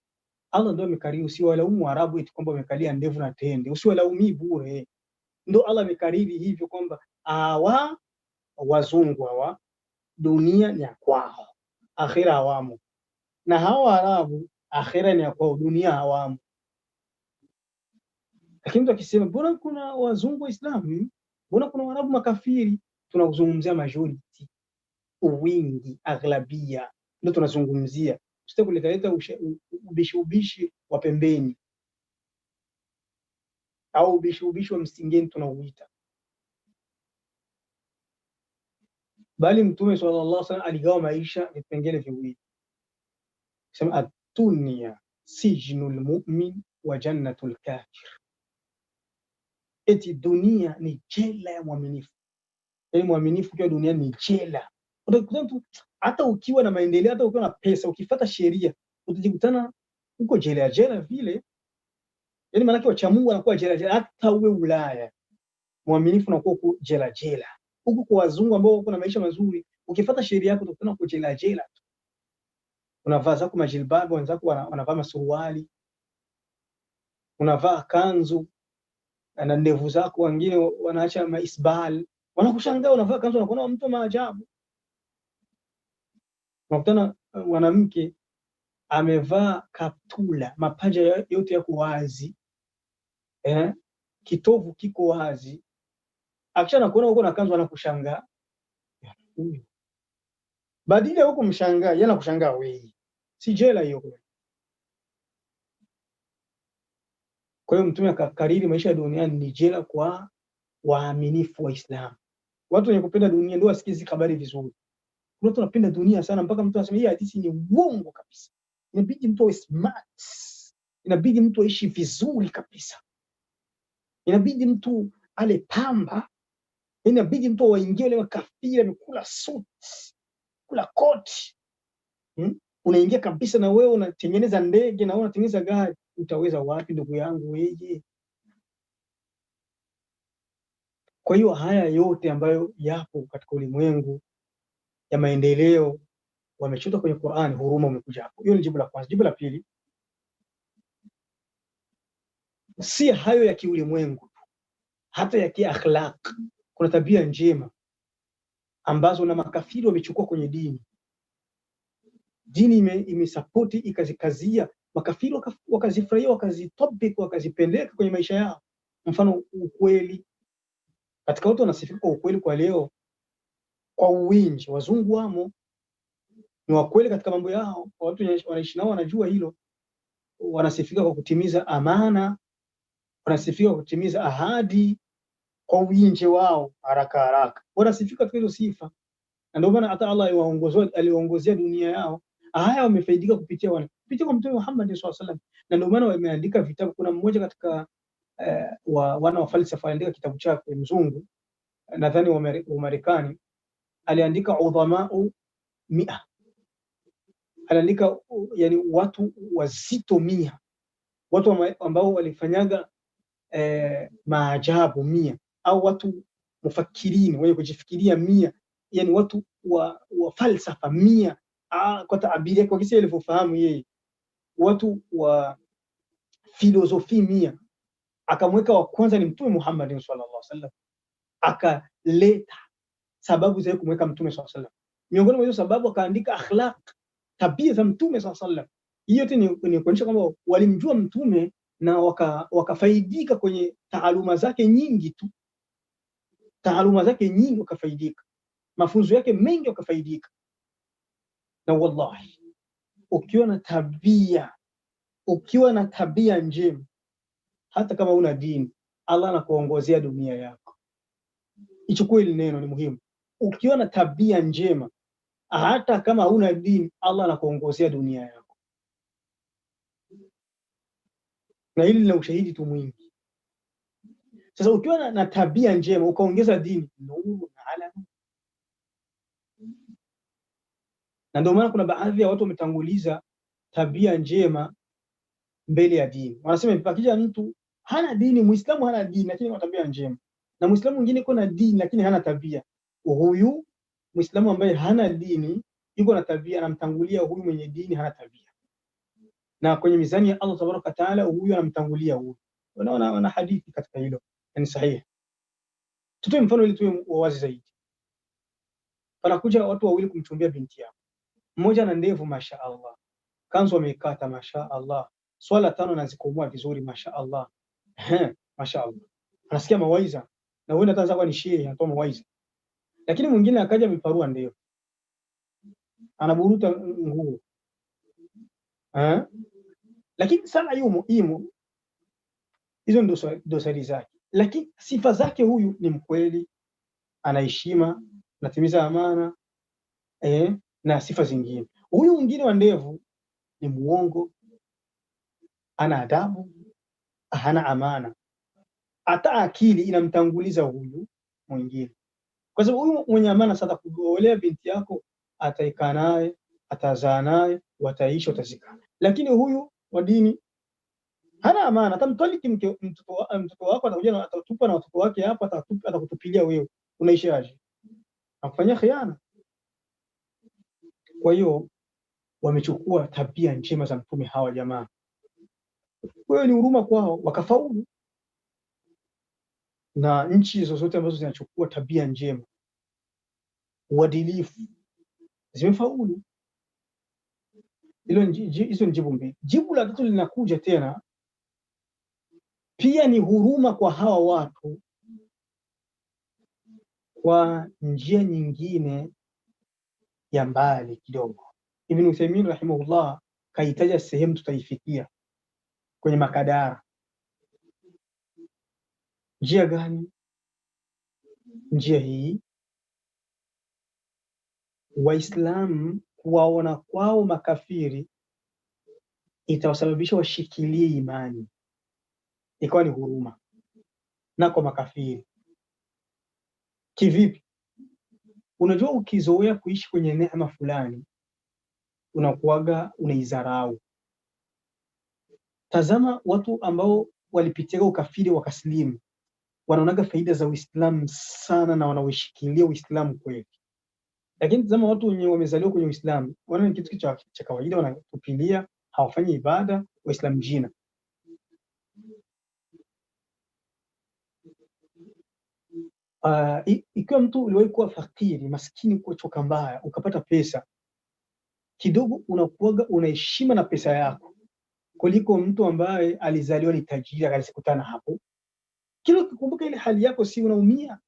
Speaker 1: Allah ndio amekariri, usiwalaumu Waarabu eti kwamba wamekalia ndevu na tende, usiwalaumii bure. Ndio Allah amekariri hivyo kwamba hawa wazungu hawa dunia ni ya kwao, akhira hawamo, na hawa Waarabu akhira ni ya kwao, dunia hawamo. Lakini mtu akisema mbona kuna wazungu Waislamu, mbona kuna Waarabu makafiri, tunazungumzia majority, wingi, aghlabia, ndio tunazungumzia. Usitaki kuleta ubishi wa pembeni au ubishi wa msingeni tunauita. Bali Mtume sallallahu alaihi wasallam aligawa maisha vipengele viwili, sema at-dunya sijnul mu'min wa jannatul kafir. Eti dunia ni jela ya mwaminifu, yaani mwaminifu kwa dunia ni jela. Hata ukiwa na maendeleo, hata ukiwa na pesa, ukifuata sheria utajikutana uko jela vile. Yaani maana wacha Mungu anakuwa jela. Hata uwe Ulaya, mwaminifu unakuwa uko jela. Huko kwa wazungu ambao wako na maisha mazuri, ukifuata sheria yako utakutana uko jela. Unavaa zako majilbabu, wenzako wanavaa masuruali, unavaa kanzu na ndevu zako, wengine wanaacha maisbal, wanakushangaa unavaa kanzu, unakuwa mtu maajabu. Unakutana mwanamke amevaa kaptula, mapaja yote yako wazi, kitovu kiko wazi, akisha kuona uko na kanzu anakushangaa. Badala ya huko mshangaa, yeye anakushangaa wewe. Si jela hiyo. Kwa hiyo Mtume akakariri maisha ya duniani ni jela kwa waaminifu wa Islam. Watu wenye kupenda dunia ndio wasikizi habari vizuri. Kuna watu wanapenda dunia sana mpaka mtu anasema hii hadithi ni uongo kabisa. Inabidi mtu awe smart. Inabidi mtu aishi vizuri kabisa. Inabidi mtu ale pamba. Inabidi mtu waingie wale makafiri amekula suit, kula koti. Unaingia kabisa na wewe unatengeneza ndege na wewe unatengeneza gari. Utaweza wapi ndugu yangu wewe? Kwa hiyo haya yote ambayo yapo katika ulimwengu ya maendeleo wamechota kwenye Qur'an, huruma umekuja hapo. Hiyo ni jibu la kwanza. Jibu la pili, si hayo ya kiulimwengu, hata ya kiakhlaq. Kuna tabia njema ambazo na makafiri wamechukua kwenye dini. Dini imesapoti ikazikazia, makafiri wakazifurahia, wakazitopik, wakazipeleka kwenye maisha yao. Mfano ukweli, katika watu wanasifika kwa ukweli kwa leo kwa uwingi. Wazungu wamo ni wakweli katika mambo yao, watu wanaishi nao wanajua hilo. Wanasifika kwa kutimiza amana, wanasifika kwa kutimiza ahadi kwa uwingi wao haraka. Wanasifika katika hizo sifa, na ndio maana hata Allah aliwaongozea dunia yao. Haya wamefaidika kupitia kwa Mtume Muhammad sallallahu alaihi wasallam, na ndio maana wameandika vitabu. Kuna mmoja katika wana wa falsafa aliandika kitabu chake, mzungu nadhani wa Marekani, aliandika udhamau 100. Aliandika yani watu wazito 100, watu ambao walifanyaga maajabu 100, au watu mufakirini wenye kujifikiria 100, yani watu wa falsafa 100, kwa taabiri yake, kwa kisa alivyofahamu yeye, watu wa filosofi 100. Akamweka wa kwanza ni Mtume Muhammad sallallahu alaihi wasallam. Akaleta sababu za kumweka Mtume sallallahu alaihi wasallam. Miongoni mwa hizo sababu akaandika akhlaq, tabia za Mtume sallallahu alaihi wasallam. Hiyo yote ni kuonyesha kwamba walimjua Mtume na wakafaidika kwenye taaluma zake nyingi tu. Taaluma zake nyingi wakafaidika, mafunzo yake mengi wakafaidika. Na wallahi, ukiwa na tabia njema, hata kama una dini, Allah anakuongozea dunia yako. ichukue hili neno, ni muhimu. Ukiwa na tabia njema, hata kama huna dini, Allah anakuongozea dunia yako, na hili lina ushahidi tu mwingi. Sasa ukiwa na tabia njema ukaongeza dini, nuru na alama. Na ndio maana kuna baadhi ya watu wametanguliza tabia njema mbele ya dini. Wanasema pakija mtu hana dini, Muislamu hana dini lakini ana tabia njema, na Muislamu mwingine yuko na dini lakini hana tabia, huyu Muislamu ambaye hana dini yuko na tabia anamtangulia huyu mwenye dini hana tabia, na kwenye mizani ya Allah tabaraka taala huyu anamtangulia huyu. Unaona, wana hadithi katika hilo, ni sahihi. Tutoe mfano ili tuwe wazi zaidi. Panakuja watu wawili kumchumbia binti yao, mmoja ana ndevu masha Allah, kanzu ameikata masha Allah, swala 5 anazikomua vizuri masha Allah, masha Allah, anasikia mawaiza na huenda hata kwa ni shehe anatoa mawaiza. Lakini mwingine akaja ameparua ndevu, anaburuta nguo, lakini sana imo hizo ndo dosari zake, lakini sifa zake huyu ni mkweli, anaheshima, anatimiza amana, na sifa zingine. Huyu mwingine wa ndevu ni muongo, ana adabu, hana amana, hata akili inamtanguliza huyu mwingine. Kwa sababu huyu mwenye amana sasa kuolea binti yako, ataikaa naye, atazaa naye, wataishi, watazikana. Lakini huyu wa dini hana amana, atamtwaliki mtoto wako, atakuja atatupa na watoto wake hapa, atakutupilia wewe, unaishi aje? Akufanyia khiana. Kwa hiyo wamechukua tabia njema za mtume hawa jamaa, wewe ni huruma kwao, wakafaulu. Na nchi zozote ambazo zinachukua tabia njema, uadilifu, zimefaulu. Hizo ni jibu mbili. Jibu la tatu linakuja tena, pia ni huruma kwa hawa watu kwa njia nyingine ya mbali kidogo. Ibn Uthaymeen rahimahullah kaitaja sehemu tutaifikia kwenye makadara. Njia gani? Njia hii, Waislamu kuwaona kwao makafiri itawasababisha washikilie imani, ikawa ni huruma na kwa makafiri. Kivipi? Unajua, ukizoea kuishi kwenye neema fulani unakuaga unaidharau. Tazama watu ambao walipitia ukafiri wakaslimu, wanaonaga faida za Uislamu sana na wanaoshikilia Uislamu kweli. Lakini tazama watu wenye wamezaliwa kwenye Uislamu, wanaona ni kitu cha kawaida, wanatupilia, hawafanyi ibada, Waislamu jina. Ikiwa mtu uliwahi kuwa fakiri, maskini, kwa choka mbaya, ukapata pesa kidogo, unakuaga unaheshima na pesa yako kuliko mtu ambaye alizaliwa ni tajiri akasikutana hapo. Kila ukikumbuka ile hali yako, si unaumia?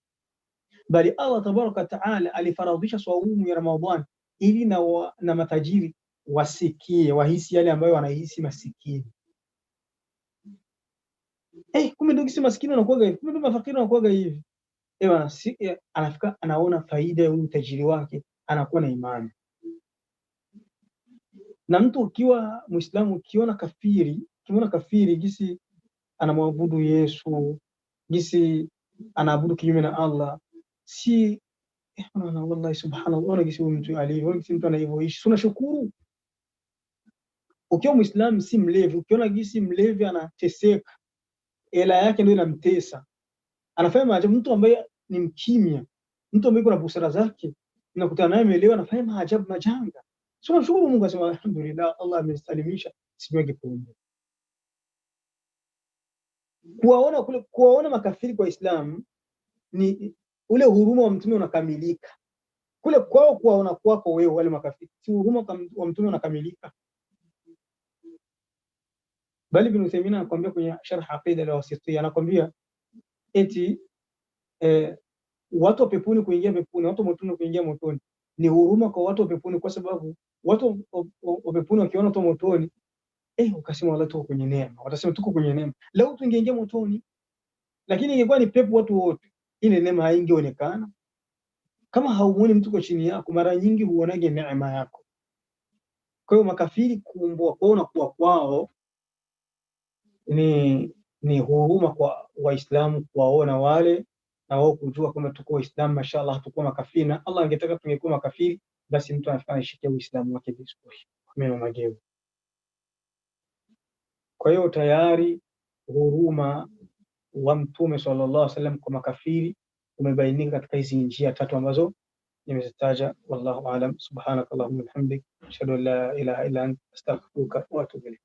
Speaker 1: Bali Allah tabaraka taala alifaradhisha saumu ya Ramadhani ili na matajiri wasikie, wahisi yale ambayo wanahisi masikini. Kumbe ndio kisi maskini anakuaga hivi, kumbe ndio mafakiri anakuaga hivi. Anafika anaona faida ya utajiri wake, anakuwa na imani. Na mtu ukiwa Muislamu, ukiona kafiri gisi anamwabudu Yesu, gisi anaabudu kinyume na Allah, si wallahi subhanallah, gisi mtu alivyo, gisi mtu anavyoishi, tunashukuru. Ukiwa Muislamu si mlevi, ukiona gisi mlevi anateseka, hela yake ndio inamtesa, anafanya maajabu. Mtu ambaye ni mkimya, mtu ambaye kuna busara zake, unakutana naye ameelewa, anafanya maajabu majanga. Tunashukuru Mungu, asema alhamdulillah, Allah amesalimisha sinywe pombe. Kuwaona makafiri kwa Islam ni ule huruma wa mtume unakamilika. Kule kwao kuwaona kwako wewe wale makafiri, si huruma wa mtume unakamilika. Bali Ibn Uthaymeen anakuambia kwenye Sharh Aqida al-Wasitiyya, anakuambia eti watu wa peponi kuingia peponi, watu wa motoni kuingia motoni, ni huruma kwa watu wa peponi, kwa sababu watu wa peponi wakiona watu wa motoni, ukasema wala tuko kwenye neema, watasema tuko kwenye neema. Leo tungeingia motoni, lakini ingekuwa ni pepo watu wote, ile neema haingeonekana. Kama haumuoni mtu kwa chini yako, mara nyingi huonage neema yako. Kwa hiyo makafiri kuumbwa kwao na kuwa kwao ni huruma kwa Waislamu kuwaona wale na wao kujua kwamba tuko Waislamu, mashallah, hatukuwa makafiri. Na Allah angetaka tungekuwa makafiri, basi mtu anafanya shikia Uislamu wake vizuri meno mageu. Kwa hiyo tayari huruma wa Mtume sallallahu alaihi wasallam kwa makafiri umebainika katika hizi njia tatu ambazo nimezitaja. Wallahu aalam. Subhanakallahumma wa bihamdik, ashhadu an la ilaha illa anta, astaghfiruka wa atubu ilayk.